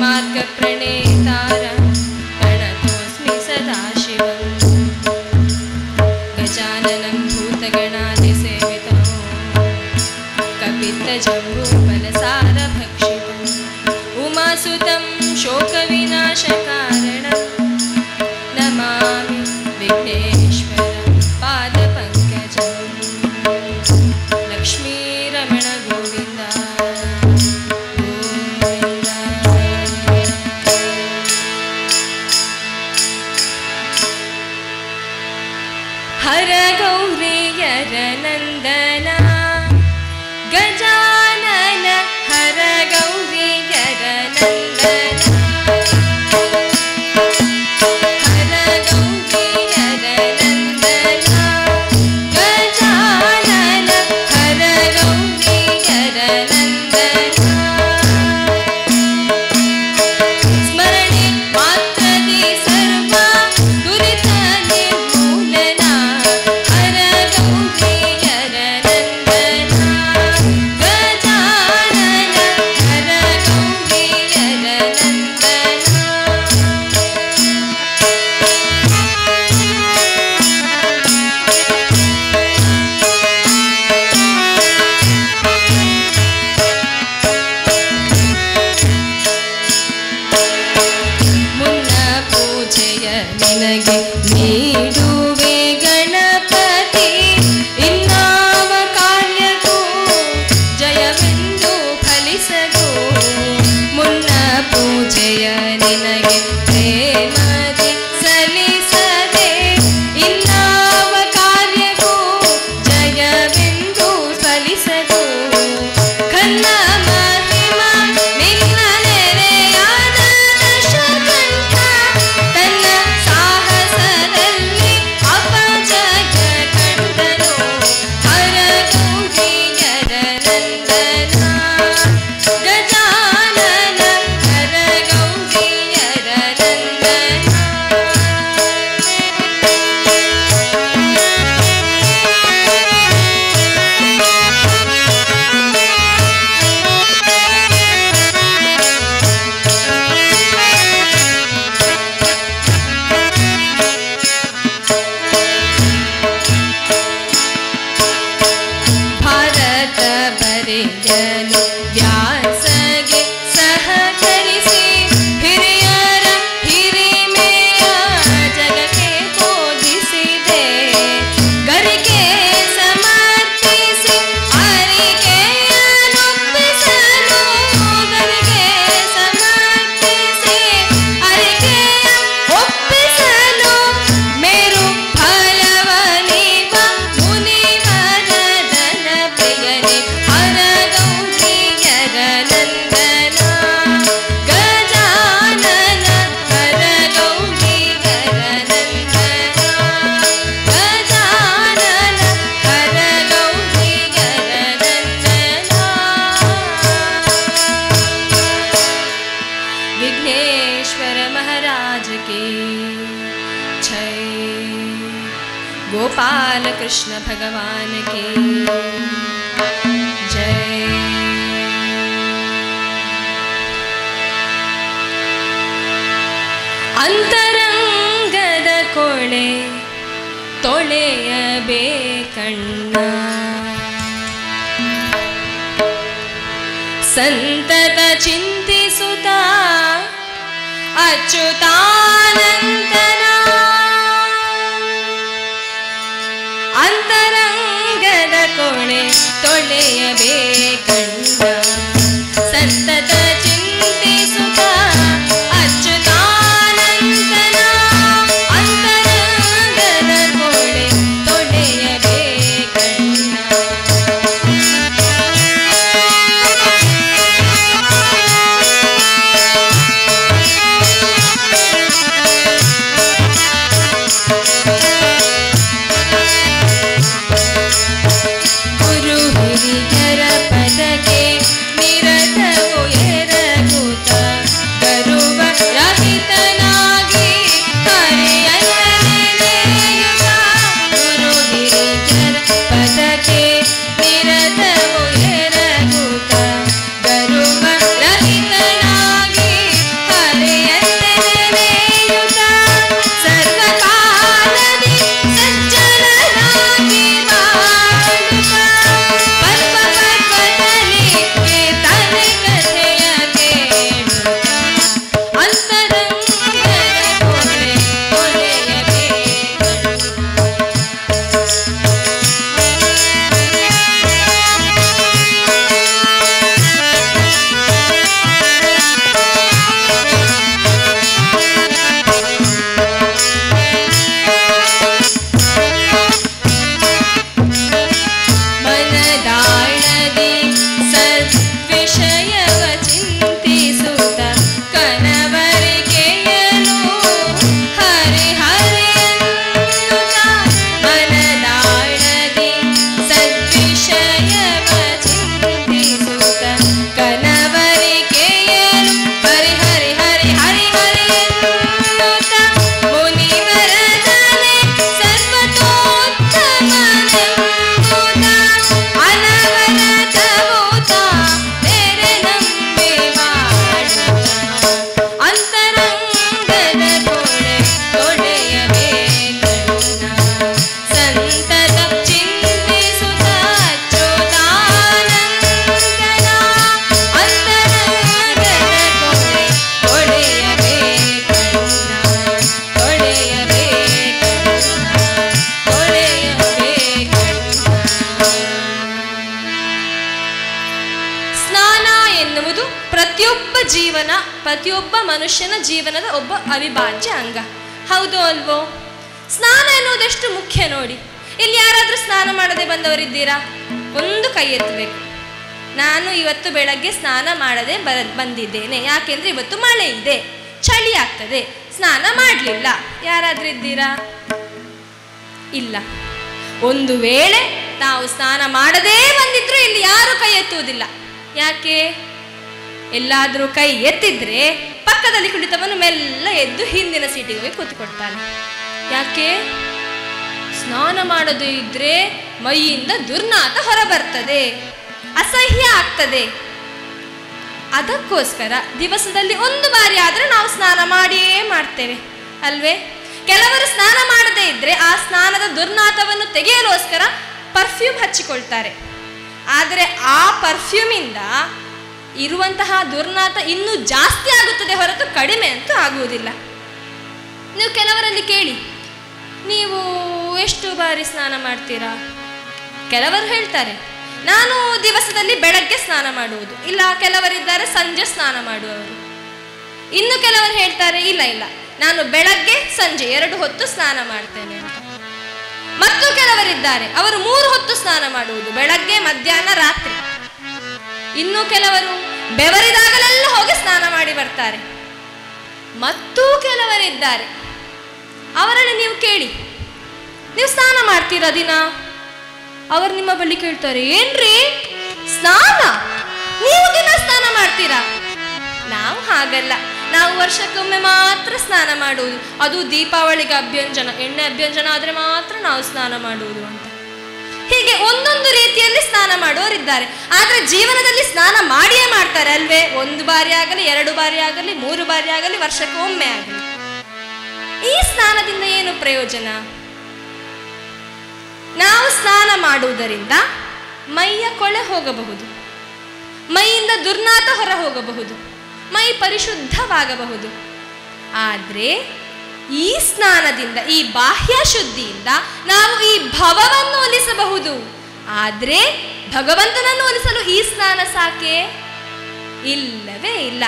मार्गप्रणेतारं प्रणतोऽस्मि सदाशिवं गजाननं भूतगणादिसेवितं कपित्तजम्बूफलसारभक्षितम् उमासुतं शोकविनाशकारणं नमामि विघ्नेश्वरं पादपङ्कजं लक्ष्मीरमण गोविन्द गोविन्द। हर गौरी हर नन्दना गजानन हर गौरी हर नन्दना हर गौरी हर नन्दना गजानन हर गौरी हर नन्दना स्मरणे मात्रदे सर्व दुरित निर्मूलना हर गौरी हर नन्दना गजानन हर गौरी हर नन्दना। ಮುನ್ನ ಪೂಜೆಯ ನಿನಗೆ ನೀಡುವೆ ಗಣಪತಿ ಇನ್ನಾವ ಕಾರ್ಯಕ್ಕೂ ಜಯವೆಂದು ಫಲಿಸದು ಮುನ್ನ ಪೂಜೆಯ ನಿನಗೆ ಪ್ರೇಮದಿ ಸಲ್ಲಿಸದೆ ಇನ್ನಾವ ಕಾರ್ಯಕ್ಕೂ ಜಯವೆಂದು ಫಲಿಸದು ಕನ್ನ ಮಹಿಮ ನಿನ್ನ ನೆರೆಯಾದ ದಶಕಂಠ ತನ್ನ ಸಾಹಸದಲ್ಲಿ ಅಪಜಯ ಕಂಡನು ಹರ ಗೌರಿ ಹರ ನಂದನ ಗಜಾನನ ಹರ ಗೌರಿ ಹರ ನಂದನ। ಭಾರತ ಬರೆಯಲು ವ್ಯಾಸಗೆ ಸಹಕರಿಸಿ ಹಿರಿಯರ ಹಿರಿಮೆಯ ಜಗಕ್ಕೆ ಬೋಧಿಸಿದೆ ಗರಿಗೆ ಸಮರ್ಪಿಸಿ ಅರಿಕೆಯನ್ನೊಪ್ಪಿಸಲು ಗರಿಗೆ ಸಮರ್ಪಿಸಿ ಅರಿಕೆಯ ಒಪ್ಪಿಸಲು ಮೇರು ಫಲವನಿವ ಮುನಿವರ ದನ ಪ್ರಿಯನೆ ಹರ ಗೌರಿ ಹರ ನಂದನ ಗಜಾನನ ಹರ ಗೌರಿ ಹರ ನಂದನ ಗಜಾನನ ಹರ ಗೌರಿ ಹರ ನಂದನ। विघ्नेश्वर महाराज की जय। गोपाल कृष्ण भगवान की जय। ಅಂತರಂಗದ ಕೊಳೆ ತೊಳೆಯಬೇಕಣ್ಣ ಸಂತತ ಚಿಂತಿಸುತ್ತ ಅಚ್ಯುತಾನಂದನ ಅಂತರಂಗದ ಕೊಳೆ ತೊಳೆಯಬೇಕಣ್ಣ ಸಂತತ ಚಿಂತಿಸುತ್ತ ಅಚ್ಯುತಾನಂದನ ಅಂತರಂಗದ ಕೊಳೆ ತೊಳೆಯಬೇಕಣ್ಣ। ಗುರು ಹಿರಿಯರ ಪದಕ್ಕೆ ನಿರತವು ಎರಗುತ್ತ ಪ್ರತಿಯೊಬ್ಬ ಮನುಷ್ಯನ ಜೀವನದ ಒಬ್ಬ ಅವಿಭಾಜ್ಯ ಅಂಗ. ಹೌದು ಅಲ್ವೋ? ಸ್ನಾನ ಎನ್ನುವುದೆಷ್ಟು ಮುಖ್ಯ ನೋಡಿ. ಇಲ್ಲಿ ಯಾರಾದರೂ ಸ್ನಾನ ಮಾಡದೆ ಬಂದವರಿದ್ದೀರಾ? ಒಂದು ಕೈ ಎತ್ತಬೇಕು. ನಾನು ಇವತ್ತು ಬೆಳಗ್ಗೆ ಸ್ನಾನ ಮಾಡದೆ ಬಂದಿದ್ದೇನೆ, ಯಾಕೆಂದ್ರೆ ಇವತ್ತು ಮಳೆ ಇದೆ, ಚಳಿ ಆಗ್ತದೆ, ಸ್ನಾನ ಮಾಡಲಿಲ್ಲ. ಯಾರಾದ್ರೂ ಇದ್ದೀರಾ? ಇಲ್ಲ. ಒಂದು ವೇಳೆ ನಾವು ಸ್ನಾನ ಮಾಡದೇ ಬಂದಿದ್ರು ಇಲ್ಲಿ ಯಾರು ಕೈ ಎತ್ತುವುದಿಲ್ಲ. ಯಾಕೆ? ಎಲ್ಲಾದ್ರೂ ಕೈ ಎತ್ತಿದ್ರೆ ಪಕ್ಕದಲ್ಲಿ ಕುಳಿತವನು ಮೆಲ್ಲ ಎದ್ದು ಹಿಂದಿನ ಸೀಟಿಗೆ ಹೋಗಿ ಕೂತ್ಕೊಳ್ತಾನೆ. ಯಾಕೆ? ಸ್ನಾನ ಮಾಡದೇ ಇದ್ರೆ ಮೈಯಿಂದ ದುರ್ನಾತ ಹೊರಬರ್ತದೆ, ಅಸಹ್ಯ ಆಗ್ತದೆ. ಅದಕ್ಕೋಸ್ಕರ ದಿವಸದಲ್ಲಿ ಒಂದು ಬಾರಿ ಆದ್ರೆ ನಾವು ಸ್ನಾನ ಮಾಡಿಯೇ ಮಾಡ್ತೇವೆ ಅಲ್ವೇ? ಕೆಲವರು ಸ್ನಾನ ಮಾಡದೇ ಇದ್ರೆ ಆ ಸ್ನಾನದ ದುರ್ನಾತವನ್ನು ತೆಗೆಯಲೋಸ್ಕರ ಪರ್ಫ್ಯೂಮ್ ಹಚ್ಚಿಕೊಳ್ತಾರೆ. ಆದರೆ ಆ ಪರ್ಫ್ಯೂಮಿಂದ ಇರುವಂತಹ ದುರ್ನಾತ ಇನ್ನೂ ಜಾಸ್ತಿ ಆಗುತ್ತದೆ ಹೊರತು ಕಡಿಮೆ ಅಂತೂ ಆಗುವುದಿಲ್ಲ. ನೀವು ಕೆಲವರಲ್ಲಿ ಕೇಳಿ, ನೀವು ಎಷ್ಟು ಬಾರಿ ಸ್ನಾನ ಮಾಡ್ತೀರಾ? ಕೆಲವರು ಹೇಳ್ತಾರೆ, ನಾನು ದಿವಸದಲ್ಲಿ ಬೆಳಗ್ಗೆ ಸ್ನಾನ ಮಾಡುವುದು, ಇಲ್ಲ ಕೆಲವರಿದ್ದಾರೆ ಸಂಜೆ ಸ್ನಾನ ಮಾಡುವವರು. ಇನ್ನು ಕೆಲವರು ಹೇಳ್ತಾರೆ, ಇಲ್ಲ ಇಲ್ಲ ನಾನು ಬೆಳಗ್ಗೆ ಸಂಜೆ 2 ಹೊತ್ತು ಸ್ನಾನ ಮಾಡ್ತೇನೆ ಅಂತ. ಮತ್ತು ಕೆಲವರಿದ್ದಾರೆ ಅವರು 3 ಹೊತ್ತು ಸ್ನಾನ ಮಾಡುವುದು, ಬೆಳಗ್ಗೆ ಮಧ್ಯಾಹ್ನ ರಾತ್ರಿ. ಇನ್ನು ಕೆಲವರು ಬೆವರಿದಾಗಲೆಲ್ಲ ಹೋಗಿ ಸ್ನಾನ ಮಾಡಿ ಬರ್ತಾರೆ. ಮತ್ತೂ ಕೆಲವರಿದ್ದಾರೆ, ಅವರಲ್ಲಿ ನೀವು ಕೇಳಿ, ನೀವು ಸ್ನಾನ ಮಾಡ್ತೀರಾ ದಿನ? ಅವರು ನಿಮ್ಮ ಬಳಿ ಕೇಳ್ತಾರೆ, ಏನ್ರಿ ಸ್ನಾನ, ನೀವು ದಿನ ಸ್ನಾನ ಮಾಡ್ತೀರಾ? ನಾವು ಹಾಗಲ್ಲ, ನಾವು ವರ್ಷಕ್ಕೊಮ್ಮೆ ಮಾತ್ರ ಸ್ನಾನ ಮಾಡುವುದು, ಅದು ದೀಪಾವಳಿಗೆ ಅಭ್ಯಂಜನ, ಎಣ್ಣೆ ಅಭ್ಯಂಜನ ಆದ್ರೆ ಮಾತ್ರ ನಾವು ಸ್ನಾನ ಮಾಡುವುದು ಅಂತ. ಹೀಗೆ ಒಂದೊಂದು ರೀತಿಯಲ್ಲಿ ಸ್ನಾನ ಮಾಡುವವರಿದ್ದಾರೆ. ಆದ್ರೆ ಜೀವನದಲ್ಲಿ ಸ್ನಾನ ಮಾಡಿಯೇ ಮಾಡ್ತಾರೆ ಅಲ್ವೇ? 1 ಬಾರಿ ಆಗಲಿ, 2 ಬಾರಿ ಆಗಲಿ, 3 ಬಾರಿ ಆಗಲಿ, ವರ್ಷಕ್ಕೊಮ್ಮೆ ಆಗಲಿ. ಈ ಸ್ನಾನದಿಂದ ಏನು ಪ್ರಯೋಜನ? ನಾವು ಸ್ನಾನ ಮಾಡುವುದರಿಂದ ಮೈಯ ಕೊಳೆ ಹೋಗಬಹುದು, ಮೈಯಿಂದ ದುರ್ನಾತ ಹೊರ ಹೋಗಬಹುದು, ಮೈ ಪರಿಶುದ್ಧವಾಗಬಹುದು. ಆದರೆ ಈ ಸ್ನಾನದಿಂದ, ಈ ಬಾಹ್ಯ ಶುದ್ಧಿಯಿಂದ ನಾವು ಈ ಭವವನ್ನು ಒಲಿಸಬಹುದು. ಆದರೆ ಭಗವಂತನನ್ನು ಒಲಿಸಲು ಈ ಸ್ನಾನ ಸಾಕೆ? ಇಲ್ಲವೇ ಇಲ್ಲ.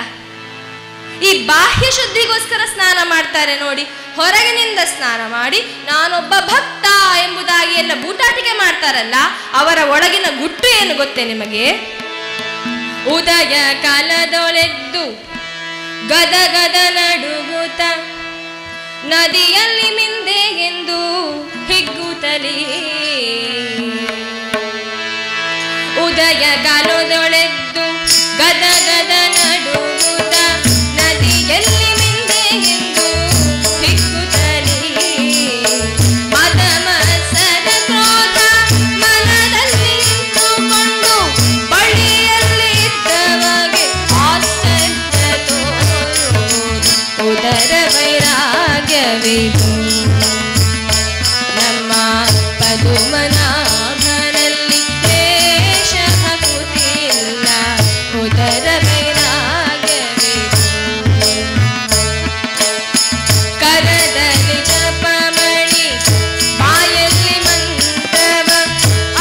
ಈ ಬಾಹ್ಯ ಶುದ್ಧಿಗೋಸ್ಕರ ಸ್ನಾನ ಮಾಡ್ತಾರೆ ನೋಡಿ. ಹೊರಗಿನಿಂದ ಸ್ನಾನ ಮಾಡಿ ನಾನೊಬ್ಬ ಭಕ್ತ ಎಂಬುದಾಗಿ ಎಲ್ಲ ಬೂಟಾಟಿಕೆ ಮಾಡ್ತಾರಲ್ಲ, ಅವರ ಒಳಗಿನ ಗುಟ್ಟು ಏನು ಗೊತ್ತೇ ನಿಮಗೆ? ಉದಯ ಕಾಲದೊಳೆದ್ದು ಗದ ಗದ ನಡುಗುತ್ತ ನದಿಯಲ್ಲಿ ಮಿಂದೆ ಎಂದು ಹಿಗ್ಗುತ್ತಲೇ. ಉದಯ ಕಾಲದೊಳೆದ್ದು ಗದ ಗದ ನಡುಗುತ್ತ ನದಿಯಲ್ಲಿ ಮಿಂದೆ ಎಂದು ಹಿಗ್ಗುತ್ತಲೇ. ಮದ ಮತ್ಸರ ಕ್ರೋಧ ಮನದಲ್ಲಿ ಇಟ್ಟುಕೊಂಡು ಬಳಿಯಲ್ಲಿ ಇದ್ದವಗೆ ಆಶ್ಚರ್ಯ ತೋರುವುದು ಉದರ ವೈರಾಗ್ಯವಿದು. ನಮ್ಮ ಪದುಮನಾಭನಲ್ಲಿ ಲೇಷ ಭಕುತಿಯಿಲ್ಲ, ಉದರ ವೈರಾಗ್ಯವಿದು. ಕರದಲ್ಲಿ ಜಪಮಣಿ, ಬಾಯಲ್ಲಿ ಮಂತ್ರವ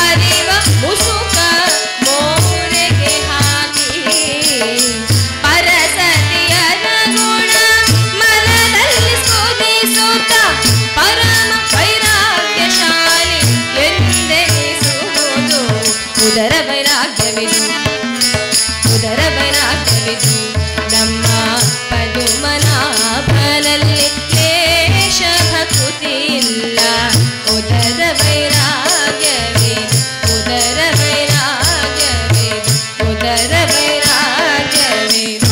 ಅರಿವ ಮುಸುಕ ಮೋರೆಗೆ ಹಾಕಿ, ಪರಸತಿಯರ ಗುಣ ಮನದಲ್ಲಿ ಸ್ತುತಿಸುತ್ತ ಪರಮ ವೈರಾಗ್ಯಶಾಲಿ ಎಂದೆನಿಸುವುದು ಉದರ ವೈರಾಗ್ಯವಿದು, ಉದರ ವೈರಾಗ್ಯವಿದು. ನಮ್ಮ ಪದುಮನಾಭನಲ್ಲಿ ಲೇಷ ಭಕುತಿಯಿಲ್ಲ, ಉದರ ವೈರಾಗ್ಯವಿದು, ಉದರ ವೈರಾಗ್ಯವಿದು, ಉದರ ವೈರಾಗ್ಯವಿದು.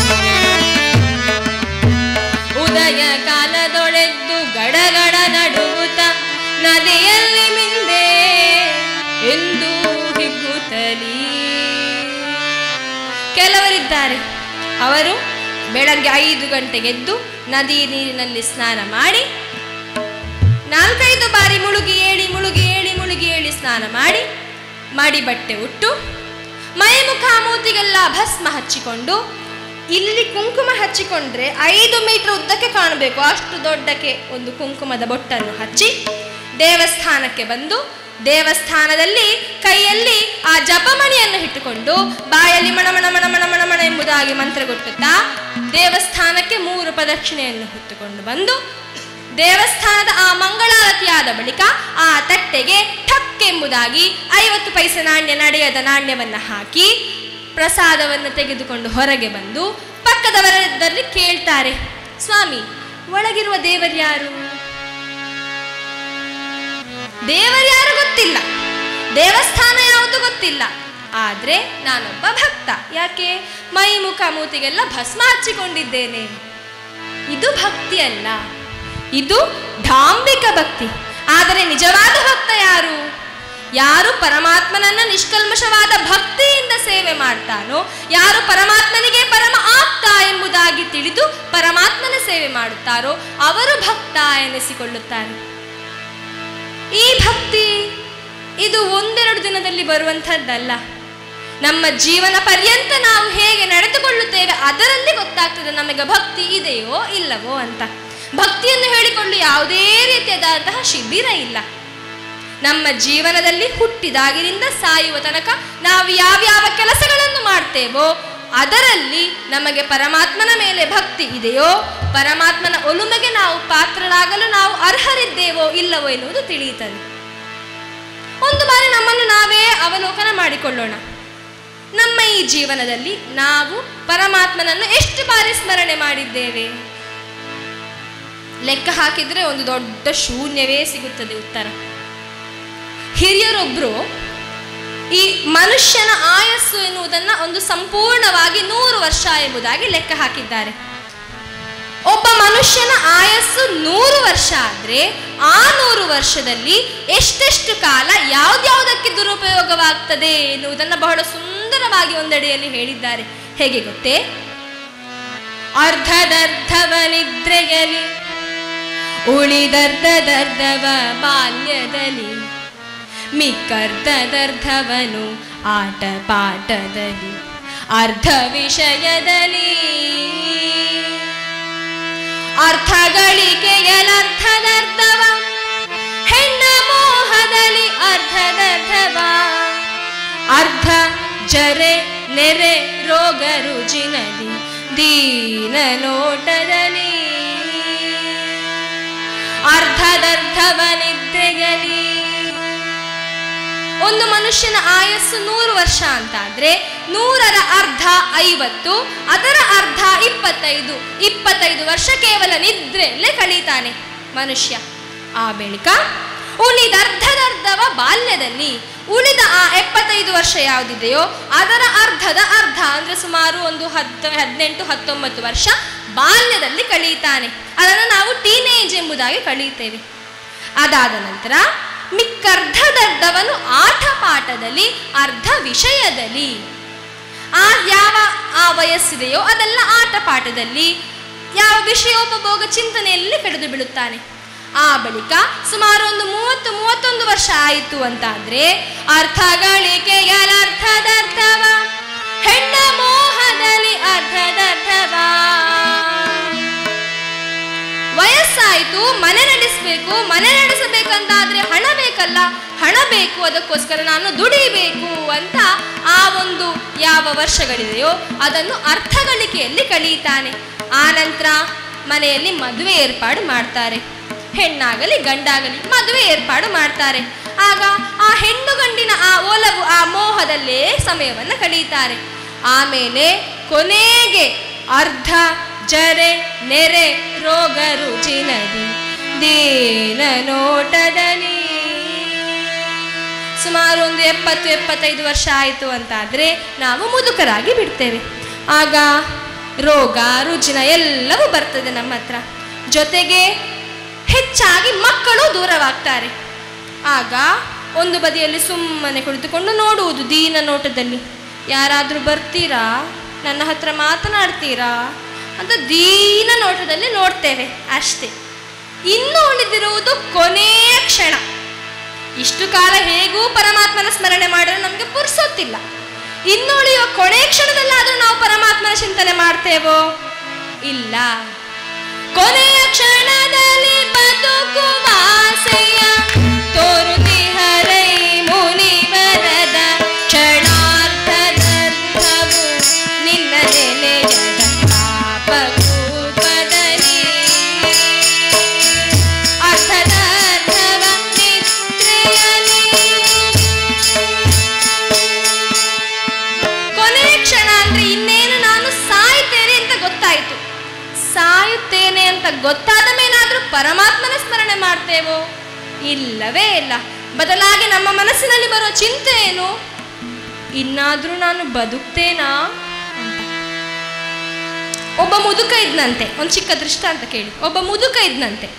ಉದಯ ಕಾಲದೊಳೆದ್ದು ಗಡಗಡ ನಡುಗುತ್ತ ನದಿಯಲ್ಲಿ ಮಿಂದೆ ಎಂದು ಹಿಗ್ಗುತ್ತಲೀ. ಕೆಲವರಿದ್ದಾರೆ, ಅವರು ಬೆಳಗ್ಗೆ 5 ಗಂಟೆಗೆ ಎದ್ದು ನದಿ ನೀರಿನಲ್ಲಿ ಸ್ನಾನ ಮಾಡಿ 4-5 ಬಾರಿ ಮುಳುಗಿ ಏಳಿ ಸ್ನಾನ ಮಾಡಿ ಮಡಿ ಬಟ್ಟೆ ಉಟ್ಟು ಮೈ ಮುಖ ಮೂತಿಗೆಲ್ಲ ಭಸ್ಮ ಹಚ್ಚಿಕೊಂಡು, ಇಲ್ಲಿ ಕುಂಕುಮ ಹಚ್ಚಿಕೊಂಡ್ರೆ 5 ಮೀಟರ್ ಉದ್ದಕ್ಕೆ ಕಾಣಬೇಕು, ಅಷ್ಟು ದೊಡ್ಡಕ್ಕೆ ಒಂದು ಕುಂಕುಮದ ಬೊಟ್ಟನ್ನು ಹಚ್ಚಿ ದೇವಸ್ಥಾನಕ್ಕೆ ಬಂದು ದೇವಸ್ಥಾನದಲ್ಲಿ ಕೈಯಲ್ಲಿ ಆ ಜಪಮಣಿಯನ್ನು ಇಟ್ಟುಕೊಂಡು ಬಾಯಲ್ಲಿ ಮಣಮಣ ಮಣಮಣ ಮಣಮಣ ಎಂಬುದಾಗಿ ಮಂತ್ರಗೊಟ್ಟುತ್ತಾ ದೇವಸ್ಥಾನಕ್ಕೆ 3 ಪ್ರದಕ್ಷಿಣೆಯನ್ನು ಹೊತ್ತುಕೊಂಡು ಬಂದು ದೇವಸ್ಥಾನದ ಆ ಮಂಗಳಾರತಿಯಾದ ಬಳಿಕ ಆ ತಟ್ಟೆಗೆ ಠಕ್ ಎಂಬುದಾಗಿ 50 ಪೈಸೆ ನಾಣ್ಯ ನಡೆಯದ ನಾಣ್ಯವನ್ನು ಹಾಕಿ ಪ್ರಸಾದವನ್ನು ತೆಗೆದುಕೊಂಡು ಹೊರಗೆ ಬಂದು ಪಕ್ಕದವರಲ್ಲಿ ಕೇಳ್ತಾರೆ, ಸ್ವಾಮಿ ಒಳಗಿರುವ ದೇವರ್ಯಾರು? ದೇವರ್ಯಾರು ಗೊತ್ತಿಲ್ಲ, ದೇವಸ್ಥಾನ ಯಾವುದು ಗೊತ್ತಿಲ್ಲ, ಆದ್ರೆ ನಾನೊಬ್ಬ ಭಕ್ತ. ಯಾಕೆ? ಮೈ ಮುಖ ಮೂತಿಗೆಲ್ಲ ಭಸ್ಮ ಹಚ್ಚಿಕೊಂಡಿದ್ದೇನೆ. ಇದು ಭಕ್ತಿ ಅಲ್ಲ, ಇದು ಧಾಂಬಿಕ ಭಕ್ತಿ. ಆದರೆ ನಿಜವಾದ ಭಕ್ತ ಯಾರು? ಯಾರು ಪರಮಾತ್ಮನನ್ನ ನಿಷ್ಕಲ್ಮಶವಾದ ಭಕ್ತಿಯಿಂದ ಸೇವೆ ಮಾಡ್ತಾನೋ, ಯಾರು ಪರಮಾತ್ಮನಿಗೆ ಪರಮ ಆಪ್ತ ಎಂಬುದಾಗಿ ತಿಳಿದು ಪರಮಾತ್ಮನ ಸೇವೆ ಮಾಡುತ್ತಾರೋ ಅವರು ಭಕ್ತ ಎನಿಸಿಕೊಳ್ಳುತ್ತಾರೆ. ಈ ಭಕ್ತಿ ಇದು 1-2 ದಿನದಲ್ಲಿ ಬರುವಂಥದ್ದಲ್ಲ. ನಮ್ಮ ಜೀವನ ಪರ್ಯಂತ ನಾವು ಹೇಗೆ ನಡೆದುಕೊಳ್ಳುತ್ತೇವೆ ಅದರಲ್ಲಿ ಗೊತ್ತಾಗ್ತದೆ ನಮಗೆ ಭಕ್ತಿ ಇದೆಯೋ ಇಲ್ಲವೋ ಅಂತ. ಭಕ್ತಿಯನ್ನು ಹೇಳಿಕೊಳ್ಳಲು ಯಾವುದೇ ರೀತಿಯಾದಂತಹ ಶಿಬಿರ ಇಲ್ಲ. ನಮ್ಮ ಜೀವನದಲ್ಲಿ ಹುಟ್ಟಿದಾಗಿನಿಂದ ಸಾಯುವ ತನಕ ನಾವು ಯಾವ್ಯಾವ ಕೆಲಸಗಳನ್ನು ಮಾಡ್ತೇವೋ ಅದರಲ್ಲಿ ನಮಗೆ ಪರಮಾತ್ಮನ ಮೇಲೆ ಭಕ್ತಿ ಇದೆಯೋ, ಪರಮಾತ್ಮನ ಒಲುಮೆಗೆ ನಾವು ಪಾತ್ರರಾಗಲು ನಾವು ಅರ್ಹರಿದ್ದೇವೋ ಇಲ್ಲವೋ ಎನ್ನುವುದು ತಿಳಿಯುತ್ತದೆ. ಒಂದು ಬಾರಿ ನಮ್ಮನ್ನು ನಾವೇ ಅವಲೋಕನ ಮಾಡಿಕೊಳ್ಳೋಣ. ನಮ್ಮ ಈ ಜೀವನದಲ್ಲಿ ನಾವು ಪರಮಾತ್ಮನನ್ನು ಎಷ್ಟು ಬಾರಿ ಸ್ಮರಣೆ ಮಾಡಿದ್ದೇವೆ? ಲೆಕ್ಕ ಹಾಕಿದ್ರೆ ಒಂದು ದೊಡ್ಡ ಶೂನ್ಯವೇ ಸಿಗುತ್ತದೆ ಉತ್ತರ. ಹಿರಿಯರೊಬ್ರು ಈ ಮನುಷ್ಯನ ಆಯಸ್ಸು ಎನ್ನುವುದನ್ನು ಒಂದು ಸಂಪೂರ್ಣವಾಗಿ 100 ವರ್ಷ ಎಂಬುದಾಗಿ ಲೆಕ್ಕ ಹಾಕಿದ್ದಾರೆ. ಒಬ್ಬ ಮನುಷ್ಯನ ಆಯಸ್ಸು 100 ವರ್ಷ ಆದ್ರೆ ಆ 100 ವರ್ಷದಲ್ಲಿ ಎಷ್ಟೆಷ್ಟು ಕಾಲ ಯಾವ್ದ್ಯಾವುದಕ್ಕೆ ದುರುಪಯೋಗವಾಗ್ತದೆ ಎನ್ನುವುದನ್ನು ಬಹಳ ಸುಂದರವಾಗಿ ಒಂದೆಡೆಯಲ್ಲಿ ಹೇಳಿದ್ದಾರೆ. ಹೇಗೆ ಗೊತ್ತೇ? ಅರ್ಧದರ್ಧವ ನಿದ್ರೆಯಲ್ಲಿ, ಉಳಿದರ್ಧದರ್ಧವ ಬಾಲ್ಯದಲ್ಲಿ, ಮಿಕ್ಕರ್ಧದರ್ಧವನು ಆಟ ಪಾಠದಲ್ಲಿ, ಅರ್ಧ ವಿಷಯದಲ್ಲಿ, ಅರ್ಥಗಳಿಕೆಯಲರ್ಧದರ್ಧವ, ಹೆಣ್ಣ ಮೋಹದಲ್ಲಿ ಅರ್ಧದರ್ಧವ, ಅರ್ಧ ಜರೆ ನೆರೆ ರೋಗ ರುಜಿನದಿ, ದೀನ ನೋಟದಲ್ಲಿ, ಅರ್ಧದರ್ಧವ ನಿದ್ರೆಯಲ್ಲಿ. ಒಂದು ಮನುಷ್ಯನ ಆಯಸ್ಸು 100 ವರ್ಷ ಅಂತಾದ್ರೆ 100ರ ಅರ್ಧ 50, ಅದರ ಅರ್ಧ 25. 25 ವರ್ಷ ಕೇವಲ ನಿದ್ರೆಯಲ್ಲೇ ಕಳೀತಾನೆ ಮನುಷ್ಯ. ಆ ಬಳಿಕ ಉಳಿದರ್ಧದರ್ಧವ ಬಾಲ್ಯದಲ್ಲಿ, ಉಳಿದ ಆ 75 ವರ್ಷ ಯಾವುದಿದೆಯೋ ಅದರ ಅರ್ಧದ ಅರ್ಧ ಅಂದ್ರೆ ಸುಮಾರು ಒಂದು 18-19 ವರ್ಷ ಬಾಲ್ಯದಲ್ಲಿ ಕಳೀತಾನೆ. ಅದನ್ನು ನಾವು ಟೀನೇಜ್ ಎಂಬುದಾಗಿ ಕಳೀತೇವೆ. ಅದಾದ ನಂತರ ಮಿಕ್ಕರ್ಧದರ್ಧವನು ಆಟ ಪಾಠದಲ್ಲಿ, ಅರ್ಧ ವಿಷಯದಲ್ಲಿ. ಯಾವ ವಯಸ್ಸಿದೆಯೋ ಅದೆಲ್ಲ ಆಟ ಪಾಠದಲ್ಲಿ, ಯಾವ ವಿಷಯೋಪಭೋಗ ಚಿಂತನೆಯಲ್ಲಿ ಕಳೆದು ಬಿಡುತ್ತಾನೆ. ಆ ಬಳಿಕ ಸುಮಾರು ಒಂದು 30-31 ವರ್ಷ ಆಯಿತು ಅಂತಾದ್ರೆ ಅರ್ಥಗಳಿಕೆಯಲರ್ಧದರ್ಧವ, ಹೆಣ್ಣ ಮೋಹದಲ್ಲಿ ಅರ್ಧದರ್ಧವ. ವಯಸ್ಸಾಯಿತು, ಮನೆ ನಡೆಸಬೇಕು. ಮನೆ ನಡೆಸಬೇಕಂತಾದ್ರೆ ಹಣ ಬೇಕಲ್ಲ, ಹಣ ಬೇಕು, ಅದಕ್ಕೋಸ್ಕರ ನಾನು ದುಡಿಬೇಕು ಅಂತ ಆ ಒಂದು ಯಾವ ವರ್ಷಗಳಿದೆಯೋ ಅದನ್ನು ಅರ್ಥಗಳಿಕೆಯಲ್ಲಿ ಕಳೀತಾನೆ. ಆ ನಂತರ ಮನೆಯಲ್ಲಿ ಮದುವೆ ಏರ್ಪಾಡು ಮಾಡ್ತಾರೆ. ಹೆಣ್ಣಾಗಲಿ ಗಂಡಾಗಲಿ ಮದುವೆ ಏರ್ಪಾಡು ಮಾಡ್ತಾರೆ. ಆಗ ಆ ಹೆಣ್ಣು ಗಂಡಿನ ಆ ಒಲವು, ಆ ಮೋಹದಲ್ಲೇ ಸಮಯವನ್ನು ಕಳೀತಾರೆ. ಆಮೇಲೆ ಕೊನೆಗೆ ಅರ್ಧ ಜರೆ ನೆರೆ ರೋಗ ರುಜಿನದಿ, ದೀನ ನೋಟದಲ್ಲಿ. ಸುಮಾರು ಒಂದು 70-75 ವರ್ಷ ಆಯಿತು ಅಂತಾದ್ರೆ ನಾವು ಮುದುಕರಾಗಿ ಬಿಡ್ತೇವೆ. ಆಗ ರೋಗ ರುಜಿನ ಎಲ್ಲವೂ ಬರ್ತದೆ ನಮ್ಮ ಹತ್ರ. ಜೊತೆಗೆ ಹೆಚ್ಚಾಗಿ ಮಕ್ಕಳು ದೂರವಾಗ್ತಾರೆ. ಆಗ ಒಂದು ಬದಿಯಲ್ಲಿ ಸುಮ್ಮನೆ ಕುಳಿತುಕೊಂಡು ನೋಡುವುದು ದೀನ ನೋಟದಲ್ಲಿ, ಯಾರಾದರೂ ಬರ್ತೀರಾ, ನನ್ನ ಹತ್ರ ಮಾತನಾಡ್ತೀರಾ ಅಂತ ದೀನ ನೋಟದಲ್ಲಿ ನೋಡ್ತೇವೆ ಅಷ್ಟೇ. ಇನ್ನು ಉಳಿದಿರುವುದು ಕೊನೆಯ ಕ್ಷಣ. ಇಷ್ಟು ಕಾಲ ಹೇಗೂ ಪರಮಾತ್ಮನ ಸ್ಮರಣೆ ಮಾಡಿದ್ರೆ ನಮಗೆ ಪುರ್ಸೊತ್ತಿಲ್ಲ. ಇನ್ನು ಉಳಿಯುವ ಕೊನೆಯ ಕ್ಷಣದಲ್ಲಾದ್ರೂ ನಾವು ಪರಮಾತ್ಮನ ಚಿಂತನೆ ಮಾಡ್ತೇವೋ? ಇಲ್ಲ. ಕೊನೆಯ ಕ್ಷಣದಲ್ಲಿ ಬದುಕುವ ಆಸೆಯ ತೋರುತ್ತಿಹರಯ್ಯ, ಬದುಕ್ತೇನೆ ಅಂತ ಗೊತ್ತಾದ ಮೇಲಾದ್ರೂ ಪರಮಾತ್ಮನ ಸ್ಮರಣೆ ಮಾಡ್ತೇವೋ? ಇಲ್ಲವೇ ಇಲ್ಲ. ಬದಲಾಗಿ ನಮ್ಮ ಮನಸ್ಸಿನಲ್ಲಿ ಬರೋ ಚಿಂತೆ ಏನು? ಇನ್ನಾದ್ರೂ ನಾನು ಬದುಕ್ತೇನಾ ಅಂತ. ಒಬ್ಬ ಮುದುಕ ಇದ್ನಂತೆ. ಒಂದು ಚಿಕ್ಕ ದೃಷ್ಟಾಂತ ಕೇಳಿ. ಒಬ್ಬ ಮುದುಕ ಇದ್ನಂತೆ.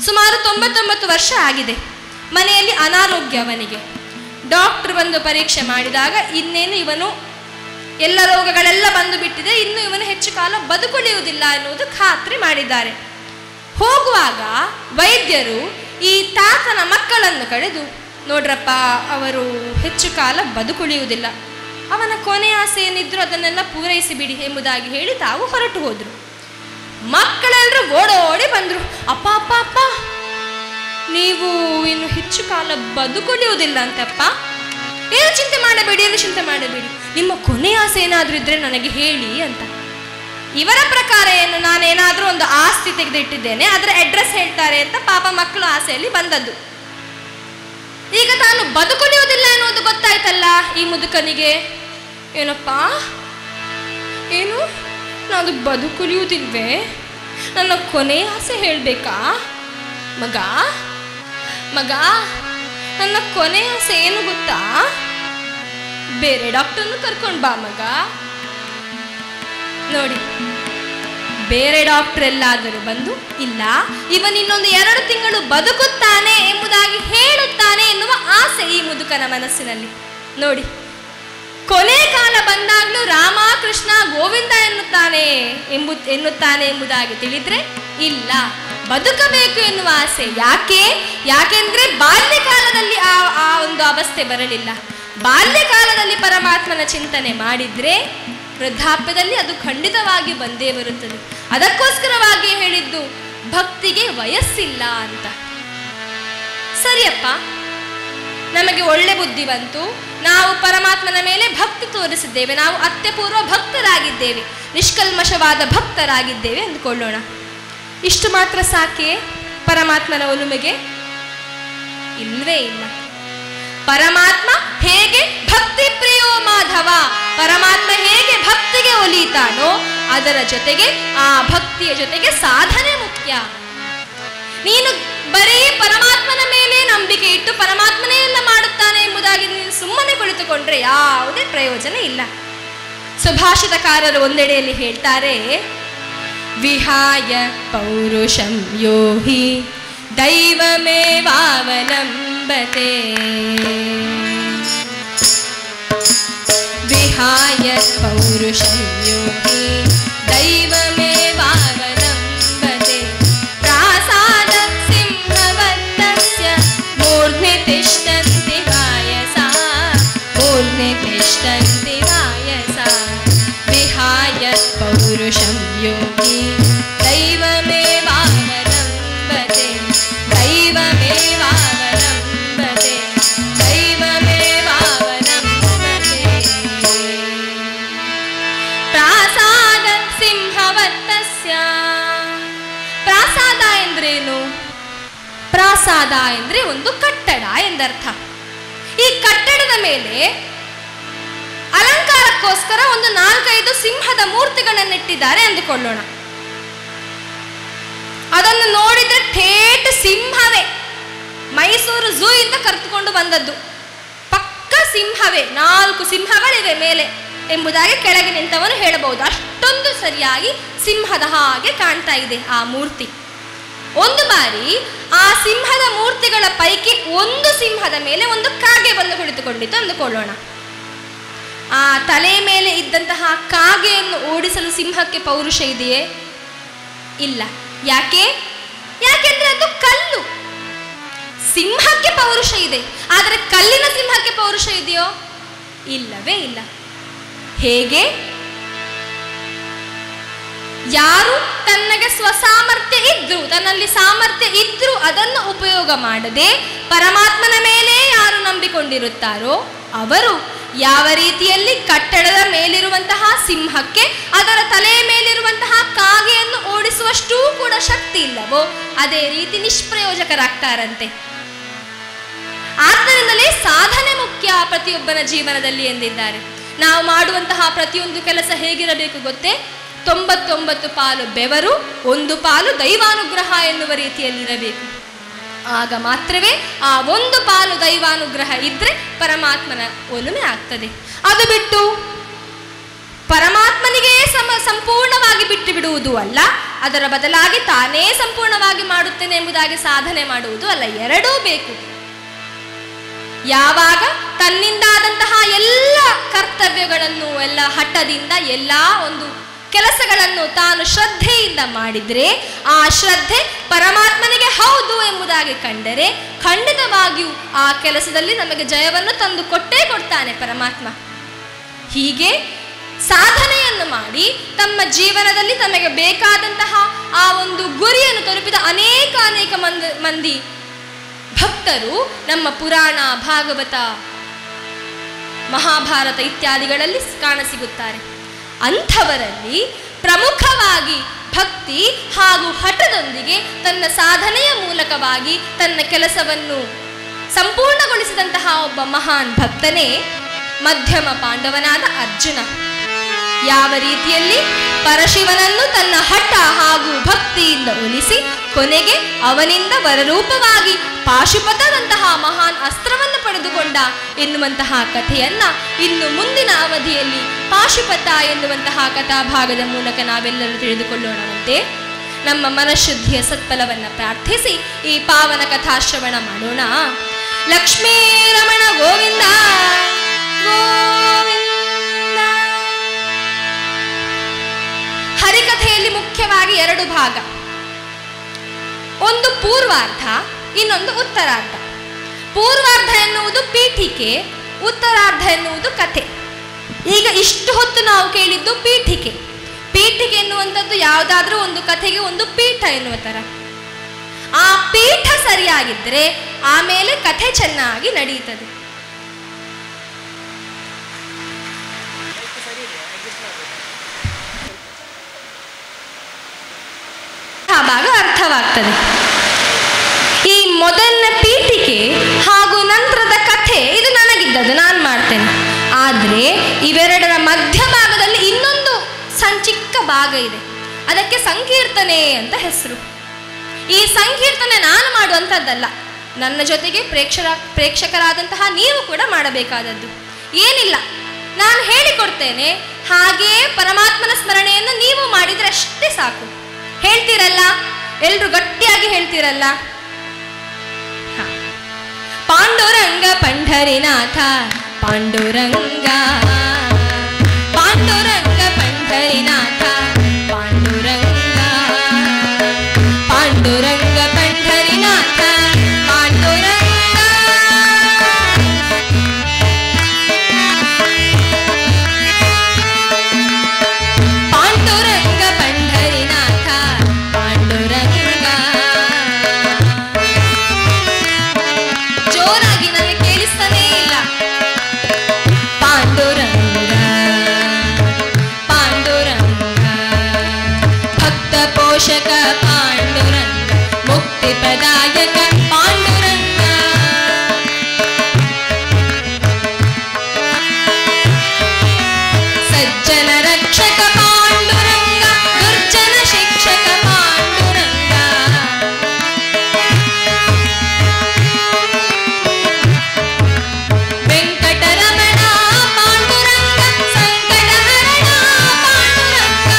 ಸುಮಾರು 99 ವರ್ಷ ಆಗಿದೆ. ಮನೆಯಲ್ಲಿ ಅನಾರೋಗ್ಯ ಅವನಿಗೆ. ಡಾಕ್ಟರ್ ಬಂದು ಪರೀಕ್ಷೆ ಮಾಡಿದಾಗ ಇನ್ನೇನು ಇವನು ಎಲ್ಲ ರೋಗಗಳೆಲ್ಲ ಬಂದು ಬಿಟ್ಟಿದೆ, ಇನ್ನು ಇವನು ಹೆಚ್ಚು ಕಾಲ ಬದುಕುಳಿಯುವುದಿಲ್ಲ ಎನ್ನುವುದು ಖಾತ್ರಿ ಮಾಡಿದ್ದಾರೆ. ಹೋಗುವಾಗ ವೈದ್ಯರು ಈ ತಾತನ ಮಕ್ಕಳನ್ನು ಕರೆದು, ನೋಡ್ರಪ್ಪ, ಅವರು ಹೆಚ್ಚು ಕಾಲ ಬದುಕುಳಿಯುವುದಿಲ್ಲ, ಅವನ ಕೊನೆ ಆಸೆ ಏನಿದ್ರು ಅದನ್ನೆಲ್ಲ ಪೂರೈಸಿ ಬಿಡಿ ಎಂಬುದಾಗಿ ಹೇಳಿ ತಾವು ಹೊರಟು ಹೋದ್ರು. ಮಕ್ಕಳೆಲ್ಲರೂ ಓಡೋಡಿ ಬಂದ್ರು. ಅಪ್ಪ ಅಪ್ಪ ಅಪ್ಪ, ನೀವು ಇನ್ನು ಹೆಚ್ಚು ಕಾಲ ಬದುಕುಳಿಯುವುದಿಲ್ಲ ಅಂತಪ್ಪ. ಏನು ಚಿಂತೆ ಮಾಡಬೇಡಿ, ಏನು ಚಿಂತೆ ಮಾಡಬೇಡಿ, ನಿಮ್ಮ ಕೊನೆ ಆಸೆ ಏನಾದ್ರೂ ಇದ್ರೆ ನನಗೆ ಹೇಳಿ ಅಂತ. ಇವರ ಪ್ರಕಾರ ಏನು, ನಾನೇನಾದ್ರೂ ಒಂದು ಆಸ್ತಿ ತೆಗೆದಿಟ್ಟಿದ್ದೇನೆ, ಅದರ ಅಡ್ರೆಸ್ ಹೇಳ್ತಾರೆ ಅಂತ ಪಾಪ ಮಕ್ಕಳು ಆಸೆಯಲ್ಲಿ ಬಂದದ್ದು. ಈಗ ತಾನು ಬದುಕುಳಿಯುವುದಿಲ್ಲ ಎನ್ನುವುದು ಗೊತ್ತಾಯ್ತಲ್ಲ ಈ ಮುದುಕನಿಗೆ. ಏನಪ್ಪ, ಏನು ನಾನು ಬದುಕುಳಿಯುವುದಿಲ್ವೇ? ನನ್ನ ಕೊನೆ ಆಸೆ ಹೇಳ್ಬೇಕಾ? ಮಗ ಮಗ, ನನ್ನ ಕೊನೆ ಆಸೆ ಏನು ಗೊತ್ತಾ? ಬೇರೆ ಡಾಕ್ಟರ್ನು ಕರ್ಕೊಂಡು ಬಾ ಮಗ. ನೋಡಿ, ಬೇರೆ ಡಾಕ್ಟರ್ ಎಲ್ಲಾದರೂ ಬಂದು, ಇಲ್ಲ, ಇವನ್ ಇನ್ನೊಂದು 2 ತಿಂಗಳು ಬದುಕುತ್ತಾನೆ ಎಂಬುದಾಗಿ ಹೇಳುತ್ತಾನೆ ಎನ್ನುವ ಆಸೆ ಈ ಮುದುಕನ ಮನಸ್ಸಿನಲ್ಲಿ. ನೋಡಿ, ಕೊನೆ ಕಾಲ ಬಂದಾಗ್ಲೂ ರಾಮ ಕೃಷ್ಣ ಗೋವಿಂದ ಎನ್ನುತ್ತಾನೆ ಎಂಬುದಾಗಿ ತಿಳಿದ್ರೆ, ಇಲ್ಲ, ಬದುಕಬೇಕು ಎನ್ನುವ ಆಸೆ. ಯಾಕೆಂದ್ರೆ ಬಾಲ್ಯಕಾಲದಲ್ಲಿ ಆ ಒಂದು ಅವಸ್ಥೆ ಬರಲಿಲ್ಲ. ಬಾಲ್ಯಕಾಲದಲ್ಲಿ ಪರಮಾತ್ಮನ ಚಿಂತನೆ ಮಾಡಿದ್ರೆ ವೃದ್ಧಾಪ್ಯದಲ್ಲಿ ಅದು ಖಂಡಿತವಾಗಿ ಬಂದೇ ಬರುತ್ತದೆ. ಅದಕ್ಕೋಸ್ಕರವಾಗಿ ಹೇಳಿದ್ದು ಭಕ್ತಿಗೆ ವಯಸ್ಸಿಲ್ಲ ಅಂತ. ಸರಿಯಪ್ಪ, ನಮಗೆ ಒಳ್ಳೆ ಬುದ್ಧಿ ಬಂತು, ನಾವು ಪರಮಾತ್ಮನ ಮೇಲೆ ಭಕ್ತಿ ತೋರಿಸಿದ್ದೇವೆ, ನಾವು ಅತ್ಯಪೂರ್ವ ಭಕ್ತರಾಗಿದ್ದೇವೆ, ನಿಷ್ಕಲ್ಮಶವಾದ ಭಕ್ತರಾಗಿದ್ದೇವೆ ಅಂದುಕೊಳ್ಳೋಣ. ಇಷ್ಟು ಮಾತ್ರ ಸಾಕೆ ಪರಮಾತ್ಮನ ಒಲುಮೆಗೆ? ಇಲ್ವೇ ಇಲ್ಲ. ಪರಮಾತ್ಮ ಹೇಗೆ ಭಕ್ತಿ ಪ್ರಿಯೋ ಮಾಧವ, ಪರಮಾತ್ಮ ಹೇಗೆ ಭಕ್ತಿಗೆ ಒಲಿತಾನೋ ಅದರ ಜೊತೆಗೆ ಆ ಭಕ್ತಿಯ ಜೊತೆಗೆ ಸಾಧನೆ ಮುಖ್ಯ. ನೀನು ಬರೀ ಪರಮಾತ್ಮನ ಮೇಲೆ ನಂಬಿಕೆ ಇಟ್ಟು ಪರಮಾತ್ಮನೇ ಎಲ್ಲ ಮಾಡುತ್ತಾನೆ ಎಂಬುದಾಗಿ ನೀನು ಸುಮ್ಮನೆ ಕುಳಿತುಕೊಂಡ್ರೆ ಯಾವುದೇ ಪ್ರಯೋಜನ ಇಲ್ಲ. ಸುಭಾಷಿತಕಾರರು ಒಂದೆಡೆಯಲ್ಲಿ ಹೇಳ್ತಾರೆ, ವಿಹಾಯ ಪೌರುಷಂ ಯೋಹಿ ದೈವಮೇವಾವಲಂಬತೆ, ವಿಹಾಯ ಪೌರುಷಂ ಯೋಹಿ ದೈವಮೇವಾವಲಂಬತೆ, ಪ್ರಾಸಾದ ಸಿಂಹವತ್ತಸ್ಯ ಮೂರ್ಧ್ನಿ ತಿಷ್ಠಂತಿ ವಾಯಸಾ, ಮೂರ್ಧ್ನಿ ತಿಷ್ಠಂತಿ ವಾಯಸಾ, ವಿಹಾಯ ಪೌರುಷಂ ಯೋಗಿ ದೈವಮೇವಾವಲಂಬತೆ, ದೈವಮೇವಾವಲಂಬತೆ, ದೈವಮೇವಾವಲಂಬತೆ. ಪ್ರಾಸಾದ ಸಿಂಹವತ್ತಸ್ಯ. ಪ್ರಾಸಾದ ಎಂದ್ರೇನು? ಪ್ರಾಸಾದ ಎಂದ್ರೆ ಒಂದು ಕಟ್ಟಡ ಎಂದರ್ಥ. ಈ ಕಟ್ಟಡದ ಮೇಲೆ ಅಲಂಕಾರಕ್ಕೋಸ್ಕರ ಒಂದು 4-5 ಸಿಂಹದ ಮೂರ್ತಿಗಳನ್ನಿಟ್ಟಿದ್ದಾರೆ ಅಂದುಕೊಳ್ಳೋಣ. ಅದನ್ನು ನೋಡಿದ್ರೆ ಥೇಟ್ ಸಿಂಹವೇ, ಮೈಸೂರು ಝೂ ಇಂದ ಕರೆದುಕೊಂಡು ಬಂದದ್ದು, ಪಕ್ಕ ಸಿಂಹವೇ. 4 ಸಿಂಹಗಳಿವೆ ಮೇಲೆ ಎಂಬುದಾಗಿ ಕೆಳಗೆ ನಿಂತವನು ಹೇಳಬಹುದು. ಅಷ್ಟೊಂದು ಸರಿಯಾಗಿ ಸಿಂಹದ ಹಾಗೆ ಕಾಣ್ತಾ ಇದೆ ಆ ಮೂರ್ತಿ. ಒಂದು ಬಾರಿ ಆ ಸಿಂಹದ ಮೂರ್ತಿಗಳ ಪೈಕಿ ಒಂದು ಸಿಂಹದ ಮೇಲೆ ಒಂದು ಕಾಗೆ ಬಂದು ಕುಳಿತುಕೊಂಡಿತ್ತು ಅಂದುಕೊಳ್ಳೋಣ. ಆ ತಲೆ ಮೇಲೆ ಇದ್ದಂತಹ ಕಾಗೆಯನ್ನು ಓಡಿಸಲು ಸಿಂಹಕ್ಕೆ ಪೌರುಷ ಇದೆಯೇ? ಇಲ್ಲ. ಯಾಕೆಂದ್ರೆ ಅದು ಕಲ್ಲು. ಸಿಂಹಕ್ಕೆ ಪೌರುಷ ಇದೆ, ಆದರೆ ಕಲ್ಲಿನ ಸಿಂಹಕ್ಕೆ ಪೌರುಷ ಇದೆಯೋ? ಇಲ್ಲವೇ ಇಲ್ಲ. ಹೇಗೆ? ಯಾರು ತನ್ನಗೆ ಸ್ವಸಾಮರ್ಥ್ಯ ಇದ್ರು, ತನ್ನಲ್ಲಿ ಸಾಮರ್ಥ್ಯ ಇದ್ರು ಅದನ್ನು ಉಪಯೋಗ ಮಾಡದೆ ಪರಮಾತ್ಮನ ಮೇಲೆ ಯಾರು ನಂಬಿಕೊಂಡಿರುತ್ತಾರೋ ಅವರು ಯಾವ ರೀತಿಯಲ್ಲಿ ಕಟ್ಟಡದ ಮೇಲಿರುವಂತಹ ಸಿಂಹಕ್ಕೆ ಅದರ ತಲೆಯ ಮೇಲಿರುವಂತಹ ಕಾಗೆಯನ್ನು ಓಡಿಸುವಷ್ಟೂ ಕೂಡ ಶಕ್ತಿ ಇಲ್ಲವೋ ಅದೇ ರೀತಿ ನಿಷ್ಪ್ರಯೋಜಕರಾಗ್ತಾರಂತೆ. ಆದ್ದರಿಂದಲೇ ಸಾಧನೆ ಮುಖ್ಯ ಪ್ರತಿಯೊಬ್ಬನ ಜೀವನದಲ್ಲಿ ಎಂದಿದ್ದಾರೆ. ನಾವು ಮಾಡುವಂತಹ ಪ್ರತಿಯೊಂದು ಕೆಲಸ ಹೇಗಿರಬೇಕು ಗೊತ್ತೇ? 99 ಪಾಲು ಬೆವರು, 1 ಪಾಲು ದೈವಾನುಗ್ರಹ ಎನ್ನುವ ರೀತಿಯಲ್ಲಿರಬೇಕು. ಆಗ ಮಾತ್ರವೇ ಆ 1 ಪಾಲು ದೈವಾನುಗ್ರಹ ಇದ್ರೆ ಪರಮಾತ್ಮನ ಒಲುಮೆ ಆಗ್ತದೆ. ಅದು ಬಿಟ್ಟು ಪರಮಾತ್ಮನಿಗೆ ಸಂಪೂರ್ಣವಾಗಿ ಬಿಟ್ಟು ಬಿಡುವುದು ಅಲ್ಲ, ಅದರ ಬದಲಾಗಿ ತಾನೇ ಸಂಪೂರ್ಣವಾಗಿ ಮಾಡುತ್ತೇನೆ ಎಂಬುದಾಗಿ ಸಾಧನೆ ಮಾಡುವುದು ಅಲ್ಲ, ಎರಡೂ ಬೇಕು. ಯಾವಾಗ ತನ್ನಿಂದಾದಂತಹ ಎಲ್ಲ ಕರ್ತವ್ಯಗಳನ್ನು, ಎಲ್ಲ ಹಠದಿಂದ, ಎಲ್ಲ ಒಂದು ಕೆಲಸಗಳನ್ನು ತಾನು ಶ್ರದ್ಧೆಯಿಂದ ಮಾಡಿದರೆ, ಆ ಶ್ರದ್ಧೆ ಪರಮಾತ್ಮನಿಗೆ ಹೌದು ಎಂಬುದಾಗಿ ಕಂಡರೆ ಖಂಡಿತವಾಗಿಯೂ ಆ ಕೆಲಸದಲ್ಲಿ ನಮಗೆ ಜಯವನ್ನು ತಂದು ಕೊಟ್ಟೇ ಕೊಡ್ತಾನೆ ಪರಮಾತ್ಮ. ಹೀಗೆ ಸಾಧನೆಯನ್ನು ಮಾಡಿ ತಮ್ಮ ಜೀವನದಲ್ಲಿ ತಮಗೆ ಬೇಕಾದಂತಹ ಆ ಒಂದು ಗುರಿಯನ್ನು ತಲುಪಿದ ಅನೇಕ ಮಂದಿ ಭಕ್ತರು ನಮ್ಮ ಪುರಾಣ, ಭಾಗವತ, ಮಹಾಭಾರತ ಇತ್ಯಾದಿಗಳಲ್ಲಿ ಕಾಣಸಿಗುತ್ತಾರೆ. ಅಂಥವರಲ್ಲಿ ಪ್ರಮುಖವಾಗಿ ಭಕ್ತಿ ಹಾಗೂ ಹಠದೊಂದಿಗೆ ತನ್ನ ಸಾಧನೆಯ ಮೂಲಕವಾಗಿ ತನ್ನ ಕೆಲಸವನ್ನು ಸಂಪೂರ್ಣಗೊಳಿಸಿದಂತಹ ಒಬ್ಬ ಮಹಾನ್ ಭಕ್ತನೇ ಮಧ್ಯಮ ಪಾಂಡವನಾದ ಅರ್ಜುನ. ಯಾವ ರೀತಿಯಲ್ಲಿ ಪರಶಿವನನ್ನು ತನ್ನ ಹಠ ಹಾಗೂ ಭಕ್ತಿಯಿಂದ ಒಲಿಸಿ ಕೊನೆಗೆ ಅವನಿಂದ ವರರೂಪವಾಗಿ ಪಾಶುಪತದಂತಹ ಮಹಾನ್ ಅಸ್ತ್ರವನ್ನು ಪಡೆದುಕೊಂಡ ಎನ್ನುವಂತಹ ಕಥೆಯನ್ನ ಇನ್ನು ಮುಂದಿನ ಅವಧಿಯಲ್ಲಿ ಪಾಶುಪತ ಎನ್ನುವಂತಹ ಕಥಾಭಾಗದ ಮೂಲಕ ನಾವೆಲ್ಲರೂ ತಿಳಿದುಕೊಳ್ಳೋಣವಂತೆ ನಮ್ಮ ಮನಃಶುದ್ಧಿಯ ಸತ್ಫಲವನ್ನು ಪ್ರಾರ್ಥಿಸಿ ಈ ಪಾವನ ಕಥಾಶ್ರವಣ ಮಾಡೋಣ. ಲಕ್ಷ್ಮೀ ರಮಣ ಗೋವಿಂದ ಗೋವಿಂದ. ಹರಿಕಥೆಯಲ್ಲಿ ಮುಖ್ಯವಾಗಿ 2 ಭಾಗ, ಒಂದು ಪೂರ್ವಾರ್ಧ, ಇನ್ನೊಂದು ಉತ್ತರಾರ್ಧ. ಪೂರ್ವಾರ್ಧ ಎನ್ನುವುದು ಪೀಠಿಕೆ, ಉತ್ತರಾರ್ಧ ಎನ್ನುವುದು ಕಥೆ. ಈಗ ಇಷ್ಟು ಹೊತ್ತು ನಾವು ಕೇಳಿದ್ದು ಪೀಠಿಕೆ. ಪೀಠಿಕೆ ಎನ್ನುವಂಥದ್ದು ಯಾವುದಾದ್ರೂ ಒಂದು ಕಥೆಗೆ ಒಂದು ಪೀಠ ಎನ್ನುವ ತರ. ಆ ಪೀಠ ಸರಿಯಾಗಿದ್ದರೆ ಆಮೇಲೆ ಕಥೆ ಚೆನ್ನಾಗಿ ನಡೆಯುತ್ತದೆ. ಆ ಭಾಗ ಅರ್ಥವಾಗ್ತದೆ. ಈ ಮೊದಲನ ಪೀಠಿಕೆ ಹಾಗೂ ನಂತರದ ಕಥೆ ಇದು ನನಗಿದ್ದದ್ದು, ನಾನು ಮಾಡ್ತೇನೆ. ಆದರೆ ಇವೆರಡರ ಮಧ್ಯಭಾಗದಲ್ಲಿ ಇನ್ನೊಂದು ಚಿಕ್ಕ ಭಾಗ ಇದೆ, ಅದಕ್ಕೆ ಸಂಕೀರ್ತನೆ ಅಂತ ಹೆಸರು. ಈ ಸಂಕೀರ್ತನೆ ನಾನು ಮಾಡುವಂಥದ್ದಲ್ಲ, ನನ್ನ ಜೊತೆಗೆ ಪ್ರೇಕ್ಷಕರಾದಂತಹ ನೀವು ಕೂಡ ಮಾಡಬೇಕಾದದ್ದು. ಏನಿಲ್ಲ, ನಾನು ಹೇಳಿಕೊಡ್ತೇನೆ, ಹಾಗೆಯೇ ಪರಮಾತ್ಮನ ಸ್ಮರಣೆಯನ್ನು ನೀವು ಮಾಡಿದರೆ ಅಷ್ಟೇ ಸಾಕು. ಹೇಳ್ತೀರಲ್ಲ, ಎಲ್ರು ಗಟ್ಟಿಯಾಗಿ ಹೇಳ್ತೀರಲ್ಲ. ಪಾಂಡುರಂಗ ಪಂಢರಿನಾಥ ಪಾಂಡುರಂಗ, ಪಾಂಡುರಂಗ ಪಂಢರಿನಾಥ ಪಾಂಡುರಂಗ, ಪಾಂಡುರಂಗ ಪಂಢರಿನಾಥ ಪಾಂಡುರಂಗ. ಪಾಂಡುರಂಗ ಪಂಢರಿನಾಥ ಪಾಂಡುರಂಗ. ಜೋರಾಗಿ ನನಗೆ ಕೇಳಿಸ್ತಾನೇ ಇಲ್ಲ. ಪಾಂಡುರಂಗ ಪಾಂಡುರಂಗ ಭಕ್ತ ಪೋಷಕ ಪಾಂಡುರಂಗ, ಮುಕ್ತಿ ಪ್ರದಾಯಕ ಪಾಂಡುರಂಗ. ಸಜ್ಜನ ರಕ್ಷಕ ಪಾಂಡುರಂಗ, ದುರ್ಜನ ಶಿಕ್ಷಕ ಪಾಂಡುರಂಗ. ವೆಂಕಟರಮಣ ಪಾಂಡುರಂಗ, ಸಂಕಟಹರಣ ಪಾಂಡುರಂಗ.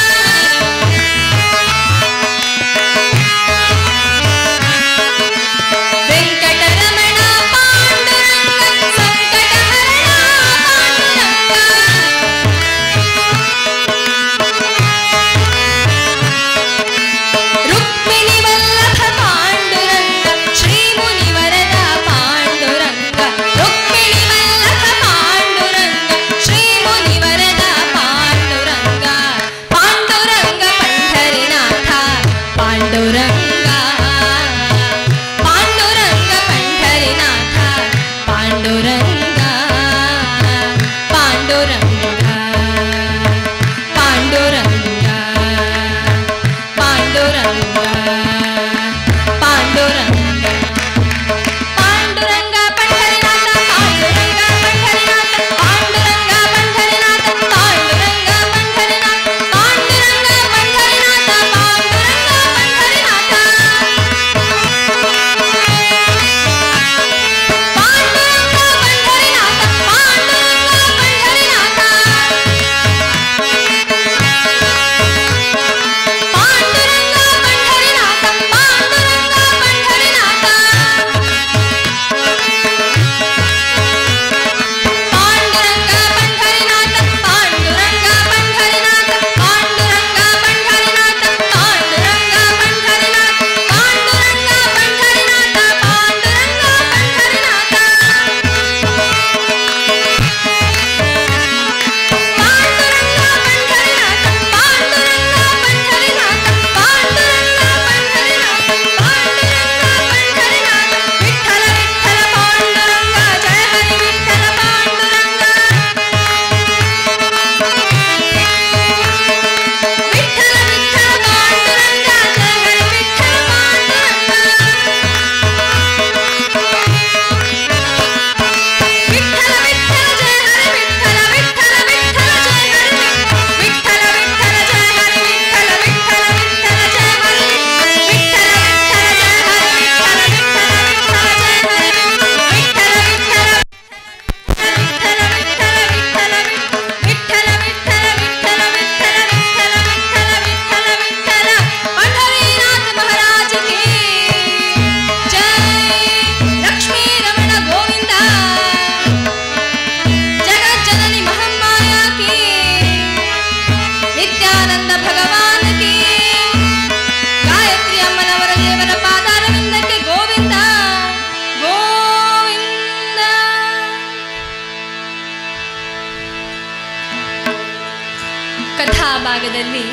ಜಾನಪದದಲ್ಲಿ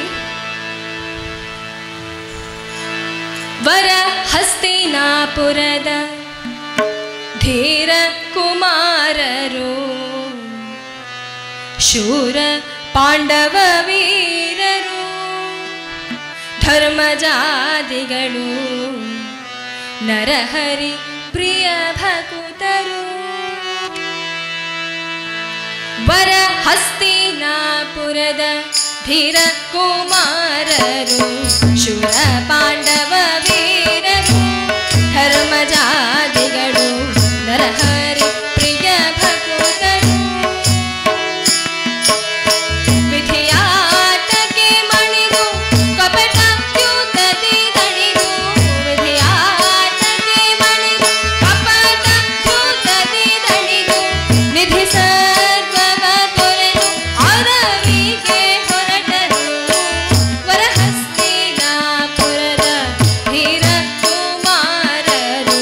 ವರ ಹಸ್ತಿನಾಪುರದ ಧೀರ ಕುಮಾರರು ಶೂರ ಪಾಂಡವ ವೀರರು ಧರ್ಮಜಾದಿಗಳು ನರಹರಿ ಪ್ರಿಯ ಭಕುತರು. ವರ ಹಸ್ತಿನಾಪುರದ ಧೀರ ಕುಮಾರರು ಶೂರ ಪಾಂಡವ ವೀರರು ಧರ್ಮಜಾದಿಗಳು ನರಹರಿ ಪ್ರಿಯ ಭಕುತರು. ವಿಧಿಯಾಟಕ್ಕೆ ಮಣಿದು ಕಪಟ ದ್ಯೂತದಿ ದಣಿದು ವಿಧಿಯಾಟಕ್ಕೆ ಮಣಿದು ಕಪಟ ದ್ಯೂತದಿ ದಣಿದು ನಿಧಿ ಸರ್ವವ ತೊರೆದು ಅರವಿಗೆ ಹೊರಟರು. ವರಹಸ್ತಿನಾಪುರದ ಧೀರ ಕುಮಾರರು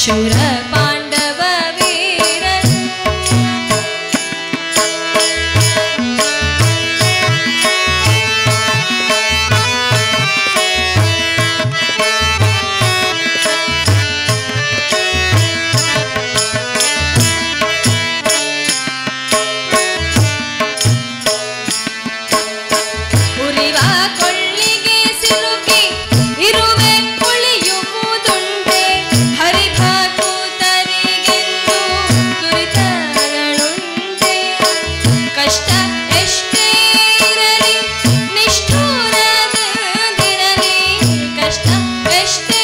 ಶೂರ ಪಾಂಡವ ವೀರರು. ಉರಿವ ಕೊಳ್ಳಿಗೆ ಸಿಲುಕಿ ಇರುವೆ ಉಳಿಯುವುದುಂಟೆ ಹರಿಭಕುತರಿಗೆಂದು ದುರಿತಗಳುಂಟೆ. ಕಷ್ಟ ಎಷ್ಟೇ ಇರಲಿ ನಿಷ್ಠುರದಿರಲಿ ಕಷ್ಟ ಎಷ್ಟೇ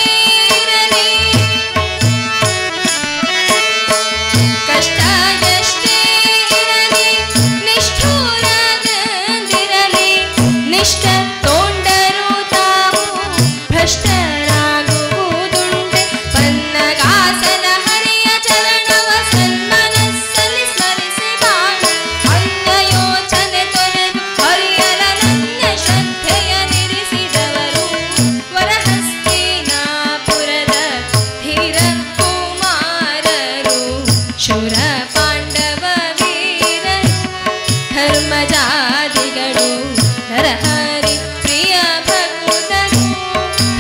ಇರಲಿ ಕಷ್ಟ ಎಷ್ಟೇ ಇರಲಿ ನಿಷ್ಠುರದಿರಲಿ ನಿಷ್ಠ ತೋಂಡರು ತಾವು ಭ್ರಷ್ಟರಾಗುವುದುಂಟೆ. ಪನ್ನಗಾಸನ ಹರಿಯ ಚರಣವ ಸನ್ಮನಸ್ಸಲ್ಲಿ ಸ್ಮರಿಸಿ ಬಾಳ ಅನ್ಯ ಯೋಚನೆ ತೊರೆದು ಹರಿಯಲನನ್ಯ ಶ್ರದ್ಧೆಯನಿರಿಸಿದವರು. ವರಹಸ್ತಿನಾಪುರದ ಧೀರ ಕುಮಾರರು ಶೂರ ಪಾಂಡವ ವೀರರು ಧರ್ಮಜಾದಿಗಳು ನರಹರಿ ಪ್ರಿಯ ಭಕುತರು.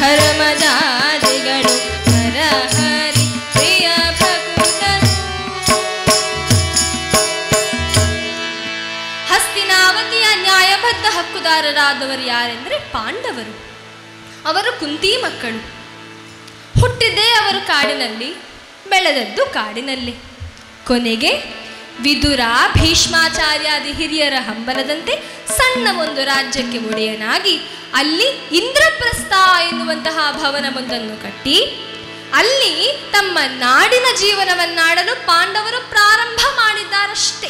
ಧರ್ಮಜಾದಿಗಳು ನರಹರಿ ಪ್ರಿಯ ಭಕುತರು. ಹಸ್ತಿನಾವತಿಯ ನ್ಯಾಯಬದ್ಧ ಹಕ್ಕುದಾರರಾದವರು ಯಾರೆಂದರೆ ಪಾಂಡವರು. ಅವರು ಕುಂತಿ ಮಕ್ಕಳು. ಹುಟ್ಟಿದ್ದೇ ಅವರು ಕಾಡಿನಲ್ಲಿ, ಬೆಳೆದದ್ದು ಕಾಡಿನಲ್ಲಿ. ಕೊನೆಗೆ ವಿದುರ ಭೀಷ್ಮಾಚಾರ್ಯಾದಿ ಹಿರಿಯರ ಹಂಬಲದಂತೆ ಸಣ್ಣ ಒಂದು ರಾಜ್ಯಕ್ಕೆ ಒಡೆಯನಾಗಿ ಅಲ್ಲಿ ಇಂದ್ರಪ್ರಸ್ಥ ಎನ್ನುವಂತಹ ಭವನವೊಂದನ್ನು ಕಟ್ಟಿ ಅಲ್ಲಿ ತಮ್ಮ ನಾಡಿನ ಜೀವನವನ್ನಾಡಲು ಪಾಂಡವರು ಪ್ರಾರಂಭ ಮಾಡಿದ್ದಾರಷ್ಟೇ.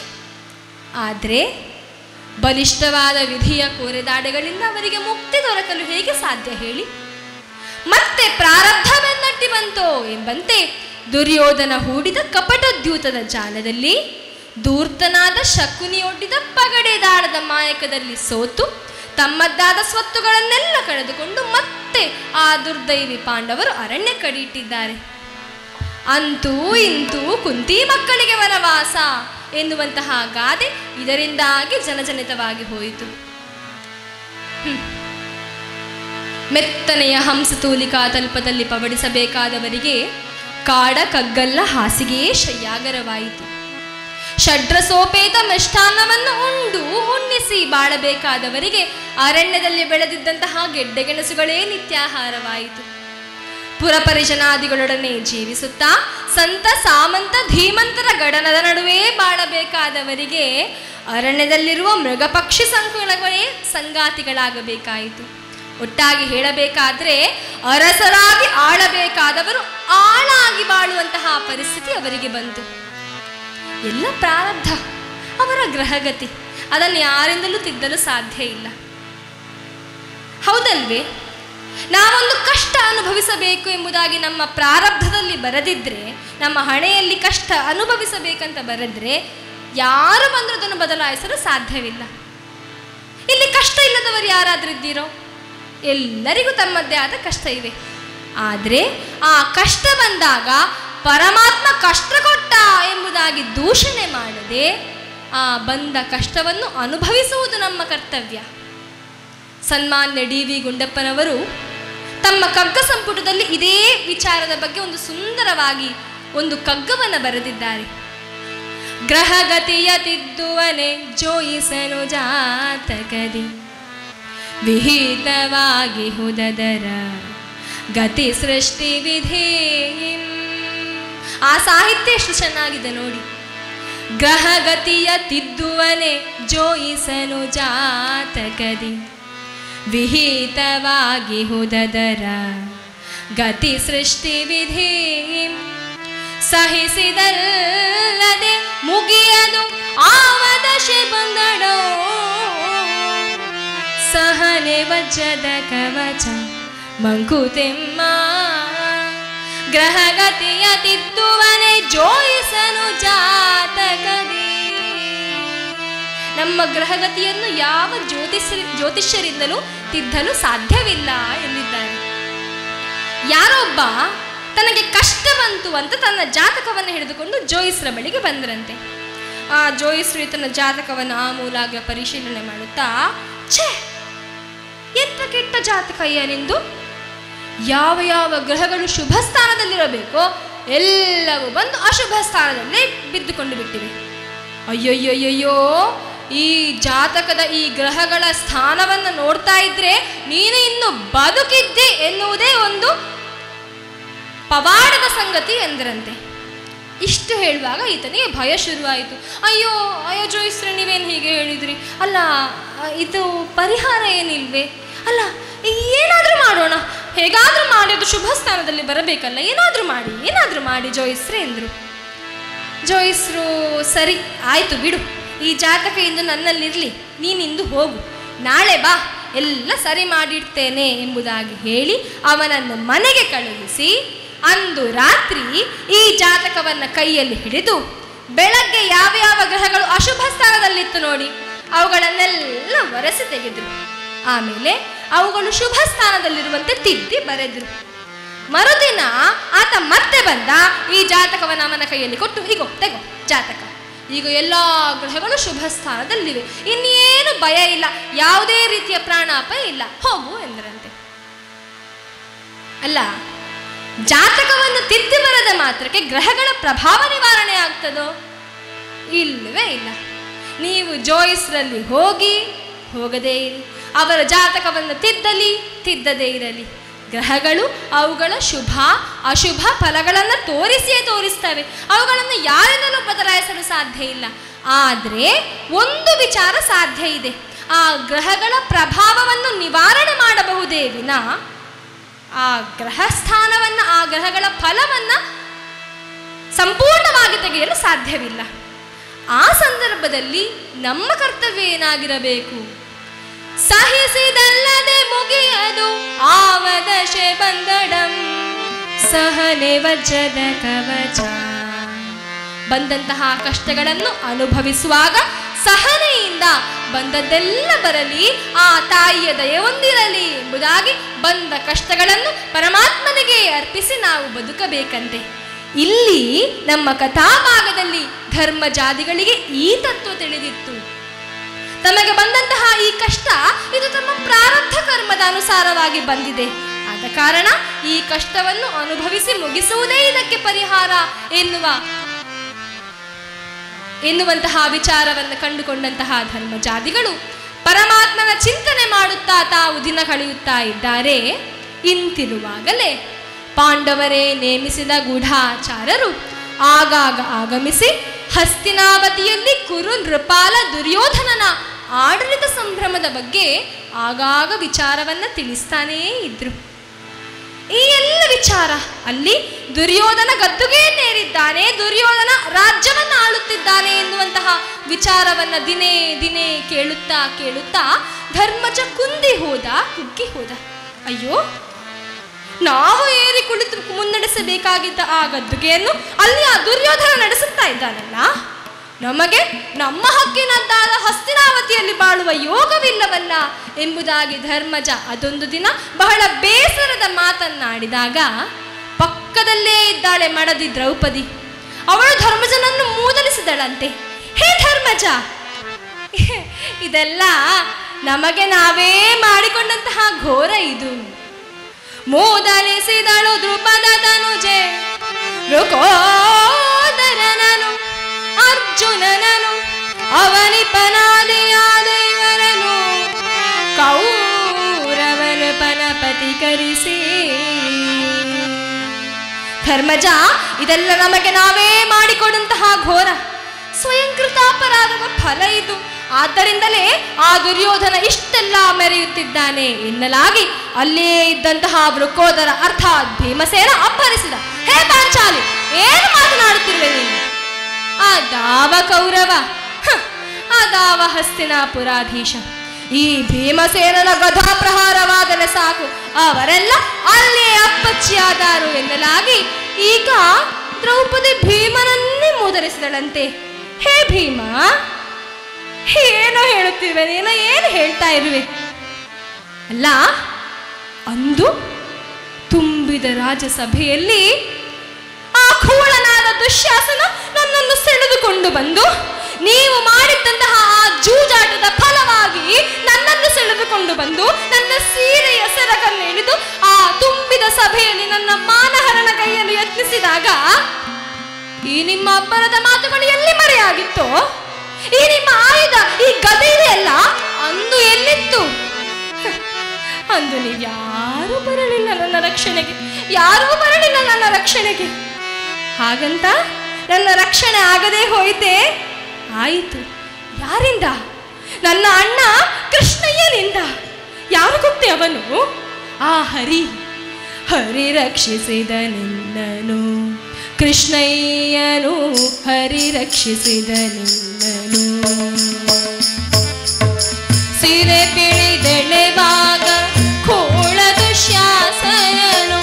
ಆದರೆ ಬಲಿಷ್ಠವಾದ ವಿಧಿಯ ಕೋರೆದಾಡೆಗಳಿಂದ ಅವರಿಗೆ ಮುಕ್ತಿ ದೊರಕಲು ಹೇಗೆ ಸಾಧ್ಯ ಹೇಳಿ? ಮತ್ತೆ ಪ್ರಾರಬ್ಧವೆನ್ನಟ್ಟಿ ಬಂತೋ ಎಂಬಂತೆ ದುರ್ಯೋಧನ ಹೂಡಿದ ಕಪಟದ್ಯೂತದ ಜಾಲದಲ್ಲಿ ಧೂರ್ತನಾದ ಶಕುನಿಯೊಡ್ಡಿದ ಪಗಡೆದಾಳದ ಮಾಯಕದಲ್ಲಿ ಸೋತು ತಮ್ಮದ್ದಾದ ಸ್ವತ್ತುಗಳನ್ನೆಲ್ಲ ಕಳೆದುಕೊಂಡು ಮತ್ತೆ ಆ ದುರ್ದೈವಿ ಪಾಂಡವರು ಅರಣ್ಯ ಕಡಿಯಿಟ್ಟಿದ್ದಾರೆ. ಅಂತೂ ಇಂತೂ ಕುಂತಿ ಮಕ್ಕಳಿಗೆ ವನವಾಸ ಎನ್ನುವಂತಹ ಗಾದೆ ಇದರಿಂದಾಗಿ ಜನಜನಿತವಾಗಿ ಹೋಯಿತು. ಮೆತ್ತನೆಯ ಹಂಸತೂಲಿಕಾ ತಲ್ಪದಲ್ಲಿ ಪವಡಿಸಬೇಕಾದವರಿಗೆ ಕಾಡ ಕಗ್ಗಲ್ಲ ಹಾಸಿಗೆಯೇ ಶಯ್ಯಾಗರವಾಯಿತು. ಷಡ್ರಸೋಪೇತ ಮಿಷ್ಟಾನ್ನವನ್ನು ಉಂಡು ಉಣ್ಣಿಸಿ ಬಾಳಬೇಕಾದವರಿಗೆ ಅರಣ್ಯದಲ್ಲಿ ಬೆಳೆದಿದ್ದಂತಹ ಗೆಡ್ಡೆಗೆಣಸುಗಳೇ ನಿತ್ಯಾಹಾರವಾಯಿತು. ಪುರಪರಿಜನಾದಿಗಳೊಡನೆ ಜೀವಿಸುತ್ತಾ ಸಂತ ಸಾಮಂತ ಧೀಮಂತರ ಗಡನದ ನಡುವೆ ಬಾಳಬೇಕಾದವರಿಗೆ ಅರಣ್ಯದಲ್ಲಿರುವ ಮೃಗಪಕ್ಷಿ ಸಂಕುಲಗಳೇ ಸಂಗಾತಿಗಳಾಗಬೇಕಾಯಿತು. ಒಟ್ಟಾಗಿ ಹೇಳಬೇಕಾದ್ರೆ ಅರಸರಾಗಿ ಆಳಬೇಕಾದವರು ಆಳಾಗಿ ಬಾಳುವಂತಹ ಪರಿಸ್ಥಿತಿ ಅವರಿಗೆ ಬಂತು. ಎಲ್ಲ ಪ್ರಾರಬ್ಧ, ಅವರ ಗ್ರಹಗತಿ. ಅದನ್ನು ಯಾರಿಂದಲೂ ತಿದ್ದಲು ಸಾಧ್ಯ ಇಲ್ಲ. ಹೌದಲ್ವೇ? ನಾವೊಂದು ಕಷ್ಟ ಅನುಭವಿಸಬೇಕು ಎಂಬುದಾಗಿ ನಮ್ಮ ಪ್ರಾರಬ್ಧದಲ್ಲಿ ಬರೆದಿದ್ರೆ, ನಮ್ಮ ಹಣೆಯಲ್ಲಿ ಕಷ್ಟ ಅನುಭವಿಸಬೇಕಂತ ಬರೆದ್ರೆ ಯಾರು ಬಂದರೂ ಅದನ್ನು ಬದಲಾಯಿಸಲು ಸಾಧ್ಯವಿಲ್ಲ. ಇಲ್ಲಿ ಕಷ್ಟ ಇಲ್ಲದವರು ಯಾರಾದರೂ ಇದ್ದೀರೋ? ಎಲ್ಲರಿಗೂ ತಮ್ಮದೇ ಆದ ಕಷ್ಟ ಇವೆ. ಆದರೆ ಆ ಕಷ್ಟ ಬಂದಾಗ ಪರಮಾತ್ಮ ಕಷ್ಟ ಕೊಟ್ಟ ಎಂಬುದಾಗಿ ದೂಷಣೆ ಮಾಡದೆ ಆ ಬಂದ ಕಷ್ಟವನ್ನು ಅನುಭವಿಸುವುದು ನಮ್ಮ ಕರ್ತವ್ಯ. ಸನ್ಮಾನ್ಯ DV ಗುಂಡಪ್ಪನವರು ತಮ್ಮ ಕಗ್ಗ ಸಂಪುಟದಲ್ಲಿ ಇದೇ ವಿಚಾರದ ಬಗ್ಗೆ ಒಂದು ಸುಂದರವಾಗಿ ಒಂದು ಕಗ್ಗವನ್ನು ಬರೆದಿದ್ದಾರೆ. ಗ್ರಹಗತಿಯ ತಿದ್ದುವನೆ ಜೋಯಿಸನು ಜಾತಕದಿ, ವಿಹಿತವಾಗಿ ಹುದದರ ಗತಿ ಸೃಷ್ಟಿ ವಿಧಿ. ಆ ಸಾಹಿತ್ಯ ಎಷ್ಟು ಚೆನ್ನಾಗಿದೆ ನೋಡಿ. ಗ್ರಹಗತಿಯ ತಿದ್ದುವನೆ ಜೋಯಿಸನು ಜಾತಕದಿ, ವಿಹಿತವಾಗಿ ಹುದದರ ಗತಿ ಸೃಷ್ಟಿ ವಿಧಿ. ಸಹಿಸಿದಲ್ಲದೆ ಮುಗಿಯದು ಆವದಶೆ ಬಂದಡೋ, ಸಹನೆ ವಜ್ರದ ಕವಚ ಮಂಕುತಿಮ್ಮ. ಗ್ರಹಗತಿಯ ತಿದ್ದುವನೆ ಜೋಯಿಸನು ಜಾತಕದಿ. ನಮ್ಮ ಗ್ರಹಗತಿಯನ್ನು ಯಾವ ಜ್ಯೋತಿಷ್ಯರಿಂದಲೂ ತಿದ್ದಲು ಸಾಧ್ಯವಿಲ್ಲ ಎಂದಿದ್ದಾರೆ. ಯಾರೊಬ್ಬ ತನಗೆ ಕಷ್ಟ ಬಂತು ಅಂತ ತನ್ನ ಜಾತಕವನ್ನು ಹಿಡಿದುಕೊಂಡು ಜೋಯಿಸ್ರ ಬಳಿಗೆ ಬಂದರಂತೆ. ಆ ಜೋಯಿಸ್ರು ತನ್ನ ಜಾತಕವನ್ನು ಆಮೂಲಾಗ್ರ ಪರಿಶೀಲನೆ ಮಾಡುತ್ತಾ, ಛೇ ಎಂತ ಕೆಟ್ಟ ಜಾತಕ ನಿಂದು, ಯಾವ ಯಾವ ಗ್ರಹಗಳು ಶುಭ ಸ್ಥಾನದಲ್ಲಿರಬೇಕೋ ಎಲ್ಲವೂ ಬಂದು ಅಶುಭ ಸ್ಥಾನದಲ್ಲೇ ಬಿದ್ದುಕೊಂಡು ಬಿಟ್ಟಿವೆ. ಅಯ್ಯೋಯ್ಯೋಯ್ಯೋ, ಈ ಜಾತಕದ ಈ ಗ್ರಹಗಳ ಸ್ಥಾನವನ್ನು ನೋಡ್ತಾ ಇದ್ರೆ ನೀನು ಇನ್ನು ಬದುಕಿದ್ದೆ ಎನ್ನುವುದೇ ಒಂದು ಪವಾಡದ ಸಂಗತಿ ಎಂದರಂತೆ. ಇಷ್ಟು ಹೇಳುವಾಗ ಈತನಿಗೆ ಭಯ ಶುರುವಾಯಿತು. ಅಯ್ಯೋ ಅಯ್ಯೋ ಜೋಯಿಸ್ರೆ, ನೀವೇನು ಹೀಗೆ ಹೇಳಿದ್ರಿ? ಅಲ್ಲ, ಇದು ಪರಿಹಾರ ಏನಿಲ್ವೇ? ಅಲ್ಲ, ಏನಾದರೂ ಮಾಡೋಣ, ಹೇಗಾದರೂ ಮಾಡಿ ಅದು ಶುಭ ಸ್ಥಾನದಲ್ಲಿ ಬರಬೇಕಲ್ಲ, ಏನಾದರೂ ಮಾಡಿ ಜೋಯಿಸ್ರೆ ಎಂದರು. ಜೋಯಿಸ್ರು, ಸರಿ ಆಯಿತು ಬಿಡು, ಈ ಜಾತಕ ಇಂದು ನನ್ನಲ್ಲಿರಲಿ, ನೀನಿಂದು ಹೋಗು, ನಾಳೆ ಬಾ, ಎಲ್ಲ ಸರಿ ಮಾಡಿಡ್ತೇನೆ ಎಂಬುದಾಗಿ ಹೇಳಿ ಅವನನ್ನು ಮನೆಗೆ ಕಳುಹಿಸಿ ಅಂದು ರಾತ್ರಿ ಈ ಜಾತಕವನ್ನು ಕೈಯಲ್ಲಿ ಹಿಡಿದು ಬೆಳಗ್ಗೆ ಯಾವ ಯಾವ ಗ್ರಹಗಳು ಅಶುಭ ಸ್ಥಾನದಲ್ಲಿತ್ತು ನೋಡಿ ಅವುಗಳನ್ನೆಲ್ಲ ಒರೆಸಿ ತೆಗೆದ್ರು. ಆಮೇಲೆ ಅವುಗಳು ಶುಭ ಸ್ಥಾನದಲ್ಲಿರುವಂತೆ ತಿದ್ದಿ ಬರೆದ್ರು. ಮರುದಿನ ಆತ ಮತ್ತೆ ಬಂದ, ಈ ಜಾತಕವನ್ನು ಅವನ ಕೈಯಲ್ಲಿ ಕೊಟ್ಟು, ಹೀಗೋ ತೆಗೋ ಜಾತಕ, ಈಗ ಎಲ್ಲ ಗ್ರಹಗಳು ಶುಭ ಸ್ಥಾನದಲ್ಲಿವೆ, ಇನ್ನೇನು ಭಯ ಇಲ್ಲ, ಯಾವುದೇ ರೀತಿಯ ಪ್ರಾಣಾಪಾಯ ಇಲ್ಲ, ಹೋಗು ಎಂದರಂತೆ. ಅಲ್ಲ, ಜಾತಕವನ್ನು ತಿದ್ದಿ ಬರದ ಮಾತ್ರಕ್ಕೆ ಗ್ರಹಗಳ ಪ್ರಭಾವ ನಿವಾರಣೆ ಆಗ್ತದೋ? ಇಲ್ಲವೇ ಇಲ್ಲ. ನೀವು ಜೋಯಿಸ್ರಲ್ಲಿ ಹೋಗದೇ ಇರಿ, ಅವರ ಜಾತಕವನ್ನು ತಿದ್ದದೇ ಇರಲಿ, ಗ್ರಹಗಳು ಅವುಗಳ ಶುಭ ಅಶುಭ ಫಲಗಳನ್ನು ತೋರಿಸ್ತವೆ. ಅವುಗಳನ್ನು ಯಾರಿಂದಲೂ ಬದಲಾಯಿಸಲು ಸಾಧ್ಯ ಇಲ್ಲ. ಆದರೆ ಒಂದು ವಿಚಾರ ಸಾಧ್ಯ ಇದೆ, ಆ ಗ್ರಹಗಳ ಪ್ರಭಾವವನ್ನು ನಿವಾರಣೆ ಮಾಡಬಹುದೇ ವಿನ ಆ ಗ್ರಹ ಸ್ಥಾನವನ್ನು, ಆ ಗ್ರಹಗಳ ಫಲವನ್ನು ಸಂಪೂರ್ಣವಾಗಿ ತೆಗೆಯಲು ಸಾಧ್ಯವಿಲ್ಲ. ಆ ಸಂದರ್ಭದಲ್ಲಿ ನಮ್ಮ ಕರ್ತವ್ಯ ಏನಾಗಿರಬೇಕು? ಸಹಿಸಿದಲ್ಲದೆ ಮುಗಿಯದು ಆವದಶೆ ಬಂದಡಂ, ಸಹನೆ ವಜ್ರದ ಕವಚ. ಬಂದಂತಹ ಕಷ್ಟಗಳನ್ನು ಅನುಭವಿಸುವಾಗ ಸಹನೆಯಿಂದ ಬಂದದ್ದೆಲ್ಲ ಬರಲಿ, ಆ ತಾಯಿಯ ದಯೆ ಹೊಂದಿರಲಿ ಎಂಬುದಾಗಿ ಬಂದ ಕಷ್ಟಗಳನ್ನು ಪರಮಾತ್ಮನಿಗೆ ಅರ್ಪಿಸಿ ನಾವು ಬದುಕಬೇಕಂತೆ. ಇಲ್ಲಿ ನಮ್ಮ ಕಥಾಭಾಗದಲ್ಲಿ ಧರ್ಮಜಾದಿಗಳಿಗೆ ಈ ತತ್ವ ತಿಳಿದಿತ್ತು. ತಮಗೆ ಬಂದಂತಹ ಈ ಕಷ್ಟ ಇದು ತಮ್ಮ ಪ್ರಾರಬ್ಧ ಕರ್ಮದ ಅನುಸಾರವಾಗಿ ಬಂದಿದೆ, ಆದ ಕಾರಣ ಈ ಕಷ್ಟವನ್ನು ಅನುಭವಿಸಿ ಮುಗಿಸುವುದೇ ಇದಕ್ಕೆ ಪರಿಹಾರ ಎನ್ನುವಂತಹ ವಿಚಾರವನ್ನು ಕಂಡುಕೊಂಡಂತಹ ಧರ್ಮಜಾದಿಗಳು ಪರಮಾತ್ಮನ ಚಿಂತನೆ ಮಾಡುತ್ತಾ ತಾವು ದಿನ ಕಳೆಯುತ್ತಾ ಇದ್ದಾರೆ. ಇಂತಿರುವಾಗಲೇ ಪಾಂಡವರೇ ನೇಮಿಸಿದ ಗೂಢಾಚಾರರು ಆಗಾಗ ಆಗಮಿಸಿ ಹಸ್ತಿನಾವತಿಯಲ್ಲಿ ಕುರು ನೃಪಾಲ ದುರ್ಯೋಧನನ ಆಡಳಿತ ಸಂಭ್ರಮದ ಬಗ್ಗೆ ಆಗಾಗ ವಿಚಾರವನ್ನು ತಿಳಿಸ್ತಾನೇ ಇದ್ರು. ಈ ಎಲ್ಲ ವಿಚಾರ ಅಲ್ಲಿ ದುರ್ಯೋಧನ ಗದ್ದುಗೆಯನ್ನೇರಿದ್ದಾನೆ, ದುರ್ಯೋಧನ ರಾಜ್ಯವನ್ನು ಆಳುತ್ತಿದ್ದಾನೆ ಎನ್ನುವಂತಹ ವಿಚಾರವನ್ನು ದಿನೇ ದಿನೇ ಕೇಳುತ್ತಾ ಧರ್ಮಜ ಕುಗ್ಗಿ ಹೋದ. ಅಯ್ಯೋ, ನಾವು ಏರಿ ಕುಳಿತು ಮುನ್ನಡೆಸಬೇಕಾಗಿದ್ದ ಆ ಗದ್ದುಗೆಯನ್ನು ಅಲ್ಲಿ ಆ ದುರ್ಯೋಧನ ನಡೆಸುತ್ತಾ ಇದ್ದಾನಲ್ಲ, ನಮಗೆ ನಮ್ಮ ಹಕ್ಕಿನದ್ದಾದ ಹಸ್ತಿನಾವತಿಯಲ್ಲಿ ಬಾಳುವ ಯೋಗವಿಲ್ಲವಲ್ಲ ಎಂಬುದಾಗಿ ಧರ್ಮಜ ಅದೊಂದು ದಿನ ಬಹಳ ಬೇಸರದ ಮಾತನ್ನಾಡಿದಾಗ ಪಕ್ಕದಲ್ಲೇ ಇದ್ದಾಳೆ ಮಡದಿ ದ್ರೌಪದಿ. ಅವಳು ಧರ್ಮಜನನ್ನು ಮೂದಲಿಸಿದಳಂತೆ. ಹೇ ಧರ್ಮಜ, ಇದೆಲ್ಲ ನಮಗೆ ನಾವೇ ಮಾಡಿಕೊಂಡಂತಹ ಘೋರ ಇದು. ಮೂದಲಿಸಿದಳು ದ್ರುಪದ ತನುಜೆ ಋಕೋದರನನು ಅರ್ಜುನನನು ಅವನಿಪನಾದಿಯಾದ ಇವರನು ಕೌರವನ ಪನಪತಿಕರಿಸಿ. ಧರ್ಮಜ, ಇದೆಲ್ಲ ನಮಗೆ ನಾವೇ ಮಾಡಿಕೊಂಡಂತಹ ಘೋರ ಸ್ವಯಂಕೃತಾಪರಾಧದ ಫಲ ಇದು. ಆದ್ದರಿಂದಲೇ ಆ ದುರ್ಯೋಧನ ಇಷ್ಟೆಲ್ಲ ಮೆರೆಯುತ್ತಿದ್ದಾನೆ ಎನ್ನಲಾಗಿ ಅಲ್ಲೇ ಇದ್ದಂತಹ ವೃಕೋದರ ಅರ್ಥಾತ್ ಭೀಮಸೇನ ಅಪ್ಪರಿಸಿದ. ಹೇ ಪಾಂಚಾಲಿ, ಏನು ಮಾತನಾಡುತ್ತಿರುವೆ ನೀನು? ಅದಾವ ಕೌರವ, ಅದಾವ ಹಸ್ತಿನಾಪುರಾಧೀಶ. ಈ ಭೀಮಸೇನನ ಗದಾ ಪ್ರಹಾರವಾದರೆ ಸಾಕು, ಅವರೆಲ್ಲ ಅಲ್ಲೇ ಅಪ್ಪಚ್ಚಿಯಾದಾರು ಎನ್ನಲಾಗಿ ಈಗ ದ್ರೌಪದಿ ಭೀಮನನ್ನೇ ಮೂದರಿಸಿದಳಂತೆ. ಹೇ ಭೀಮ, ಏನೋ ಹೇಳುತ್ತಿರುವೆ ನೀನು, ಏನು ಹೇಳ್ತಾ ಇರುವೆ? ಅಲ್ಲ, ಅಂದು ತುಂಬಿದ ರಾಜಸಭೆಯಲ್ಲಿ ಆ ಖೂಳನಾದ ದುಶ್ಯಾಸನ ನನ್ನನ್ನು ಸೆಳೆದುಕೊಂಡು ಬಂದು ನೀವು ಮಾಡಿದ್ದಂತಹ ಆ ಜೂಜಾಟದ ಫಲವಾಗಿ ನನ್ನನ್ನು ಸೆಳೆದುಕೊಂಡು ಬಂದು ನನ್ನ ಸೀರೆಯ ಸೆರಗನ್ನು ಹಿಡಿದು ಆ ತುಂಬಿದ ಸಭೆಯಲ್ಲಿ ನನ್ನ ಮಾನಹರಣ ಕೈಯನ್ನು ಯತ್ನಿಸಿದಾಗ ಈ ನಿಮ್ಮ ಅಬ್ಬರದ ಮಾತುಗಳು ಎಲ್ಲಿ ಮರೆಯಾಗಿತ್ತೋ? ಈ ನಿಮ್ಮ ಆಯುಧ, ಈ ಗದೆಯೆಲ್ಲ ಅಂದು ಎಲ್ಲಿತ್ತು? ಅಂದು ನೀವು ಯಾರೂ ಬರಲಿಲ್ಲ ನನ್ನ ರಕ್ಷಣೆಗೆ, ಯಾರೂ ಬರಲಿಲ್ಲ ನನ್ನ ರಕ್ಷಣೆಗೆ. ಹಾಗಂತ ನನ್ನ ರಕ್ಷಣೆ ಆಗದೆ ಹೋಯಿತೆ? ಆಯಿತು. ಯಾರಿಂದ? ನನ್ನ ಅಣ್ಣ ಕೃಷ್ಣಯ್ಯನಿಂದ. ಯಾರು ಗೊತ್ತೇ ಅವನು? ಆ ಹರಿ ರಕ್ಷಿಸಿದ ನಿನ್ನನು, ಕೃಷ್ಣಯ್ಯನು ಹರಿ ರಕ್ಷಿಸಿದ ನಿನ್ನನು. ಸಿರೆ ಪಿಳಿದೆಳೆವಾಗ ಖೋಳ ದುಶ್ಯಾಸನನು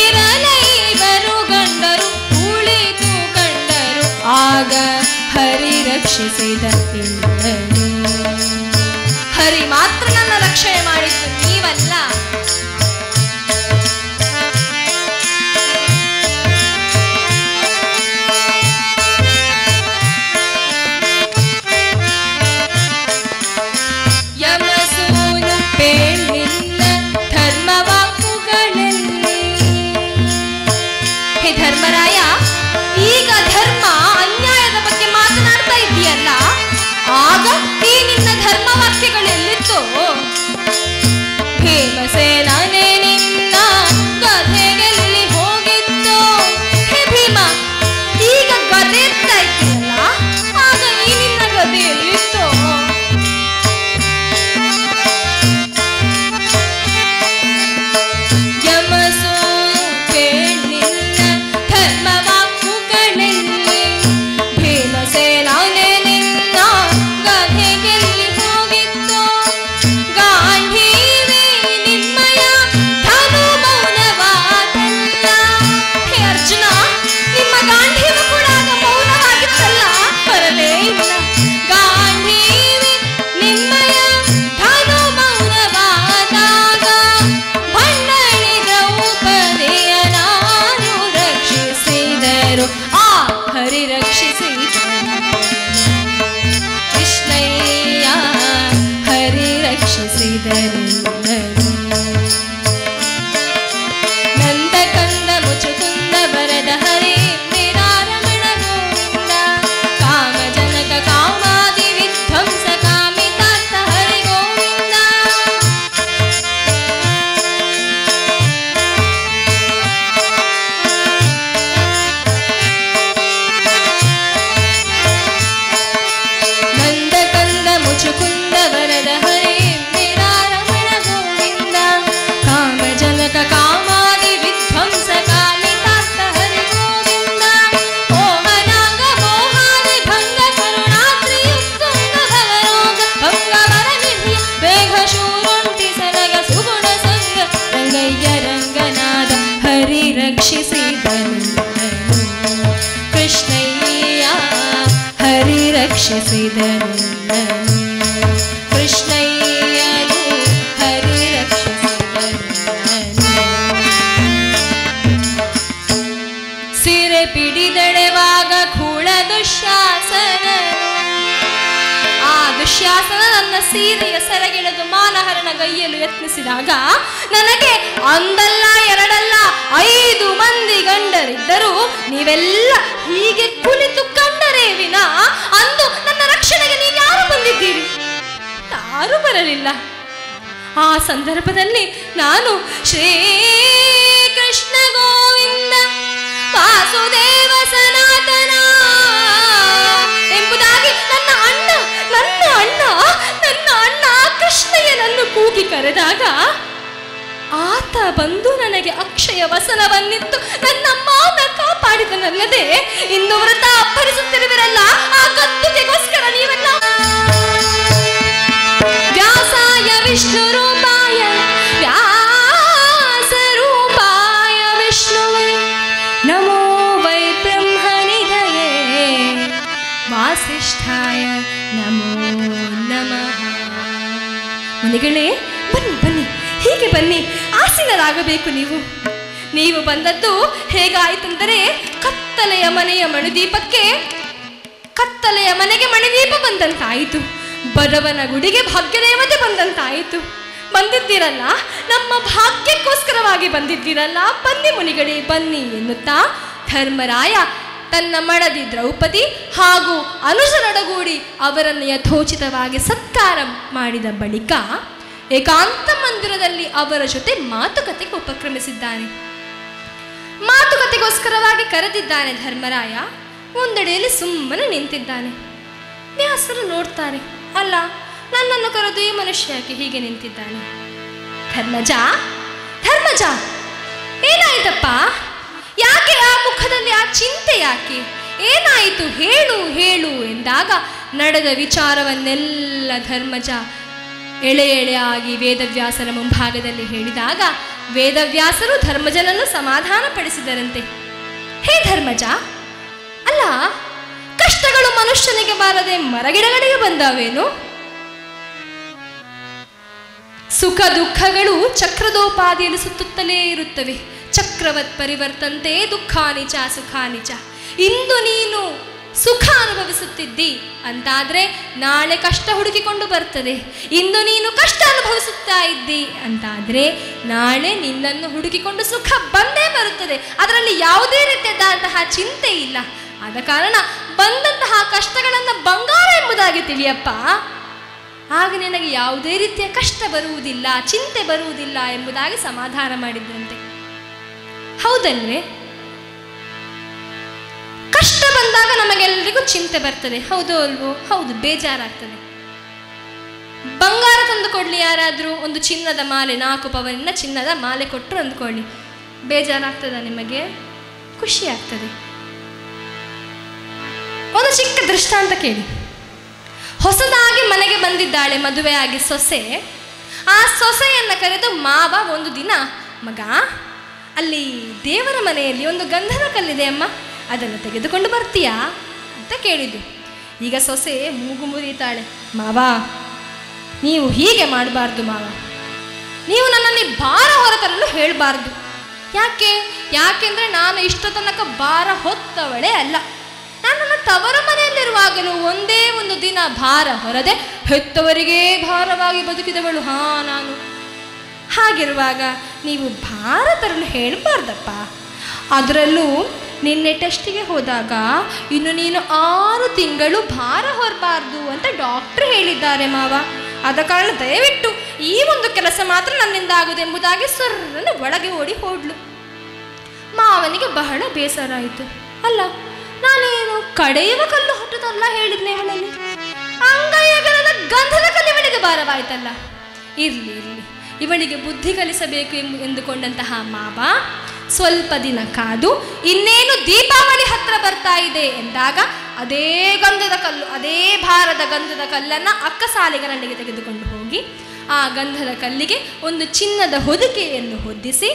ಇರಲೈವರು ಗಂಡರು ಉಳಿದು ಕಂಡರು ಆಗ ಹರಿ ರಕ್ಷಿಸಿದ ನಿನ್ನನು. ಹರಿ ಮಾತ್ರ ನನ್ನ ರಕ್ಷಣೆ ಮಾಡಿದ್ದು, ನೀವಲ್ಲ. ಧರ್ಮರಾಯ, ಈಗ ಧರ್ಮ ಅನ್ಯಾಯದ ಬಗ್ಗೆ ಮಾತನಾಡ್ತಾ ಇದೆಯಲ್ಲ, ಆಗ ಈ ನಿನ್ನ ಧರ್ಮ ವಾಕ್ಯಗಳೆಲ್ಲಿತ್ತೋ? ಭೀಮಸೇನನೇ ನಿನ್ನ ಗದೆಗೆಲ್ಲಿ ಹೋಗಿತ್ತೋ? ಹೇ ಭೀಮ, ಈಗ ಗದೆ ಇರ್ತಾ ಇದ್ದೀಯಲ್ಲ, ಆಗ ಈ ನಿನ್ನ ಗದೆ ಎಲ್ಲಿತ್ತೋ? ನಂದಕಂದ ಮುಚುಕುಂದ ಬರದ ಹರಿ ನಿರಾರಮಣ ಗೋವಿಂದ ಕಾಮಜನಕ ಕಾಮಾದಿ ವಿಧ್ವಂಸ ಕಾಮಿತಾರ್ಥ ಹರಿ ಗೋವಿಂದ. ನಂದಕಂದ ಮುಚುಕುಂದ ವರದ ಹರಿ ಕಾಮಾದಿ ವಿಧ್ವಂಸ ಕಾಮಿತಾರ್ಥ ಹರಿ ಗೋವಿಂದ. ಮೋಹನಾಂಗ ಮೋಹಾದಿ ಭಂಗ ಕರುಣಾತ್ರಿಯುಕ್ತುಂಗ ಭವರೋಗ ಭಂಗವರ ನಿಧಿಯ ಬೇಗ ಶೂರೊಂಟಿ ಸಲಗ ಸುಗುಣ ಸಂಗ ರಂಗಯ್ಯ ರಂಗನಾದ ಹರಿ ರಕ್ಷಿಸಿದ ನಿನ್ನನು. ಕೃಷ್ಣಯ್ಯ ಹರಿ ರಕ್ಷಿಸಿದ ನಿನ್ನನು. ಕೃಷ್ಣಯ್ಯನು ಹರಿ ರಕ್ಷಿಸಿದ ಸಿರೆ ಪಿಡಿದೆಳೆವಾಗ ಖೂಳ ದುಶ್ಯಾಸನನು ಆ ದುಶ್ಯಾಸನ ನನ್ನ ಸೀರೆಯ ಸೆರಗೆಳೆದು ಮಾನಹರಣ ಗೈಯಲು ಯತ್ನಿಸಿದಾಗ ನನಗೆ ಒಂದಲ್ಲ ಎರಡಲ್ಲ 5 ಮಂದಿ ಗಂಡರಿದ್ದರು. ನೀವೆಲ್ಲ ಹೀಗೆ ಕುಳಿತು ಕಂಡರೆ ವಿನ ಅಂದು ನನ್ನ ರಕ್ಷಣೆಗೆ ನೀವು ಯಾರು ಬಂದಿದ್ದೀರಿ? ಯಾರು ಬರಲಿಲ್ಲ. ಆ ಸಂದರ್ಭದಲ್ಲಿ ನಾನು ಶ್ರೀ ಕೃಷ್ಣ ಗೋವಿಂದ ವಾಸುದೇವ ಸನಾತನ ಎಂಬುದಾಗಿ ನನ್ನ ಅಣ್ಣ ಕೃಷ್ಣಯ್ಯನನ್ನು ಕೂಗಿ ಕರೆದಾಗ ಆತ ಬಂದು ನನಗೆ ಅಕ್ಷಯ ವಸನವನ್ನಿತ್ತು ನನ್ನ ಮಾನ ಕಾಪಾಡಿದನಲ್ಲದೆ ಇಂದು ವ್ರತ ಅಪ್ಪರಿಸುತ್ತಿರುವಿರಲ್ಲ ಆ ಕತ್ತುಗೆಗೋಸ್ಕರ ನೀವೆಲ್ಲ ವ್ಯಾಸಾಯ ವಿಷ್ಣು ರೂಪಾಯ ವ್ಯಾಸ ರೂಪಾಯ ವಿಷ್ಣುವೇ ನಮೋ ವೈ ಬ್ರಹ್ಮನಿಧಯೇ ವಾಸಿಷ್ಠಾಯ ನಮೋ ನಮಃ. ಮುನಿಗಳೇ, ಬನ್ನಿ ಬನ್ನಿ, ಹೀಗೆ ಬನ್ನಿ, ಆಸೀನರಾಗಬೇಕು. ನೀವು ಬಂದದ್ದು ಹೇಗಾಯಿತೆಂದರೆ ಕತ್ತಲೆಯ ಮನೆಗೆ ಮಣಿದೀಪ ಬಂದಂತಾಯಿತು. ಬಡವನ ಗುಡಿಗೆ ಭಾಗ್ಯದೇವತೆ ಬಂದಂತಾಯಿತು. ಬಂದಿದ್ದೀರಲ್ಲ, ನಮ್ಮ ಭಾಗ್ಯಕ್ಕೋಸ್ಕರವಾಗಿ ಬಂದಿದ್ದೀರಲ್ಲ, ಬನ್ನಿ ಮುನಿಗಳೇ ಬನ್ನಿ ಎನ್ನುತ್ತಾ ಧರ್ಮರಾಯ ತನ್ನ ಮಡದಿ ದ್ರೌಪದಿ ಹಾಗೂ ಅನುಜರೊಡಗೂಡಿ ಅವರನ್ನು ಯಥೋಚಿತವಾಗಿ ಸತ್ಕಾರ ಮಾಡಿದ ಬಳಿಕ ಏಕಾಂತ ಮಂದಿರದಲ್ಲಿ ಅವರ ಜೊತೆ ಮಾತುಕತೆಗೆ ಉಪಕ್ರಮಿಸಿದ್ದಾನೆ. ಮಾತುಕತೆಗೋಸ್ಕರವಾಗಿ ಕರೆದಿದ್ದಾನೆ ಧರ್ಮರಾಯ. ಒಂದೆಡೆಯಲ್ಲಿ ಸುಮ್ಮನೆ ನಿಂತಿದ್ದಾನೆ. ವ್ಯಾಸರು ನೋಡ್ತಾರೆ, ಅಲ್ಲ, ನನ್ನನ್ನು ಕರೆದು ಈ ಮನುಷ್ಯ ಯಾಕೆ ಹೀಗೆ ನಿಂತಿದ್ದಾನೆ? ಧರ್ಮಜ ಏನಾಯ್ತಪ್ಪ? ಯಾಕೆ ಆ ಮುಖದಲ್ಲಿ ಆ ಚಿಂತೆ ಯಾಕೆ? ಏನಾಯಿತು? ಹೇಳು ಎಂದಾಗ ನಡೆದ ವಿಚಾರವನ್ನೆಲ್ಲ ಧರ್ಮಜ ಎಳೆಯಾಗಿ ವೇದವ್ಯಾಸರ ಮುಂಭಾಗದಲ್ಲಿ ಹೇಳಿದಾಗ ವೇದವ್ಯಾಸರು ಧರ್ಮಜನನ್ನು ಸಮಾಧಾನ ಪಡಿಸಿದರಂತೆ. ಹೇ ಧರ್ಮಜ, ಅಲ್ಲ, ಕಷ್ಟಗಳು ಮನುಷ್ಯನಿಗೆ ಬಾರದೆ ಮರಗಿಡಗಳಿಗೆ ಬಂದಾವೇನು? ಸುಖ ದುಃಖಗಳು ಚಕ್ರದೋಪಾದಿಯಲ್ಲಿ ಸುತ್ತುತ್ತಲೇ ಇರುತ್ತವೆ. ಚಕ್ರವತ್ ಪರಿವರ್ತಂತೆ ದುಃಖಾನಿಚ ಸುಖಾನಿಚ. ಇಂದು ನೀನು ಸುಖ ಅನುಭವಿಸುತ್ತಿದ್ದಿ ಅಂತಾದ್ರೆ ನಾಳೆ ಕಷ್ಟ ಹುಡುಕಿಕೊಂಡು ಬರ್ತದೆ. ಇಂದು ನೀನು ಕಷ್ಟ ಅನುಭವಿಸುತ್ತಾ ಇದ್ದಿ ಅಂತಾದ್ರೆ ನಾಳೆ ನಿನ್ನನ್ನು ಹುಡುಕಿಕೊಂಡು ಸುಖ ಬಂದೇ ಬರುತ್ತದೆ. ಅದರಲ್ಲಿ ಯಾವುದೇ ರೀತಿಯಾದಂತಹ ಚಿಂತೆ ಇಲ್ಲ. ಆದ ಕಾರಣ ಬಂದಂತಹ ಕಷ್ಟಗಳನ್ನು ಬಂಗಾರ ಎಂಬುದಾಗಿ ತಿಳಿಯಪ್ಪ. ಆಗ ನಿನಗೆ ಯಾವುದೇ ರೀತಿಯ ಕಷ್ಟ ಬರುವುದಿಲ್ಲ, ಚಿಂತೆ ಬರುವುದಿಲ್ಲ ಎಂಬುದಾಗಿ ಸಮಾಧಾನ ಮಾಡಿದ್ದಂತೆ. ಹೌದಲ್ವೇ? ಕಷ್ಟ ಬಂದಾಗ ನಮಗೆಲ್ಲರಿಗೂ ಚಿಂತೆ ಬರ್ತದೆ, ಹೌದು ಅಲ್ವೋ? ಹೌದು, ಬೇಜಾರಾಗ್ತದೆ. ಬಂಗಾರ ತಂದು ಕೊಡ್ಲಿ ಯಾರಾದರೂ, ಒಂದು ಚಿನ್ನದ ಮಾಲೆ, 4 ಪವನಿನ ಚಿನ್ನದ ಮಾಲೆ ಕೊಟ್ಟರು ಅಂದ್ಕೊಳ್ಳಿ, ಬೇಜಾರಾಗ್ತದ ನಿಮಗೆ? ಖುಷಿ ಆಗ್ತದೆ. ಒಂದು ಚಿಕ್ಕ ದೃಷ್ಟಾಂತ ಕೇಳಿ. ಹೊಸದಾಗಿ ಮನೆಗೆ ಬಂದಿದ್ದಾಳೆ ಮದುವೆಯಾಗಿ ಸೊಸೆ. ಆ ಸೊಸೆಯನ್ನು ಕರೆದು ಮಾವ ಒಂದು ದಿನ, ಮಗ, ಅಲ್ಲಿ ದೇವರ ಮನೆಯಲ್ಲಿ ಒಂದು ಗಂಧದ ಕಲ್ಲಿದೆ ಅಮ್ಮ, ಅದನ್ನು ತೆಗೆದುಕೊಂಡು ಬರ್ತೀಯಾ ಅಂತ ಕೇಳಿದ್ದು. ಈಗ ಸೊಸೆ ಮೂಗು ಮುರಿತಾಳೆ, ಮಾವ ನೀವು ಹೀಗೆ ಮಾಡಬಾರ್ದು ಮಾವ, ನೀವು ನನ್ನಲ್ಲಿ ಭಾರ ಹೊರತರಲು ಹೇಳಬಾರ್ದು. ಯಾಕೆಂದರೆ ನಾನು ಇಷ್ಟ ತನಕ ಭಾರ ಹೊತ್ತವಳೇ ಅಲ್ಲ. ನಾನು ನನ್ನ ತವರ ಮನೆಯಲ್ಲಿರುವಾಗಲೂ ಒಂದೇ ಒಂದು ದಿನ ಭಾರ ಹೊರದೆ ಹೆತ್ತವರಿಗೇ ಭಾರವಾಗಿ ಬದುಕಿದವಳು ನಾನು. ಹಾಗಿರುವಾಗ ನೀವು ಭಾರ ತರಲು ಹೇಳಬಾರ್ದಪ್ಪ. ಅದರಲ್ಲೂ ನಿನ್ನೆ ಟೆಸ್ಟಿಗೆ ಹೋದಾಗ ಇನ್ನು ನೀನು 6 ತಿಂಗಳು ಭಾರ ಹೊರಬಾರ್ದು ಅಂತ ಡಾಕ್ಟ್ರ್ ಹೇಳಿದ್ದಾರೆ ಮಾವ. ಆದ ಕಾರಣ ದಯವಿಟ್ಟು ಈ ಒಂದು ಕೆಲಸ ಮಾತ್ರ ನನ್ನಿಂದ ಆಗುವುದೆಂಬುದಾಗಿ ಸರ್ರನ್ನು ಒಳಗೆ ಓಡಿ ಹೋಡ್ಲು. ಮಾವನಿಗೆ ಬಹಳ ಬೇಸರ ಆಯಿತು. ಅಲ್ಲ, ನಾನೇನು ಕಡೆಯುವ ಕಲ್ಲು ಹುಟ್ಟುತ್ತಲ್ಲ ಹೇಳಿದ್ನೆ ಇವಳಲ್ಲಿ, ಅಂಗೈಯಗಲದ ಗಂಧದ ಕಲ್ಲು ಇವಳಿಗೆ ಭಾರವಾಯ್ತಲ್ಲ. ಇರಲಿ ಇವಳಿಗೆ ಬುದ್ಧಿ ಕಲಿಸಬೇಕು ಎಂದುಕೊಂಡಂತಹ ಮಾವ ಸ್ವಲ್ಪ ದಿನ ಕಾದು ಇನ್ನೇನು ದೀಪಾವಳಿ ಹತ್ರ ಬರ್ತಾ ಇದೆ ಎಂದಾಗ ಅದೇ ಗಂಧದ ಕಲ್ಲು, ಅದೇ ಭಾರದ ಗಂಧದ ಕಲ್ಲನ್ನು ಅಕ್ಕಸಾಲಿಗರಲ್ಲಿಗೆ ತೆಗೆದುಕೊಂಡು ಹೋಗಿ ಆ ಗಂಧದ ಕಲ್ಲಿಗೆ ಒಂದು ಚಿನ್ನದ ಹೊದಿಕೆಯನ್ನು ಹೊದಿಸಿ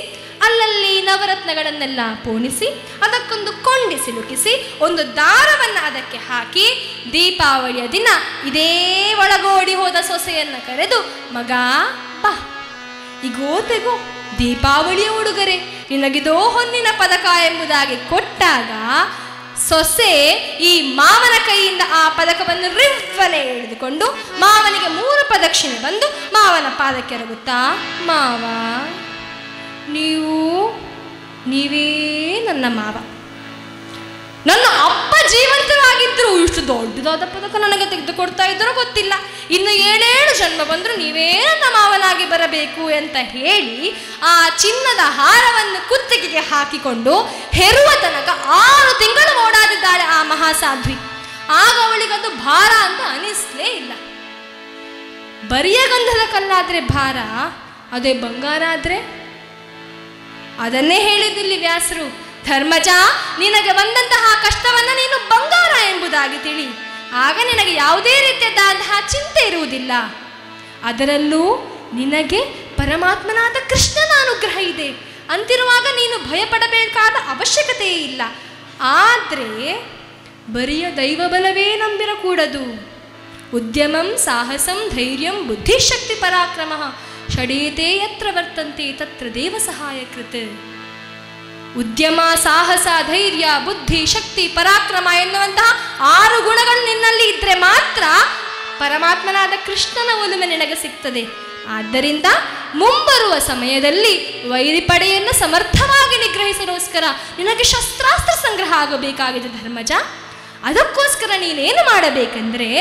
ಅಲ್ಲಲ್ಲಿ ನವರತ್ನಗಳನ್ನೆಲ್ಲ ಪೋಣಿಸಿ ಅದಕ್ಕೊಂದು ಕೊಂಡಿ ಸಿಲುಕಿಸಿ ಒಂದು ದಾರವನ್ನು ಅದಕ್ಕೆ ಹಾಕಿ ದೀಪಾವಳಿಯ ದಿನ ಇದೇ ಒಳಗೋಡಿ ಹೋದ ಸೊಸೆಯನ್ನು ಕರೆದು, ಮಗ ಬಾ, ಈಗೋ ತೆಗೋ ದೀಪಾವಳಿಯ ಉಡುಗೊರೆ, ನಿನಗಿದೋ ಹೊನ್ನಿನ ಪದಕ ಎಂಬುದಾಗಿ ಕೊಟ್ಟಾಗ ಸೊಸೆ ಈ ಮಾವನ ಕೈಯಿಂದ ಆ ಪದಕವನ್ನು ರಿವ್ವನೆ ಎಳೆದುಕೊಂಡು ಮಾವನಿಗೆ 3 ಪ್ರದಕ್ಷಿಣೆ ಬಂದು ಮಾವನ ಪಾದಕ್ಕೆ ಎರಗುತ್ತಾ, ಮಾವ ನೀವೇ ನನ್ನ ಮಾವ, ನನ್ನ ಅಪ್ಪ ಜೀವಂತವಾಗಿದ್ರು ಇಷ್ಟು ದೊಡ್ಡದಾದ ಪದಕ ನನಗೆ ತೆಗೆದುಕೊಡ್ತಾ ಇದ್ರೋ ಗೊತ್ತಿಲ್ಲ, ಇನ್ನು 7 ಜನ್ಮ ಬಂದರೂ ನೀವೇ ನನ್ನ ಮಾವನಾಗಿ ಬರಬೇಕು ಅಂತ ಹೇಳಿ ಆ ಚಿನ್ನದ ಹಾರವನ್ನು ಕುತ್ತಿಗೆಗೆ ಹಾಕಿಕೊಂಡು ಹೆರುವ ತನಕ 6 ತಿಂಗಳು ಓಡಾಡಿದ್ದಾಳೆ ಆ ಮಹಾಸಾಧ್ವಿ. ಆಗ ಅವಳಿಗದು ಭಾರ ಅಂತ ಅನಿಸ್ಲೇ ಇಲ್ಲ. ಬರಿಯ ಗಂಧದ ಕಲ್ಲಾದ್ರೆ ಭಾರ, ಅದೇ ಬಂಗಾರ ಆದ್ರೆ? ಅದನ್ನೇ ಹೇಳಿದ್ದಿಲ್ಲಿ ವ್ಯಾಸರು, ಧರ್ಮಜ ನಿನಗೆ ಬಂದಂತಹ ಕಷ್ಟವನ್ನ ನೀನು ಬಂಗಾರ ಎಂಬುದಾಗಿ ತಿಳಿ, ಆಗ ನಿನಗೆ ಯಾವುದೇ ರೀತಿಯಾದಂತಹ ಚಿಂತೆ ಇರುವುದಿಲ್ಲ. ಅದರಲ್ಲೂ ನಿನಗೆ ಪರಮಾತ್ಮನಾದ ಕೃಷ್ಣನ ಅನುಗ್ರಹ ಇದೆ ಅಂತಿರುವಾಗ ನೀನು ಭಯಪಡಬೇಕಾದ ಅವಶ್ಯಕತೆಯೇ ಇಲ್ಲ. ಆದರೆ ಬರಿಯ ದೈವಬಲವೇ ನಂಬಿರಕೂಡದು. ಉದ್ಯಮಂ ಸಾಹಸಂ ಧೈರ್ಯಂ ಬುದ್ಧಿಶಕ್ತಿ ಪರಾಕ್ರಮ ಷಡೇತೆ ಯತ್ರ ವರ್ತಂತೆ ತತ್ರ ದೇವ ಸಹಾಯಕೃತ. ಉದ್ಯಮ, ಸಾಹಸ, ಧೈರ್ಯ, ಬುದ್ಧಿ, ಶಕ್ತಿ, ಪರಾಕ್ರಮ ಎನ್ನುವಂತಹ 6 ಗುಣಗಳು ನಿನ್ನಲ್ಲಿ ಇದ್ರೆ ಮಾತ್ರ ಪರಮಾತ್ಮನಾದ ಕೃಷ್ಣನ ಒಲುಮೆ ನಿನಗೆ ಸಿಗ್ತದೆ. ಆದ್ದರಿಂದ ಮುಂಬರುವ ಸಮಯದಲ್ಲಿ ವೈರಿಪಡೆಯನ್ನು ಸಮರ್ಥವಾಗಿ ನಿಗ್ರಹಿಸಲೋಸ್ಕರ ನಿನಗೆ ಶಸ್ತ್ರಾಸ್ತ್ರ ಸಂಗ್ರಹ ಆಗಬೇಕಾಗಿದೆ ಧರ್ಮಜ. ಅದಕ್ಕೋಸ್ಕರ ನೀನೇನು ಮಾಡಬೇಕೆಂದ್ರೆ,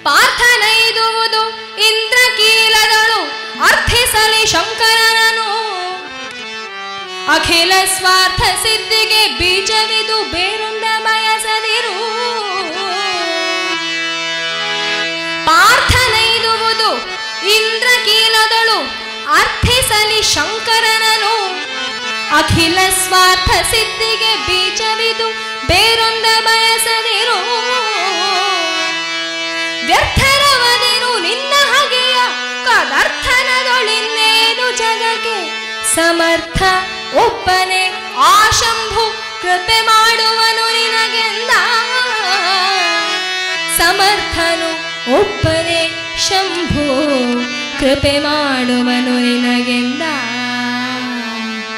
ಪಾರ್ಥನೈದುವುದು ಇಂದ್ರಕೀಲದಳು ಅರ್ಥಿಸಲಿ ಶಂಕರನನು, ಅಖಿಲ ಸ್ವಾರ್ಥ ಸಿದ್ಧಿಗೆ ಬೀಜವಿದು ಬೇರೊಂದ ಬಯಸದಿರು. ಪಾರ್ಥನೈದುವುದು ಇಂದ್ರಕೀಲದಳು ಅರ್ಥಿಸಲಿ ಶಂಕರನನು, ಅಖಿಲ ಸ್ವಾರ್ಥ ಸಿದ್ಧಿಗೆ ಬೀಜವಿದು ಬೇರೊಂದ ಬಯಸದಿರು. ವ್ಯರ್ಥರವದಿರು ನಿನ್ನ ಹಗೆಯ ಕದರ್ಥನದೊಳಿನ್ನೇನು ಜಗಕ್ಕೆ ಸಮರ್ಥ ಒಬ್ಬನೇ ಆ ಶಂಭು ಕೃಪೆ ಮಾಡುವನು ನಿನಗೆಂದ. ಸಮರ್ಥನು ಒಬ್ಬನೇ ಶಂಭು ಕೃಪೆ ಮಾಡುವನು ನಿನಗೆಂದ.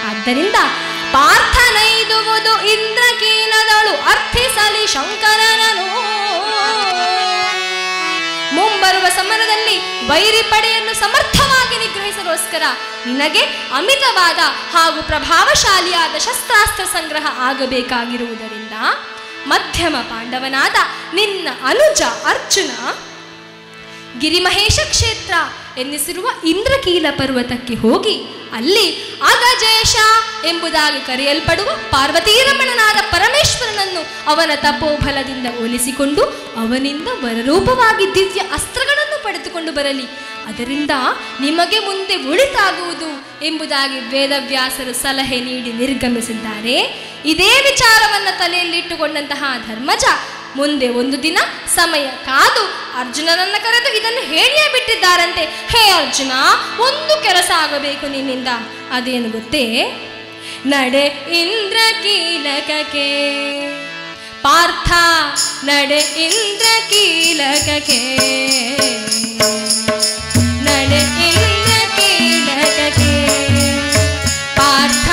ಆದ್ದರಿಂದ ಪಾರ್ಥನೈದುವುದು ಇಂದ್ರಕೀಲದಳು ಅರ್ಥಿಸಲಿ ಶಂಕರನನು. ಮುಂಬರುವ ಸಮರದಲ್ಲಿ ವೈರಿ ಪಡೆಯನ್ನು ಸಮರ್ಥವಾಗಿ ನಿಗ್ರಹಿಸಲೋಸ್ಕರ ನಿನಗೆ ಅಮಿತವಾದ ಹಾಗೂ ಪ್ರಭಾವಶಾಲಿಯಾದ ಶಸ್ತ್ರಾಸ್ತ್ರ ಸಂಗ್ರಹ ಆಗಬೇಕಾಗಿರುವುದರಿಂದ ಮಧ್ಯಮ ಪಾಂಡವನಾದ ನಿನ್ನ ಅನುಜ ಅರ್ಜುನ ಗಿರಿಮಹೇಶ ಕ್ಷೇತ್ರ ಎನ್ನಿಸಿರುವ ಇಂದ್ರಕೀಲ ಪರ್ವತಕ್ಕೆ ಹೋಗಿ ಅಲ್ಲಿ ಅಗಜೇಶ ಎಂಬುದಾಗಿ ಕರೆಯಲ್ಪಡುವ ಪಾರ್ವತೀರಮಣನಾದ ಪರಮೇಶ್ವರನನ್ನು ಅವನ ತಪೋಬಲದಿಂದ ಒಲಿಸಿಕೊಂಡು ಅವನಿಂದ ವರರೂಪವಾಗಿ ದಿವ್ಯ ಅಸ್ತ್ರಗಳನ್ನು ಪಡೆದುಕೊಂಡು ಬರಲಿ. ಅದರಿಂದ ನಿಮಗೆ ಮುಂದೆ ಒಳಿತಾಗುವುದು ಎಂಬುದಾಗಿ ವೇದವ್ಯಾಸರು ಸಲಹೆ ನೀಡಿ ನಿರ್ಗಮಿಸಿದ್ದಾರೆ. ಇದೇ ವಿಚಾರವನ್ನು ತಲೆಯಲ್ಲಿಟ್ಟುಕೊಂಡಂತಹ ಧರ್ಮಜ ಮುಂದೆ ಒಂದು ದಿನ ಸಮಯ ಕಾದು ಅರ್ಜುನನನ್ನು ಕರೆದು ಇದನ್ನು ಹೇಳಿಯೇ ಬಿಟ್ಟಿದ್ದಾರಂತೆ. ಹೇ ಅರ್ಜುನ, ಒಂದು ಕೆಲಸ ಆಗಬೇಕು ನಿನ್ನಿಂದ. ಅದೇನು ಗೊತ್ತೇ? ನಡೆ ಇಂದ್ರಕೀಲಕಕ್ಕೆ ಪಾರ್ಥ, ನಡೆ ಇಂದ್ರಕೀಲಕಕ್ಕೆ, ನಡೆ ಇಂದ್ರಕೀಲಕಕ್ಕೆ ಪಾರ್ಥ,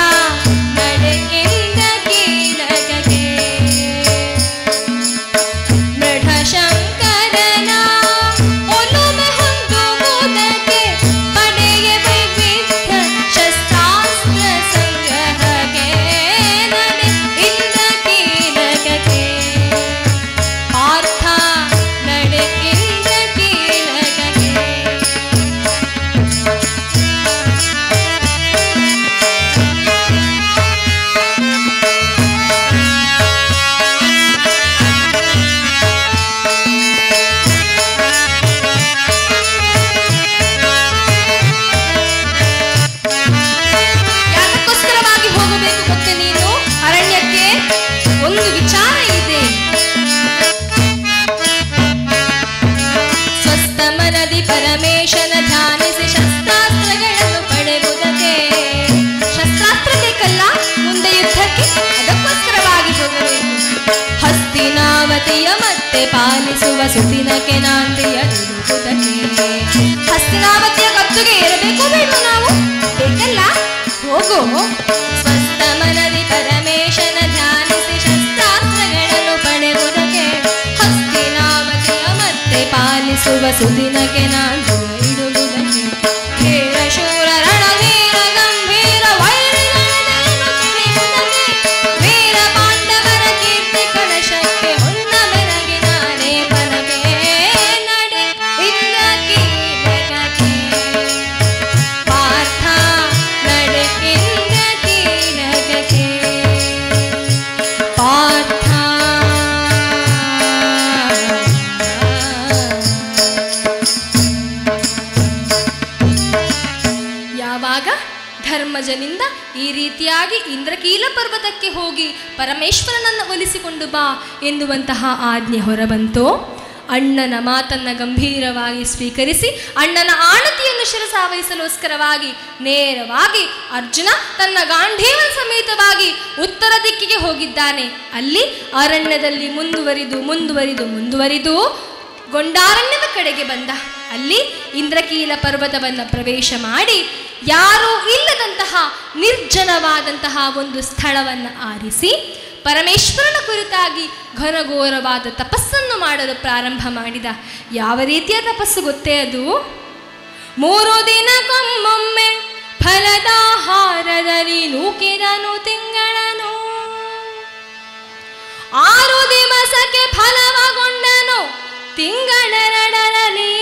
ನಡೆ ಇಂದ್ರಕೀಲಕಕ್ಕೆ. ಶಂಕರನ ಒಲುಮೆ ಹೊಂದುವುದಕ್ಕೆ ಪಡೆಯ ವಿವಿಧ ಶಸ್ತ್ರಾಸ್ತ್ರ ಸಂಗ್ರಹಕ್ಕೆ ನಡೆ ಇಂದ್ರಕೀಲಕಕ್ಕೆ ಪಾರ್ಥ, ನಡೆ ಇಂದ್ರಕೀಲಕಕ್ಕೆ. ಒಂದು ವಿಚಾರ ಇದೆ. ಸ್ವಸ್ಥ ಮನದಿ ಪರಮೇಶನ ಧ್ಯಾನಿಸಿ ಶಸ್ತ್ರಾಸ್ತ್ರಗಳನ್ನು ಪಡೆಯುವುದಕ್ಕೆ. ಶಸ್ತ್ರಾಸ್ತ್ರ ಬೇಕಲ್ಲ ಮುಂದೆ ಯುದ್ಧಕ್ಕೆ, ಅದಕ್ಕೋಸ್ಕರವಾಗಿ ಹೋಗಬೇಕು. ಹಸ್ತಿನಾವತಿಯ ಮತ್ತೆ ಪಾಲಿಸುವ ಸುದಿನಕ್ಕೆ ನಾಂದಿಯ ನಿಲ್ಲುವುದಕ್ಕೆ. ಹಸ್ತಿನಾವತಿಯ ಕತ್ತುಗೆ ಏರಬೇಕು ಬೇಡ ನಾವು, ಬೇಕಲ್ಲ, ಹೋಗೋ. ಸ್ವಸ್ಥ ಮನದಿ ಪರಮೇಶನ ಧ್ಯಾನಿಸಿ ಶಸ್ತ್ರಾಸ್ತ್ರ ಸುದಿನಗೆ ನಾನು ಇಡುವುದಕ್ಕೆ ಧೀರ ಶೂರ ರಣವೀರ ಗಂಭೀರ ವೈರಿಗಳನ್ನು ತಿಳಿಯುವುದಕ್ಕೆ ವೀರ ಪಾಂಡವರ ಕೀರ್ತಿ ಕಳಶಕ್ಕೆ ಹೊನ್ನ ಬೆಳಗಿನ ಲೇಪನಕ್ಕೆ ನಡೆ ಇಂದ ಕೀಲಕಕ್ಕೆ ಪಾರ್ಥ ನಡೆ ಇಂದ ಕೀಲಕಕ್ಕೆ ಪಾರ್ಥ. ಯಾವಾಗ ಧರ್ಮಜನಿಂದ ಈ ರೀತಿಯಾಗಿ ಇಂದ್ರಕೀಲ ಪರ್ವತಕ್ಕೆ ಹೋಗಿ ಪರಮೇಶ್ವರನನ್ನು ಒಲಿಸಿಕೊಂಡು ಬಾ ಎನ್ನುವಂತಹ ಆಜ್ಞೆ ಹೊರಬಂತೋ, ಅಣ್ಣನ ಮಾತನ್ನು ಗಂಭೀರವಾಗಿ ಸ್ವೀಕರಿಸಿ ಅಣ್ಣನ ಆಣತಿಯನ್ನು ಶಿರಸಾವಹಿಸಲೋಸ್ಕರವಾಗಿ ನೇರವಾಗಿ ಅರ್ಜುನ ತನ್ನ ಗಾಂಧೀವನ ಸಮೇತವಾಗಿ ಉತ್ತರ ದಿಕ್ಕಿಗೆ ಹೋಗಿದ್ದಾನೆ. ಅಲ್ಲಿ ಅರಣ್ಯದಲ್ಲಿ ಮುಂದುವರಿದು ಗೊಂಡಾರಣ್ಯದ ಕಡೆಗೆ ಬಂದ. ಅಲ್ಲಿ ಇಂದ್ರಕೀಲ ಪರ್ವತವನ್ನು ಪ್ರವೇಶ ಮಾಡಿ ಯಾರೂ ಇಲ್ಲದಂತಹ ನಿರ್ಜನವಾದಂತಹ ಒಂದು ಸ್ಥಳವನ್ನು ಆರಿಸಿ ಪರಮೇಶ್ವರನ ಕುರಿತಾಗಿ ಘನಘೋರವಾದ ತಪಸ್ಸನ್ನು ಮಾಡಲು ಪ್ರಾರಂಭ ಮಾಡಿದ. ಯಾವ ರೀತಿಯ ತಪಸ್ಸು ಗೊತ್ತೇ ಅದು? 3 ದಿನಕ್ಕೊಮ್ಮೊಮ್ಮೆ ಫಲದಾಹಾರದಲ್ಲಿ ನೂಕಿದನು ತಿಂಗಳನು, 6 ದಿವಸಕ್ಕೆ ಫಲವಗೊಂಡನು ತಿಂಗಳೆರಡರಲ್ಲಿ.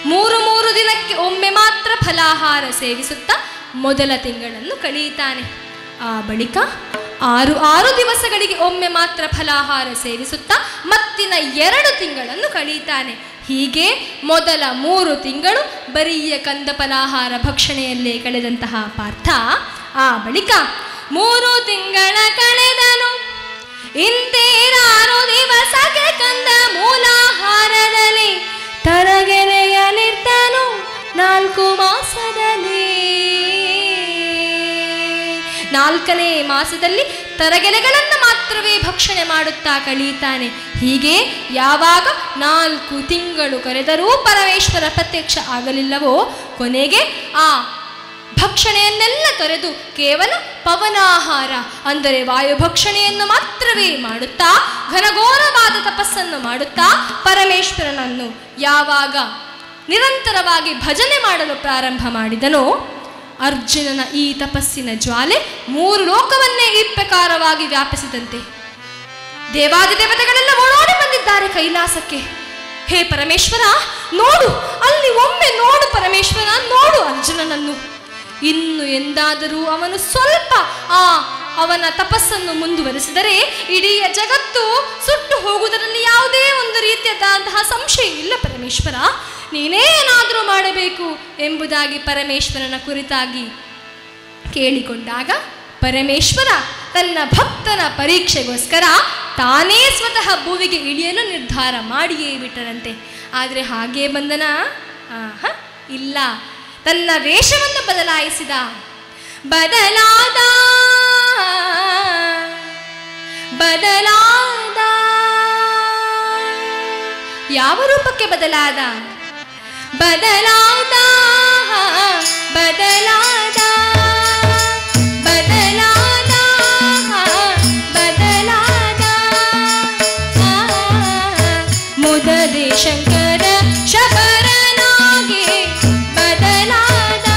3 ದಿನಕ್ಕೆ ಒಮ್ಮೆ ಮಾತ್ರ ಫಲಾಹಾರ ಸೇವಿಸುತ್ತಾ ಮೊದಲ ತಿಂಗಳನ್ನು ಕಳೆಯುತ್ತಾನೆ. ಆ ಬಳಿಕ 6 ದಿವಸಗಳಿಗೆ ಒಮ್ಮೆ ಮಾತ್ರ ಫಲಾಹಾರ ಸೇವಿಸುತ್ತಾ ಮತ್ತಿನ 2 ತಿಂಗಳನ್ನು ಕಳೆಯುತ್ತಾನೆ. ಹೀಗೆ ಮೊದಲ 3 ತಿಂಗಳು ಬರಿಯ ಕಂದ ಫಲಾಹಾರ ಭಕ್ಷಣೆಯಲ್ಲೇ ಕಳೆದಂತಹ ಪಾರ್ಥ ಆ ಬಳಿಕ 3 ತಿಂಗಳ ಕಳೆದನು. ಇಂತೇರಾರು ದಿವಸಕ್ಕೆ ಕಂದ ಮೂಲಾಹಾರದಲ್ಲಿ ತರಗೆರೆಯಲಿದ್ದನು 4 ಮಾಸದಲ್ಲಿ. 4ನೇ ಮಾಸದಲ್ಲಿ ತರಗೆಲೆಗಳನ್ನು ಮಾತ್ರವೇ ಭಕ್ಷಣೆ ಮಾಡುತ್ತಾ ಕಳೆಯುತ್ತಾನೆ. ಹೀಗೆ ಯಾವಾಗ 4 ತಿಂಗಳು ಕರೆದರೂ ಪರಮೇಶ್ವರ ಪ್ರತ್ಯಕ್ಷ ಆಗಲಿಲ್ಲವೋ ಕೊನೆಗೆ ಆ ಭಕ್ಷಣೆಯನ್ನೆಲ್ಲ ತೊರೆದು ಕೇವಲ ಪವನಾಹಾರ ಅಂದರೆ ವಾಯುಭಕ್ಷಣೆಯನ್ನು ಮಾತ್ರವೇ ಮಾಡುತ್ತಾ ಘನಘೋರವಾದ ತಪಸ್ಸನ್ನು ಮಾಡುತ್ತಾ ಪರಮೇಶ್ವರನನ್ನು ಯಾವಾಗ ನಿರಂತರವಾಗಿ ಭಜನೆ ಮಾಡಲು ಪ್ರಾರಂಭ ಮಾಡಿದನೋ, ಅರ್ಜುನನ ಈ ತಪಸ್ಸಿನ ಜ್ವಾಲೆ 3 ಲೋಕವನ್ನೇ ಈ ಪ್ರಕಾರವಾಗಿ ವ್ಯಾಪಿಸಿದಂತೆ ದೇವಾದಿದೇವತೆಗಳೆಲ್ಲ ಓಡೋಡಿ ಬಂದಿದ್ದಾರೆ ಕೈಲಾಸಕ್ಕೆ. ಹೇ ಪರಮೇಶ್ವರ ನೋಡು, ಅಲ್ಲಿ ಒಮ್ಮೆ ನೋಡು ಪರಮೇಶ್ವರ, ನೋಡು ಅರ್ಜುನನನ್ನು. ಇನ್ನು ಎಂದಾದರೂ ಅವನು ಸ್ವಲ್ಪ ಅವನ ತಪಸ್ಸನ್ನು ಮುಂದುವರಿಸಿದರೆ ಇಡೀ ಜಗತ್ತು ಸುಟ್ಟು ಹೋಗುವುದರಲ್ಲಿ ಯಾವುದೇ ಒಂದು ರೀತಿಯಾದಂತಹ ಸಂಶಯ ಇಲ್ಲ ಪರಮೇಶ್ವರ, ನೀನೇ ಏನಾದರೂ ಮಾಡಬೇಕು ಎಂಬುದಾಗಿ ಪರಮೇಶ್ವರನ ಕುರಿತಾಗಿ ಕೇಳಿಕೊಂಡಾಗ ಪರಮೇಶ್ವರ ತನ್ನ ಭಕ್ತನ ಪರೀಕ್ಷೆಗೋಸ್ಕರ ತಾನೇ ಸ್ವತಃ ಭೂವಿಗೆ ಇಳಿಯಲು ನಿರ್ಧಾರ ಮಾಡಿಯೇ ಬಿಟ್ಟರಂತೆ. ಆದರೆ ಹಾಗೇ ಬಂದನ? ಇಲ್ಲ, ತನ್ನ ವೇಷವನ್ನು ಬದಲಾಯಿಸಿದ. ಬದಲಾದ ಯಾವ ರೂಪಕ್ಕೆ ಬದಲಾದ? ಬದಲಾದ ಬದಲಾದ ಬದಲಾದ ಬದಲಾದ ಮುದದೆ ಶಂಕರ ಶಬರನಾಗಿ ಬದಲಾದ.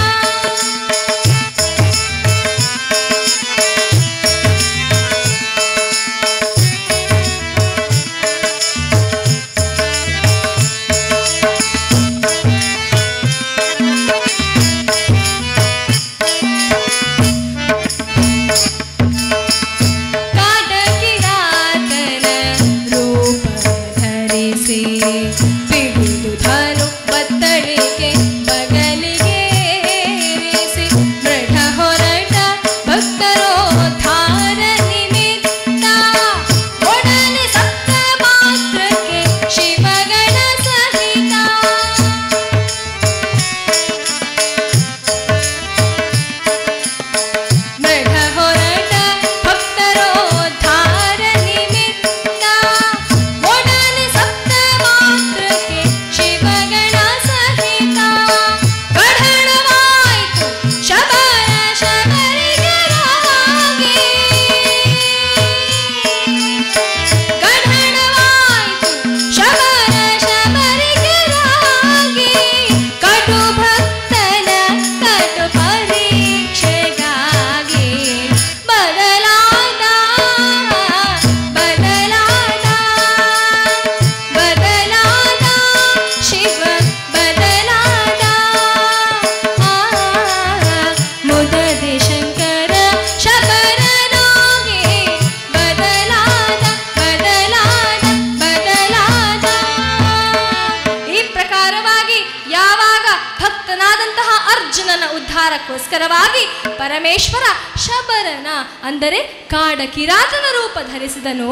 ಸಂಹಾರಕ್ಕೋಸ್ಕರವಾಗಿ ಪರಮೇಶ್ವರ ಶಬರನ ಅಂದರೆ ಕಾಡ ಕಿರಾತನ ರೂಪ ಧರಿಸಿದನು.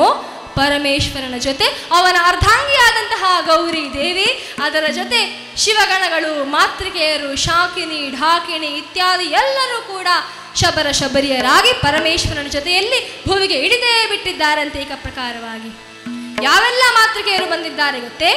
ಪರಮೇಶ್ವರನ ಜೊತೆ ಅವನ ಅರ್ಧಾಂಗಿಯಾದಂತಹ ಗೌರಿ ದೇವಿ, ಅದರ ಜೊತೆ ಶಿವಗಣಗಳು, ಮಾತೃಕೆಯರು, ಶಾಕಿನಿ, ಢಾಕಿಣಿ ಇತ್ಯಾದಿ ಎಲ್ಲರೂ ಕೂಡ ಶಬರ ಶಬರಿಯರಾಗಿ ಪರಮೇಶ್ವರನ ಜೊತೆಯಲ್ಲಿ ಭುವಿಗೆ ಇಳಿದೇ ಬಿಟ್ಟಿದ್ದಾರಂತೆ. ಏಕ ಪ್ರಕಾರವಾಗಿ ಯಾವೆಲ್ಲ ಮಾತೃಕೆಯರು ಬಂದಿದ್ದಾರೆ ಗೊತ್ತೇ?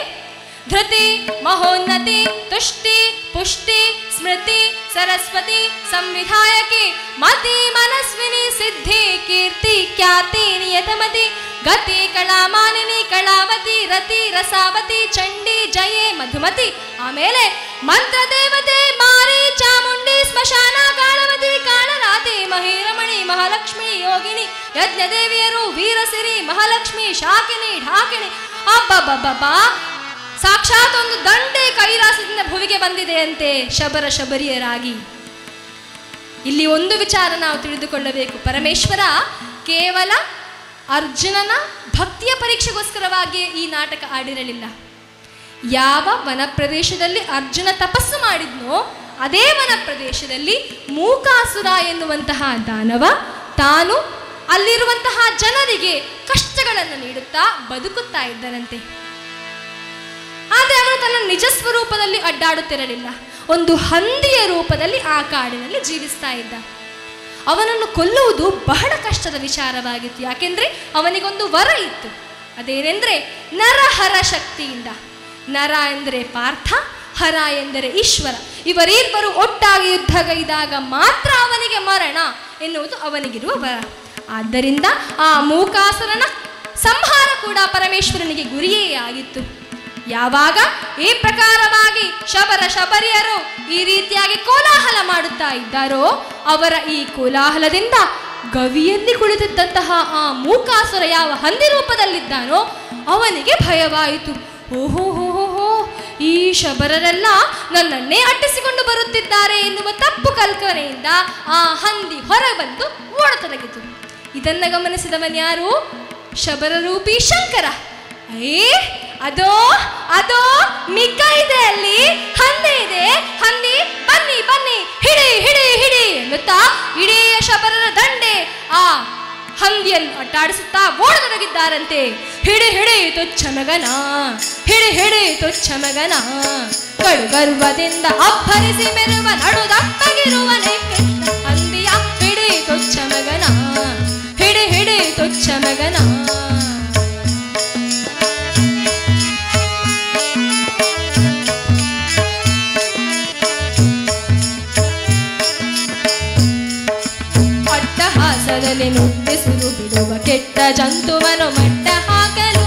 ಧೃತಿ, ಮಹೋನ್ನತಿ, ತುಷ್ಟಿ, ಪುಷ್ಟಿ, ಸ್ಮೃತಿ, ಸರಸ್ವತಿ, ಸಂವಿಧಾಯಕಿ, ಮತಿ, ಮನಸ್ವಿನಿ, ಸಿದ್ಧಿ, ಕೀರ್ತಿ, ಖ್ಯಾತಿ, ನಿಯತಮತಿ, ಗತಿ, ಕಳಾಮಾನಿನಿ, ಕಳಾವತಿ, ರತಿ, ರಸಾವತಿ, ಚಂಡಿ, ಜಯೆ, ಮಧುಮತಿ. ಆಮೇಲೆ ಮಂತ್ರ ದೇವತೆ ಮಾರಿ, ಚಾಮುಂಡಿ, ಸ್ಮಶಾನ, ಕಾಳವತಿ, ಕಾಳರಾತಿ, ಮಹಿರಮಣಿ, ಮಹಾಲಕ್ಷ್ಮಿ, ಯೋಗಿನಿ, ಯಜ್ಞದೇವಿಯರು, ವೀರಸಿರಿ, ಮಹಾಲಕ್ಷ್ಮಿ, ಶಾಕಿನಿ, ಢಾಕಿಣಿ. ಅಬ್ಬಬ್ಬಬ್ಬಾ, ಸಾಕ್ಷಾತ್ ಒಂದು ದಂಡೆ ಕೈಲಾಸದಿಂದ ಭುವಿಗೆ ಬಂದಿದೆಯಂತೆ ಶಬರ ಶಬರಿಯರಾಗಿ. ಇಲ್ಲಿ ಒಂದು ವಿಚಾರ ನಾವು ತಿಳಿದುಕೊಳ್ಳಬೇಕು. ಪರಮೇಶ್ವರ ಕೇವಲ ಅರ್ಜುನನ ಭಕ್ತಿಯ ಪರೀಕ್ಷೆಗೋಸ್ಕರವಾಗಿ ಈ ನಾಟಕ ಆಡಿರಲಿಲ್ಲ. ಯಾವ ವನ ಪ್ರದೇಶದಲ್ಲಿ ಅರ್ಜುನ ತಪಸ್ಸು ಮಾಡಿದ್ನೋ ಅದೇ ವನ ಪ್ರದೇಶದಲ್ಲಿ ಮೂಕಾಸುರ ಎನ್ನುವಂತಹ ದಾನವ ತಾನು ಅಲ್ಲಿರುವಂತಹ ಜನರಿಗೆ ಕಷ್ಟಗಳನ್ನು ನೀಡುತ್ತಾ ಬದುಕುತ್ತಾ ಇದ್ದನಂತೆ. ಆದರೆ ಅವನು ತನ್ನ ನಿಜ ಸ್ವರೂಪದಲ್ಲಿ ಅಡ್ಡಾಡುತ್ತಿರಲಿಲ್ಲ. ಒಂದು ಹಂದಿಯ ರೂಪದಲ್ಲಿ ಆ ಕಾಡಿನಲ್ಲಿ ಜೀವಿಸ್ತಾ ಇದ್ದ. ಅವನನ್ನು ಕೊಲ್ಲುವುದು ಬಹಳ ಕಷ್ಟದ ವಿಚಾರವಾಗಿತ್ತು. ಯಾಕೆಂದ್ರೆ ಅವನಿಗೊಂದು ವರ ಇತ್ತು. ಅದೇನೆಂದ್ರೆ ನರಹರ ಶಕ್ತಿಯಿಂದ. ನರ ಎಂದರೆ ಪಾರ್ಥ, ಹರ ಎಂದರೆ ಈಶ್ವರ. ಇವರಿಬ್ಬರು ಒಟ್ಟಾಗಿ ಯುದ್ಧಗೈದಾಗ ಮಾತ್ರ ಅವನಿಗೆ ಮರಣ ಎನ್ನುವುದು ಅವನಿಗಿರುವ ವರ. ಆದ್ದರಿಂದ ಆ ಮೂಕಾಸುರನ ಸಂಹಾರ ಕೂಡ ಪರಮೇಶ್ವರನಿಗೆ ಗುರಿಯೇ ಆಗಿತ್ತು. ಯಾವಾಗ ಈ ಪ್ರಕಾರವಾಗಿ ಶಬರ ಶಬರಿಯರು ಈ ರೀತಿಯಾಗಿ ಕೋಲಾಹಲ ಮಾಡುತ್ತಾ ಇದ್ದಾರೋ, ಅವರ ಈ ಕೋಲಾಹಲದಿಂದ ಗವಿಯಲ್ಲಿ ಕುಳಿತಿದ್ದಂತಹ ಆ ಮೂಕಾಸುರ ಯಾವ ಹಂದಿ ರೂಪದಲ್ಲಿದ್ದಾನೋ ಅವನಿಗೆ ಭಯವಾಯಿತು. ಓಹೋ ಹೋ ಹೋ, ಈ ಶಬರರೆಲ್ಲ ನನ್ನನ್ನೇ ಅಟ್ಟಿಸಿಕೊಂಡು ಬರುತ್ತಿದ್ದಾರೆ ಎನ್ನುವ ತಪ್ಪು ಕಲ್ಪನೆಯಿಂದ ಆ ಹಂದಿ ಹೊರಬಂದು ಓಡತೊಡಗಿತು. ಇದನ್ನ ಗಮನಿಸಿದವನ್ಯಾರು? ಶಬರ ರೂಪಿ ಶಂಕರ. ಅದೋ ಅದೋ ಮಿಕ್ಕ ಇದೆ, ಅಲ್ಲಿ ಹಂದಿ ಇದೆ, ಹಂದಿ ಬನ್ನಿ ಬನ್ನಿ, ಹಿಡಿ ಹಿಡಿ ಹಿಡಿ ಎನ್ನುತ್ತಾ ಇಡೀ ಶಬರರ ದಂಡೆ ಆ ಹಂದಿಯನ್ನು ಅಟ್ಟಾಡಿಸುತ್ತಾ ಓಡತೊಡಗಿದ್ದಾರಂತೆ. ಹಿಡಿ ಹಿಡಿ ತುಚ್ಛ ಮಗನ, ಹಿಡಿ ಹಿಡಿ ತುಚ್ಛ ಮಗನ, ಕಡು ಗರ್ವದಿಂದ ಅಬ್ಬರಿಸಿ ಮೆರುವ ನಡುದಪ್ಪಗಿರುವನೇ ಹಂದಿಯ, ಹಿಡಿ ತುಚ್ಛ ಮಗನ, ಹಿಡಿ ಹಿಡಿ ತುಚ್ಛ ಮಗನ. ಅಟ್ಟಹಾಸದಲ್ಲಿ ನುಗ್ಗಿಸುರು ಬಿಡುವ ಕೆಟ್ಟ ಜಂತುವನ್ನು ಮಟ್ಟ ಹಾಕಲು,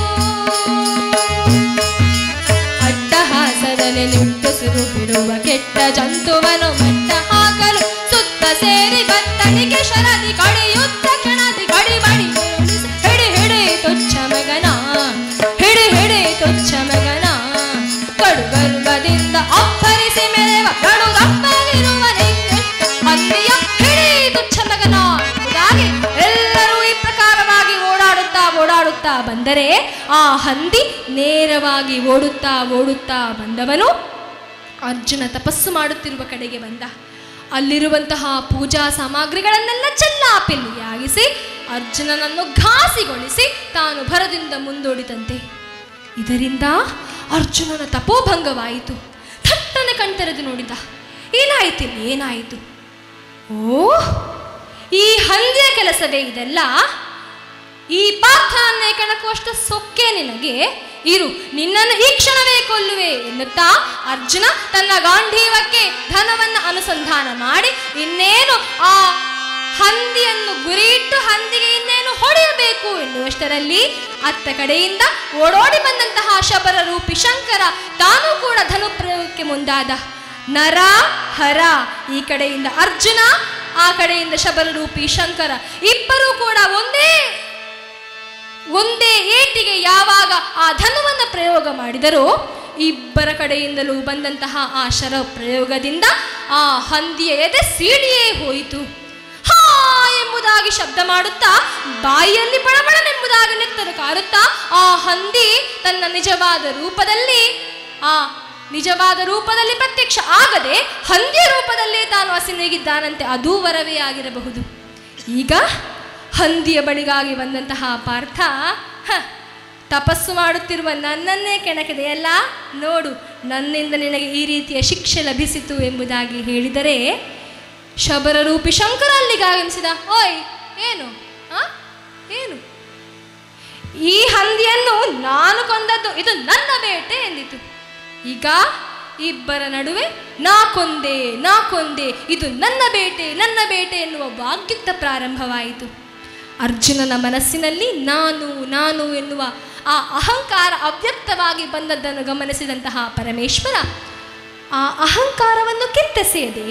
ಅಟ್ಟಹಾಸದಲ್ಲಿ ನುಗ್ಗಿಸುರು ಬಿಡುವ ಕೆಟ್ಟ ಜಂತುವನ್ನು ಮಟ್ಟ ಹಾಕಲು, ಸುತ್ತ ಸೇರಿ ಬತ್ತಳಿಗೆ ಶರದಿ ಕಡಿಯುತ್ತ ಕ್ಷಣದಿ ಕಡಿ ಬಡಿ ಹಿಡಿ ಹಿಡಿ ತುಚ್ಛ ಮಗನ, ಹಿಡಿ ಹಿಡಿ ತುಚ್ಛ ಮಗನ, ಕಡು ಗರ್ವದಿಂದ ಅಪ್ಪರಿಸಿ ಮೆರೆವ ಕಡು ದಪ್ಪಗಿರುವ ಹಂದಿಯ, ಹಿಡಿ ತುಚ್ಛ ಮಗನ ಎಂಬುದಾಗಿ ಎಲ್ಲರೂ ಈ ಪ್ರಕಾರವಾಗಿ ಓಡಾಡುತ್ತಾ ಬಂದರೆ ಆ ಹಂದಿ ನೇರವಾಗಿ ಓಡುತ್ತಾ ಓಡುತ್ತಾ ಬಂದವನು ಅರ್ಜುನ ತಪಸ್ಸು ಮಾಡುತ್ತಿರುವ ಕಡೆಗೆ ಬಂದ. ಅಲ್ಲಿರುವಂತಹ ಪೂಜಾ ಸಾಮಗ್ರಿಗಳನ್ನೆಲ್ಲ ಚೆಲ್ಲಾಪಿಲ್ಲಿಯಾಗಿಸಿ ಅರ್ಜುನನನ್ನು ಘಾಸಿಗೊಳಿಸಿ ತಾನು ಭರದಿಂದ ಮುಂದೋಡಿದಂತೆ. ಇದರಿಂದ ಅರ್ಜುನನ ತಪೋಭಂಗವಾಯಿತು. ಥಟ್ಟನೆ ಕಣ್ತೆರೆದು ನೋಡಿದ. ಏನಾಯಿತಿಲ್ಲ, ಏನಾಯಿತು? ಓ, ಈ ಹಂದಿಯ ಕೆಲಸವೇ ಇದೆಲ್ಲ. ಈ ಪಾರ್ಥನನ್ನೇ ಕಣಕುವಷ್ಟು ಸೊಕ್ಕೆ ನಿನಗೆ, ಇರು, ನಿನ್ನನ್ನು ಈ ಕ್ಷಣವೇ ಕೊಲ್ಲುವೆ ಎನ್ನುತ್ತಾ ಅರ್ಜುನ ತನ್ನ ಗಾಂಧೀವಕ್ಕೆ ಧನವನ್ನು ಅನುಸಂಧಾನ ಮಾಡಿ ಇನ್ನೇನು ಆ ಹಂದಿಯನ್ನು ಗುರಿಯಿಟ್ಟು ಹಂದಿಗೆ ಇನ್ನೇನು ಹೊಡೆಯಬೇಕು ಎನ್ನುವಷ್ಟರಲ್ಲಿ ಅತ್ತ ಕಡೆಯಿಂದ ಓಡೋಡಿ ಬಂದಂತಹ ಶಬರ ರೂಪಿ ಶಂಕರ ತಾನೂ ಕೂಡ ಧನು ಪ್ರಯೋಗಕ್ಕೆ ಮುಂದಾದ. ನರ ಹರ, ಈ ಕಡೆಯಿಂದ ಅರ್ಜುನ, ಆ ಕಡೆಯಿಂದ ಶಬರ ರೂಪಿ ಶಂಕರ, ಇಬ್ಬರೂ ಕೂಡ ಒಂದೇ ಏಟಿಗೆ ಯಾವಾಗ ಆ ಧನುವನ್ನು ಪ್ರಯೋಗ ಮಾಡಿದರೋ ಇಬ್ಬರ ಕಡೆಯಿಂದಲೂ ಬಂದಂತಹ ಆ ಶರ ಪ್ರಯೋಗದಿಂದ ಆ ಹಂದಿಯ ಎದೆ ಸೀಳಿಯೇ ಹೋಯಿತು. ಹಾ ಎಂಬುದಾಗಿ ಶಬ್ದ ಮಾಡುತ್ತಾ ಬಾಯಿಯಲ್ಲಿ ಬಡಬಡನೆಂಬುದಾಗಿ ನೆತ್ತರು ಕಾರುತ್ತಾ ಆ ಹಂದಿ ತನ್ನ ನಿಜವಾದ ರೂಪದಲ್ಲಿ ಆ ನಿಜವಾದ ರೂಪದಲ್ಲಿ ಪ್ರತ್ಯಕ್ಷ ಆಗದೆ ಹಂದಿಯ ರೂಪದಲ್ಲೇ ತಾನು ಹಸಿನೆಗಿದ್ದಾನಂತೆ. ಅದೂ ವರವೇ ಆಗಿರಬಹುದು. ಈಗ ಹಂದಿಯ ಬಳಿಗಾಗಿ ಬಂದಂತಹ ಪಾರ್ಥ ತಪಸ್ಸು ಮಾಡುತ್ತಿರುವ ನನ್ನನ್ನೇ ಕೆಣಕಿದೆಯಲ್ಲ, ನೋಡು ನನ್ನಿಂದ ನಿನಗೆ ಈ ರೀತಿಯ ಶಿಕ್ಷೆ ಲಭಿಸಿತು ಎಂಬುದಾಗಿ ಹೇಳಿದರೆ ಶಬರರೂಪಿ ಶಂಕರ ಅಲ್ಲಿಗೆ ಆಗಮಿಸಿದ. ಓಯ್, ಏನು ಏನು ಈ ಹಂದಿಯನ್ನು ನಾನು ಕೊಂದದ್ದು, ಇದು ನನ್ನ ಬೇಟೆ ಎಂದಿತು. ಈಗ ಇಬ್ಬರ ನಡುವೆ ನಾ ಕೊಂದೆ, ಇದು ನನ್ನ ಬೇಟೆ ಎನ್ನುವ ವಾಗ್ಯುಕ್ತ ಪ್ರಾರಂಭವಾಯಿತು. ಅರ್ಜುನನ ಮನಸ್ಸಿನಲ್ಲಿ ನಾನು ಎನ್ನುವ ಆ ಅಹಂಕಾರ ಅವ್ಯಕ್ತವಾಗಿ ಬಂದದ್ದನ್ನು ಗಮನಿಸಿದಂತಹ ಪರಮೇಶ್ವರ ಆ ಅಹಂಕಾರವನ್ನು ಕಿತ್ತೆಸೆಯದೆ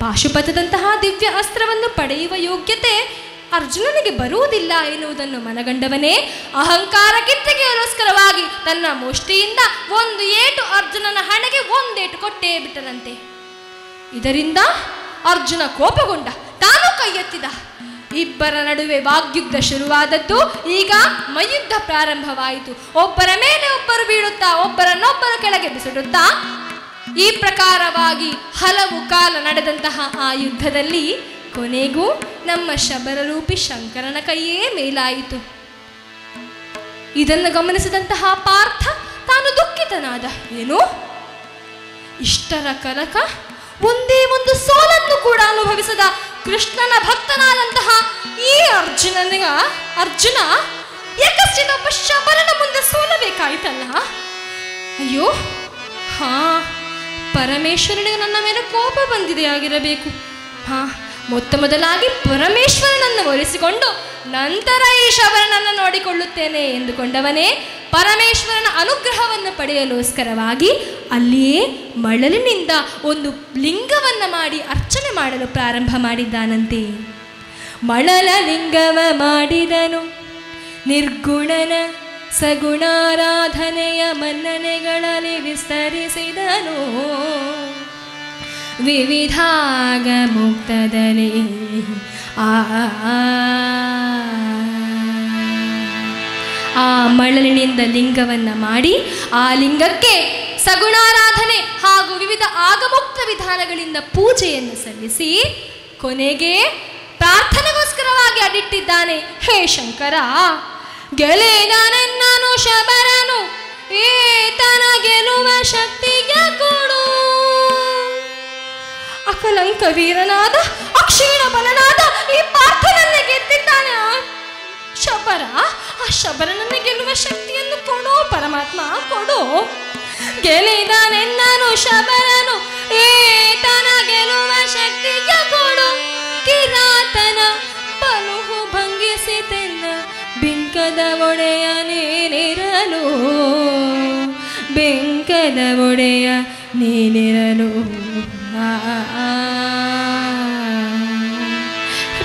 ಪಾಶುಪತದಂತಹ ದಿವ್ಯ ಅಸ್ತ್ರವನ್ನು ಪಡೆಯುವ ಯೋಗ್ಯತೆ ಅರ್ಜುನನಿಗೆ ಬರುವುದಿಲ್ಲ ಎನ್ನುವುದನ್ನು ಮನಗಂಡವನೇ ಅಹಂಕಾರ ಕಿತ್ತಗೆಗೋಸ್ಕರವಾಗಿ ತನ್ನ ಮುಷ್ಟಿಯಿಂದ ಒಂದು ಏಟು ಅರ್ಜುನನ ಹಣೆಗೆ ಒಂದೇಟು ಕೊಟ್ಟೇ ಬಿಟ್ಟನಂತೆ. ಇದರಿಂದ ಅರ್ಜುನ ಕೋಪಗೊಂಡ, ತಾನು ಕೈ ಎತ್ತಿದ. ಇಬ್ಬರ ನಡುವೆ ವಾಗ್ಯುದ್ಧ ಶುರುವಾದದ್ದು. ಈಗ ಮಯುದ್ಧ ಪ್ರಾರಂಭವಾಯಿತು. ಒಬ್ಬರ ಮೇಲೆ ಒಬ್ಬರು ಬೀಳುತ್ತಾ ಒಬ್ಬರನ್ನೊಬ್ಬರು ಕೆಳಗೆ ಬಿಸಿಡುತ್ತಾ ಈ ಪ್ರಕಾರವಾಗಿ ಹಲವು ಕಾಲ ನಡೆದಂತಹ ಆ ಯುದ್ಧದಲ್ಲಿ ಕೊನೆಗೂ ನಮ್ಮ ಶಬರರೂಪಿ ಶಂಕರನ ಕೈಯೇ ಮೇಲಾಯಿತು. ಇದನ್ನು ಗಮನಿಸಿದಂತಹ ಪಾರ್ಥ ತಾನು ದುಃಖಿತನಾದ. ಏನು, ಇಷ್ಟರ ಕನಕ ಒಂದೇ ಒಂದು ಸೋಲನ್ನು ಕೂಡ ಅನುಭವಿಸದ ಕೃಷ್ಣನ ಭಕ್ತನಾದಂತಹ ಈ ಅರ್ಜುನ ಯಾಕಷ್ಟೊಬ್ಬ ಶಬರನ ಮುಂದೆ ಸೋಲಬೇಕಾಯ್ತಲ್ಲ. ಅಯ್ಯೋ, ಪರಮೇಶ್ವರನಿಗೆ ನನ್ನ ಮೇಲೆ ಕೋಪ ಬಂದಿದೆ ಆಗಿರಬೇಕು. ಮೊತ್ತ ಮೊದಲಾಗಿ ಪರಮೇಶ್ವರನನ್ನು ಒಲಿಸಿಕೊಂಡು ನಂತರ ಈ ಶಬರನನ್ನು ನೋಡಿಕೊಳ್ಳುತ್ತೇನೆ ಎಂದುಕೊಂಡವನೇ ಪರಮೇಶ್ವರನ ಅನುಗ್ರಹವನ್ನು ಪಡೆಯಲೋಸ್ಕರವಾಗಿ ಅಲ್ಲಿಯೇ ಮಳಲಿನಿಂದ ಒಂದು ಲಿಂಗವನ್ನು ಮಾಡಿ ಅರ್ಚನೆ ಮಾಡಲು ಪ್ರಾರಂಭ ಮಾಡಿದ್ದಾನಂತೆ. ಮಳಲ ಲಿಂಗವ ಮಾಡಿದನು ನಿರ್ಗುಣನ ಸಗುಣಾರಾಧನೆಯ ಮನ್ನನೆಗಳಲ್ಲಿ ವಿಸ್ತರಿಸಿದನು. ವಿವಿಧಾಗ ಮುಕ್ತದಲ್ಲಿ ಆ ಮಳಲಿನಿಂದ ಲಿಂಗವನ್ನು ಮಾಡಿ ಆ ಲಿಂಗಕ್ಕೆ ಸಗುಣಾರಾಧನೆ ಹಾಗೂ ವಿವಿಧ ಆಗಮುಕ್ತ ವಿಧಾನಗಳಿಂದ ಪೂಜೆಯನ್ನು ಸಲ್ಲಿಸಿ ಕೊನೆಗೆ ಪ್ರಾರ್ಥನೆಗೋಸ್ಕರವಾಗಿ ಅಡಿಟ್ಟಿದ್ದಾನೆ. ಹೇ ಶಂಕರ, ಗೆಳೆಯನೆನ್ನನು ಶಬರನು, ಏತನ ಗೆಲುವ ಶಕ್ತಿಯ ಕೊಡು. ಅಕಲಂಕ ವೀರನಾದ ಅಕ್ಷೀಣ ಬಲನಾದ ಈ ಪಾರ್ಥನನ್ನೇ ಗೆದ್ದಿದ್ದಾನೆ ಶಬರ. ಆ ಶಬರನನ್ನೇ ಗೆಲ್ಲುವ ಶಕ್ತಿಯನ್ನು ಕೊಡು ಪರಮಾತ್ಮ, ಕೊಡು. ಗೆಲಿದನೆನ್ನನು ಶಬರನು, ಏತನ ಗೆಲುವ ಶಕ್ತಿಯ ಕೊಡು. ಕಿರಾತನ ಬಲುಹು ಭಂಗಿಸಿತೆನ್ನ ಬಿಂಕದ ಒಡೆಯ ನೀನಿರಲು, ಬೆಂಕದ ಒಡೆಯ ನೀನಿರಲು.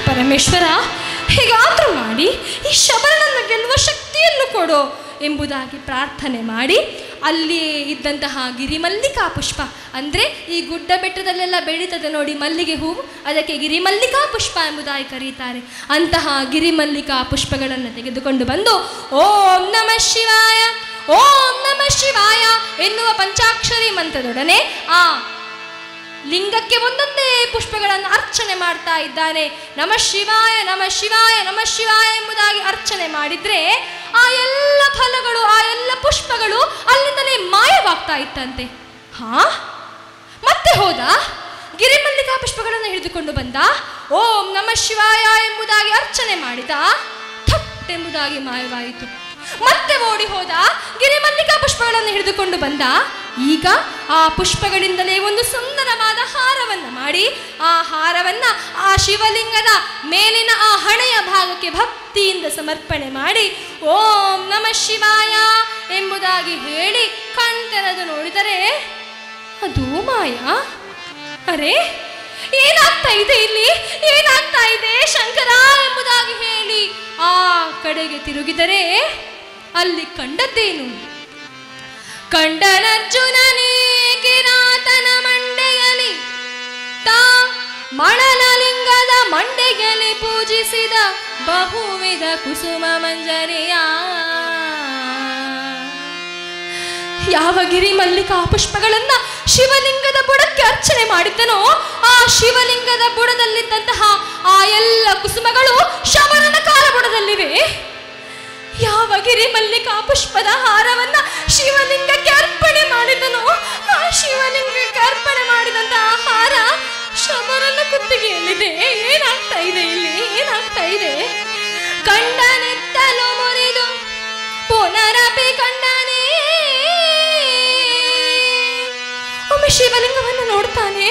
ಪರಮೇಶ್ವರ, ಹೀಗಾದ್ರೂ ಮಾಡಿ ಈ ಶಬರನನ್ನು ಗೆಲ್ಲುವ ಶಕ್ತಿಯನ್ನು ಕೊಡು ಎಂಬುದಾಗಿ ಪ್ರಾರ್ಥನೆ ಮಾಡಿ ಅಲ್ಲಿಯೇ ಇದ್ದಂತಹ ಗಿರಿಮಲ್ಲಿಕಾ ಪುಷ್ಪ, ಅಂದರೆ ಈ ಗುಡ್ಡ ಬೆಟ್ಟದಲ್ಲೆಲ್ಲ ಬೆಳೀತದೆ ನೋಡಿ ಮಲ್ಲಿಗೆ ಹೂವು, ಅದಕ್ಕೆ ಗಿರಿಮಲ್ಲಿಕಾ ಪುಷ್ಪ ಎಂಬುದಾಗಿ ಕರೀತಾರೆ. ಅಂತಹ ಗಿರಿಮಲ್ಲಿಕಾ ಪುಷ್ಪಗಳನ್ನು ತೆಗೆದುಕೊಂಡು ಬಂದು ಓಂ ನಮಃ ಶಿವಾಯ, ಓಂ ನಮಃ ಶಿವಾಯ ಎನ್ನುವ ಪಂಚಾಕ್ಷರಿ ಮಂತ್ರದೊಡನೆ ಆ ಲಿಂಗಕ್ಕೆ ಒಂದೊಂದೇ ಪುಷ್ಪಗಳನ್ನು ಅರ್ಚನೆ ಮಾಡ್ತಾ ಇದ್ದಾನೆ. ನಮಃ ಶಿವಾಯ ನಮಃ ಶಿವಾಯ ನಮಃ ಶಿವಾಯ ಎಂಬುದಾಗಿ ಅರ್ಚನೆ ಮಾಡಿದ್ರೆ ಆ ಎಲ್ಲ ಫಲಗಳು ಆ ಎಲ್ಲ ಪುಷ್ಪಗಳು ಅಲ್ಲಿಂದಲೇ ಮಾಯವಾಗ್ತಾ ಇತ್ತಂತೆ. ಮತ್ತೆ ಹೋದ, ಗಿರಿಮಲ್ಲಿಕಾ ಪುಷ್ಪಗಳನ್ನು ಹಿಡಿದುಕೊಂಡು ಬಂದ, ಓಂ ನಮಃ ಶಿವಾಯ ಎಂಬುದಾಗಿ ಅರ್ಚನೆ ಮಾಡಿದ, ಥಟ್ ಎಂಬುದಾಗಿ ಮಾಯವಾಯಿತು. ಮತ್ತೆ ಓಡಿ ಹೋದ, ಗಿರಿಮಲ್ಲಿಕಾ ಪುಷ್ಪಗಳನ್ನು ಹಿಡಿದುಕೊಂಡು ಬಂದ. ಈಗ ಆ ಪುಷ್ಪಗಳಿಂದಲೇ ಒಂದು ಸುಂದರವಾದ ಹಾರವನ್ನು ಮಾಡಿ ಆ ಹಾರವನ್ನು ಆ ಶಿವಲಿಂಗದ ಮೇಲಿನ ಆ ಹಣೆಯ ಭಾಗಕ್ಕೆ ಭಕ್ತಿಯಿಂದ ಸಮರ್ಪಣೆ ಮಾಡಿ ಓಂ ನಮಃ ಶಿವಾಯ ಎಂಬುದಾಗಿ ಹೇಳಿ ಕಣ್ತೆರೆದು ನೋಡಿದರೆ ಅದು ಮಾಯ. ಅರೆ, ಏನಾಗ್ತಾ ಇದೆ ಇಲ್ಲಿ, ಏನಾಗ್ತಾ ಇದೆ ಶಂಕರ ಎಂಬುದಾಗಿ ಹೇಳಿ ಆ ಕಡೆಗೆ ತಿರುಗಿದರೆ ಅಲ್ಲಿ ಕಂಡದ್ದೇನು? ಕಂಡನರ್ಜುನನೇ ಕಿರಾತನ ಮಂಡೆಯಲ್ಲಿ ತಾ ಮಳಲಲಿಂಗದ ಮಂಡೆಯಲ್ಲಿ ಪೂಜಿಸಿದ ಬಹುವಿಧ ಕುಸುಮ ಮಂಜರಿಯ. ಯಾವ ಗಿರಿ ಮಲ್ಲಿಕಾ ಪುಷ್ಪಗಳನ್ನ ಶಿವಲಿಂಗದ ಬುಡಕ್ಕೆ ಅರ್ಚನೆ ಮಾಡಿದ್ದನೋ ಆ ಶಿವಲಿಂಗದ ಬುಡದಲ್ಲಿದ್ದಂತಹ ಆ ಎಲ್ಲ ಕುಸುಮಗಳು ಶಬರನ ಕಾಲಬುಡದಲ್ಲಿವೆ. ಯಾವ ಗಿರಿ ಮಲ್ಲಿಕಾ ಪುಷ್ಪದ ಹಾರವನ್ನ ಶಿವಲಿಂಗಕ್ಕೆ ಅರ್ಪಣೆ ಮಾಡಿದನೋ ಆ ಶಿವಲಿಂಗಕ್ಕೆ ಅರ್ಪಣೆ ಮಾಡಿದಂತಹ ಹಾರ ಶಬರನ ಕುತ್ತಿಗೆಯಲ್ಲಿದೆ. ಏನಾಗ್ತಾ ಇದೆ ಇಲ್ಲಿ? ಏನಾಗ್ತಾ ಇದೆ? ಕಂಡನೆತ್ತಲು ಮುರಿದು ಪುನರಪಿ ಕಂಡನೆ. ಒಮ್ಮೆ ಶಿವಲಿಂಗವನ್ನು ನೋಡ್ತಾನೆ,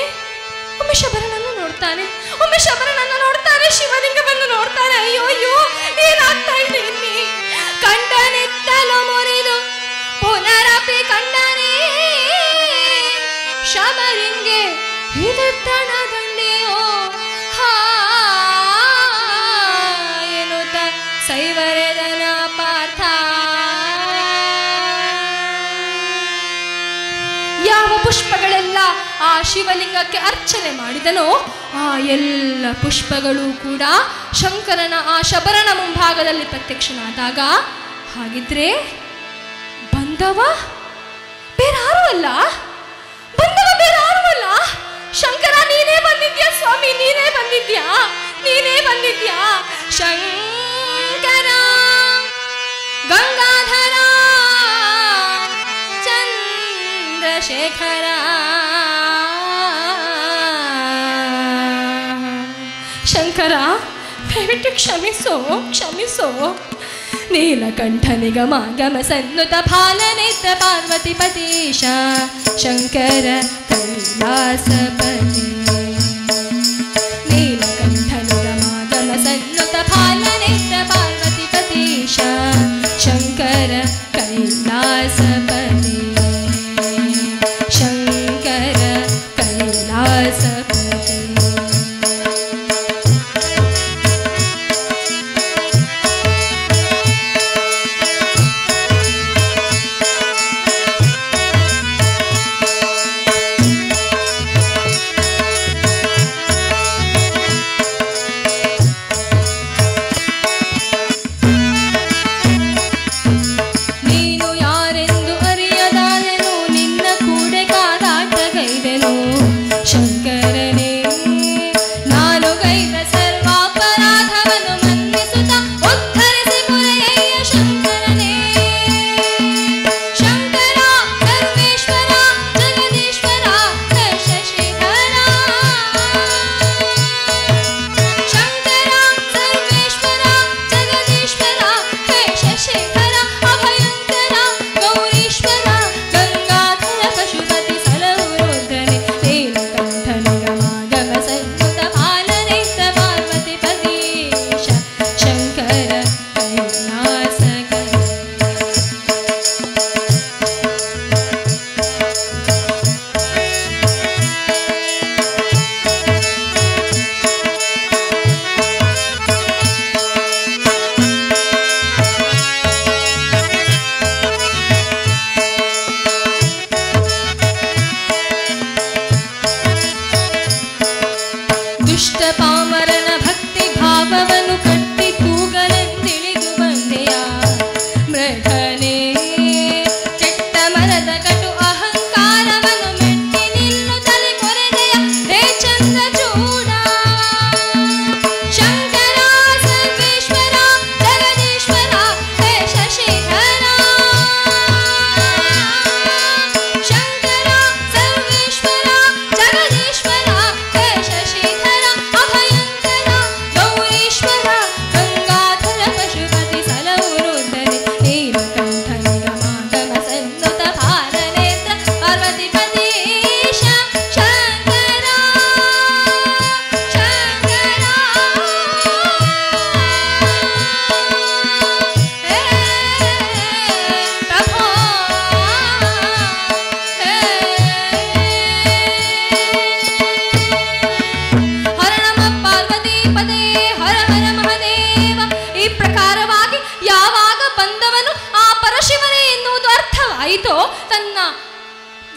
ಒಮ್ಮೆ ಶಬರನನ್ನು ನೋಡ್ತಾನೆ, ಒಮ್ಮೆ ಶಬರನನ್ನು ನೋಡ್ತಾನೆ, ಶಿವಲಿಂಗವನ್ನು ನೋಡ್ತಾನೆ. ಅಯ್ಯೋ ಅಯ್ಯೋ, ಏನಾಗ್ತಾ ಇದೆ ಇಲ್ಲಿ? ಕಂಡನೆತ್ತಲು ಮುರಿದು ಪುನರಪಿ ಕಂಡನೆ ಶಬರಿಂಗೆ ಹಿದತ್ತಣ ದಂಡೆಯೋ ಎನ್ನುತ್ತ ಸೈವರೆದನ ಪಾರ್ಥ. ಯಾವ ಪುಷ್ಪಗಳೆಲ್ಲ ಆ ಶಿವಲಿಂಗಕ್ಕೆ ಅರ್ಚನೆ ಮಾಡಿದನೋ ಆ ಎಲ್ಲ ಪುಷ್ಪಗಳು ಕೂಡ ಶಂಕರನ ಆ ಶಬರನ ಮುಂಭಾಗದಲ್ಲಿ ಪ್ರತ್ಯಕ್ಷನಾದಾಗ, ಹಾಗಿದ್ರೆ ಬಂದವ ಬೇರಾರು ಅಲ್ಲ, ಬಂದವ ಬೇರಾರು ಅಲ್ಲ, ಶಂಕರ ನೀನೇ ಬಂದಿದ್ಯಾ ಸ್ವಾಮಿ, ನೀನೇ ಬಂದಿದ್ಯಾ, ನೀನೇ ಬಂದಿದ್ಯಾ. ಶಂಕರ ಗಂಗಾಧರ ಚಂದ್ರಶೇಖರ. ಶಂಕರ ದಯವಿಟ್ಟು ಕ್ಷಮಿಸೋ, ಕ್ಷಮಿಸೋ. ನೀಲಕಂಠ ನಿಗಮ ಗಮ ಸನ್ನುತ ಫಾಲನೇತ್ರ ಪಾರ್ವತಿ ಪತೀಶ ಶಂಕರ ಕೈಲಾಸಪತಿ. ನೀಲಕಂಠ ನಿಗಮ ಗಮ ಸನ್ನುತ ಫಾಲನೇತ್ರ ಪಾರ್ವತಿ ಪತೀಶ ಶಂಕರ ಕೈಲಾಸಪತಿ. ಶಂಕರ ಕೈಲಾಸಪತಿ.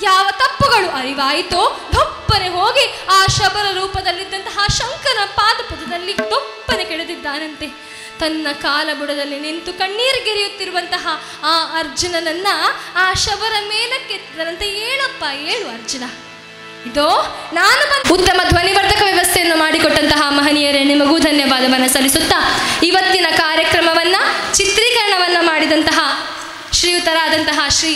ಯಾವ ತಪ್ಪುಗಳು ಅರಿವಾಯಿತೋ ದೊಪ್ಪನೆ ಹೋಗಿ ಆ ಶಬರ ರೂಪದಲ್ಲಿದ್ದಂತಹ ಶಂಕರ ಪಾದಪದದಲ್ಲಿ ದೊಪ್ಪನೆ ಕೆಳೆದಿದ್ದಾನಂತೆ. ತನ್ನ ಕಾಲಬುಡದಲ್ಲಿ ನಿಂತು ಕಣ್ಣೀರಿಗೆರೆಯುತ್ತಿರುವಂತಹ ಆ ಅರ್ಜುನನನ್ನ ಆ ಶವರ ಮೇಲಕ್ಕೆತ್ತದಂತೆ ಹೇಳಪ್ಪ, ಹೇಳು ಅರ್ಜುನ, ಇದೋ ನಾನು ಉತ್ತಮ ಧ್ವನಿವರ್ಧಕ ವ್ಯವಸ್ಥೆಯನ್ನು ಮಾಡಿಕೊಟ್ಟಂತಹ ಮಹನೀಯರೇ, ನಿಮಗೂ ಧನ್ಯವಾದವನ್ನು ಸಲ್ಲಿಸುತ್ತಾ ಇವತ್ತಿನ ಕಾರ್ಯಕ್ರಮವನ್ನು ಚಿತ್ರೀಕರಣವನ್ನು ಮಾಡಿದಂತಹ ಶ್ರೀಯುತರಾದಂತಹ ಶ್ರೀ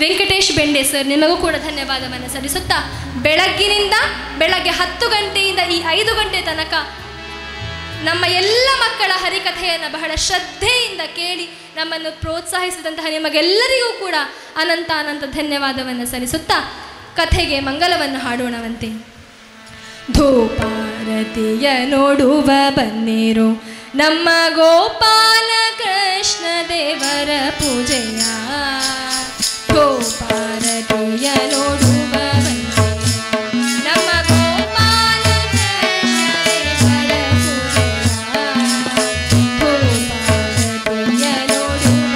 ವೆಂಕಟೇಶ್ ಬೆಂಡೆ ಸರ್, ನಿಮಗೂ ಕೂಡ ಧನ್ಯವಾದವನ್ನು ಸಲ್ಲಿಸುತ್ತಾ ಬೆಳಗ್ಗೆ 10 ಗಂಟೆಯಿಂದ ಈ 5 ಗಂಟೆ ತನಕ ನಮ್ಮ ಎಲ್ಲ ಮಕ್ಕಳ ಹರಿಕಥೆಯನ್ನು ಬಹಳ ಶ್ರದ್ಧೆಯಿಂದ ಕೇಳಿ ನಮ್ಮನ್ನು ಪ್ರೋತ್ಸಾಹಿಸಿದಂತಹ ನಿಮಗೆಲ್ಲರಿಗೂ ಕೂಡ ಅನಂತ ಧನ್ಯವಾದವನ್ನು ಸಲ್ಲಿಸುತ್ತಾ ಕಥೆಗೆ ಮಂಗಲವನ್ನು ಹಾಡೋಣವಂತೆ. ಧೂಪಾರತಿಯ ನೋಡುವ ಬನ್ನಿರು ನಮ್ಮ ಗೋಪಾಲ ಕೃಷ್ಣ ದೇವರ ಪೂಜೆಯ. ಧೂಪಾರತಿಯ ನೋಡುವ ಬನ್ನಿರು ನಮ್ಮ ಗೋಪಾಲ ಕೃಷ್ಣ ದೇವರ ಪೂಜೆಯ. ಧೂಪಾರತಿಯ ನೋಡುವ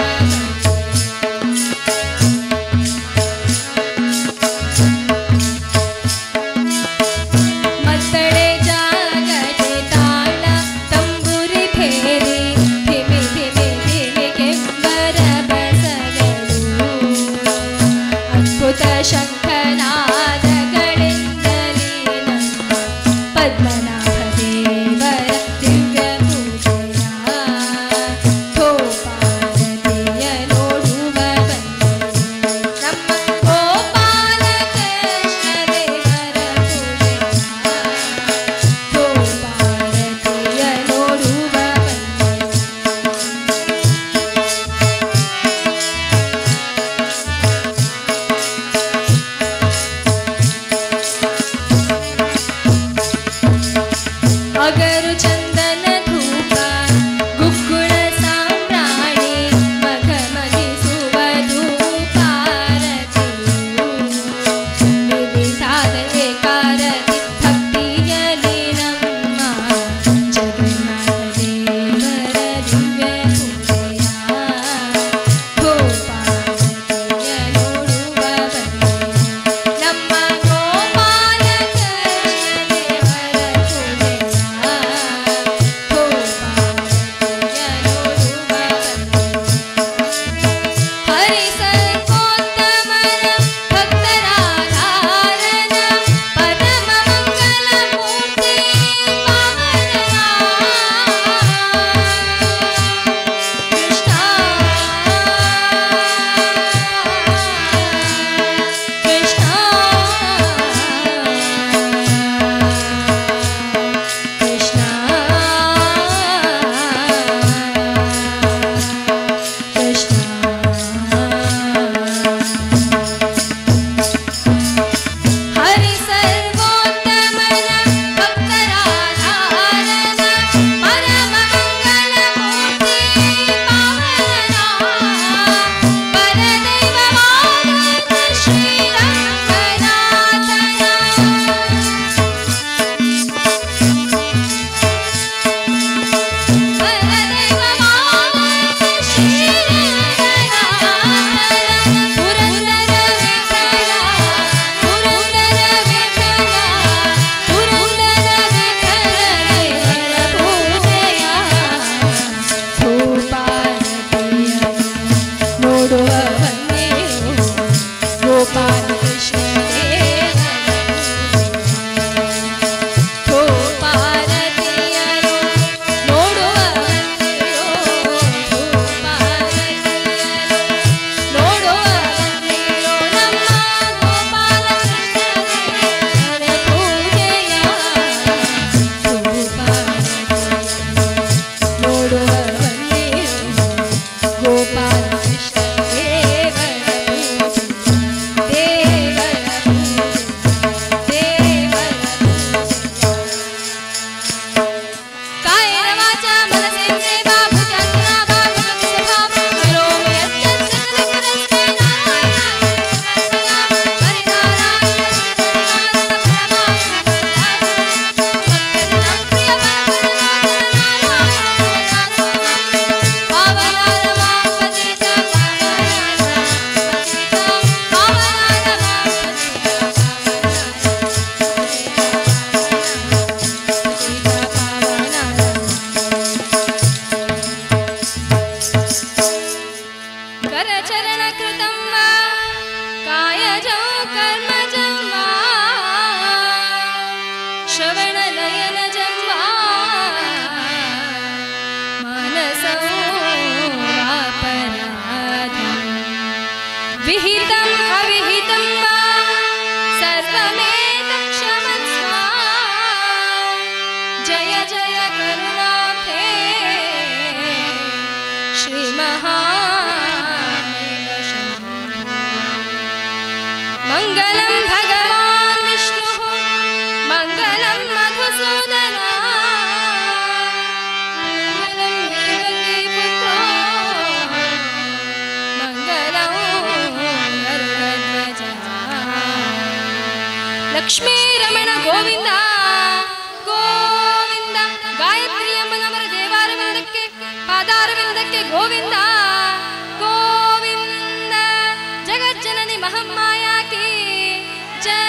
ಮತ್ತಳೆ ಜಾಗಟೆ ತಾಳ ತಂಬುರಿ ಭೇರಿ ಧಿಮಿ ಧಿಮಿ ಧಿಮಿ ಕೆಂಬರ ಬಸಗಳು ಅದ್ಭುತ ಶಂಖನಾದಗಳಿಂದಲೇ ನಮ್ಮ ಪದ್ಮನಾಭ ದೇವರ ದಿವ್ಯ ಪೂಜೆಯ. ಧೂಪಾರತಿಯ ನೋಡುವ ಬನ್ನಿರು ನಮ್ಮ ಗೋಪಾಲ ಕೃಷ್ಣ ದೇವರ ಪೂಜೆಯ. ಧೂಪಾರತಿಯ ನೋಡುವ ಬನ್ನಿರು ಅಗರು ಚಂದನ ಧೂಪ ಗುಗ್ಗುಳ ಸಾಂಬ್ರಾಣಿ ಮಘ ಮಗಿಸುವ ಧೂಪಾರತಿಯು. ವಿವಿಧಾದ ಏಕಾರತಿ ಭಕ್ತಿಯಲಿ ನಮ್ಮ ಜಗನ್ನಾಥ ದೇವರ ದಿವ್ಯ ಪೂಜೆಯ. ಧೂಪಾರತಿಯ ನೋಡುವ ಬನ್ನಿರು ನಮ್ಮ ಗೋಪಾಲ ಕೃಷ್ಣ ದೇವರ ಪೂಜೆಯ. करुणाब्धे श्री मंगलम भगवान विष्णु मंगलम मधुसूदन मंगलम देवकी पुत्रो मंगलम गरुड़ध्वज लक्ष्मी रमण गोविंद गोविंद गायत्री अम्मनवರ ದೇವಾರವಿಂದಕ್ಕೆ ಪಾದಾರವಿಂದಕ್ಕೆ ಗೋವಿಂದ ಗೋವಿಂದ ಜಗಜ್ಜನನಿ ಮಹಾಮಾಯಾ की जय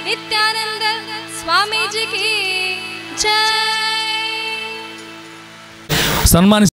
नित्यानंद स्वामी जी की जय। ಸನ್ಮಾನಿಸಿ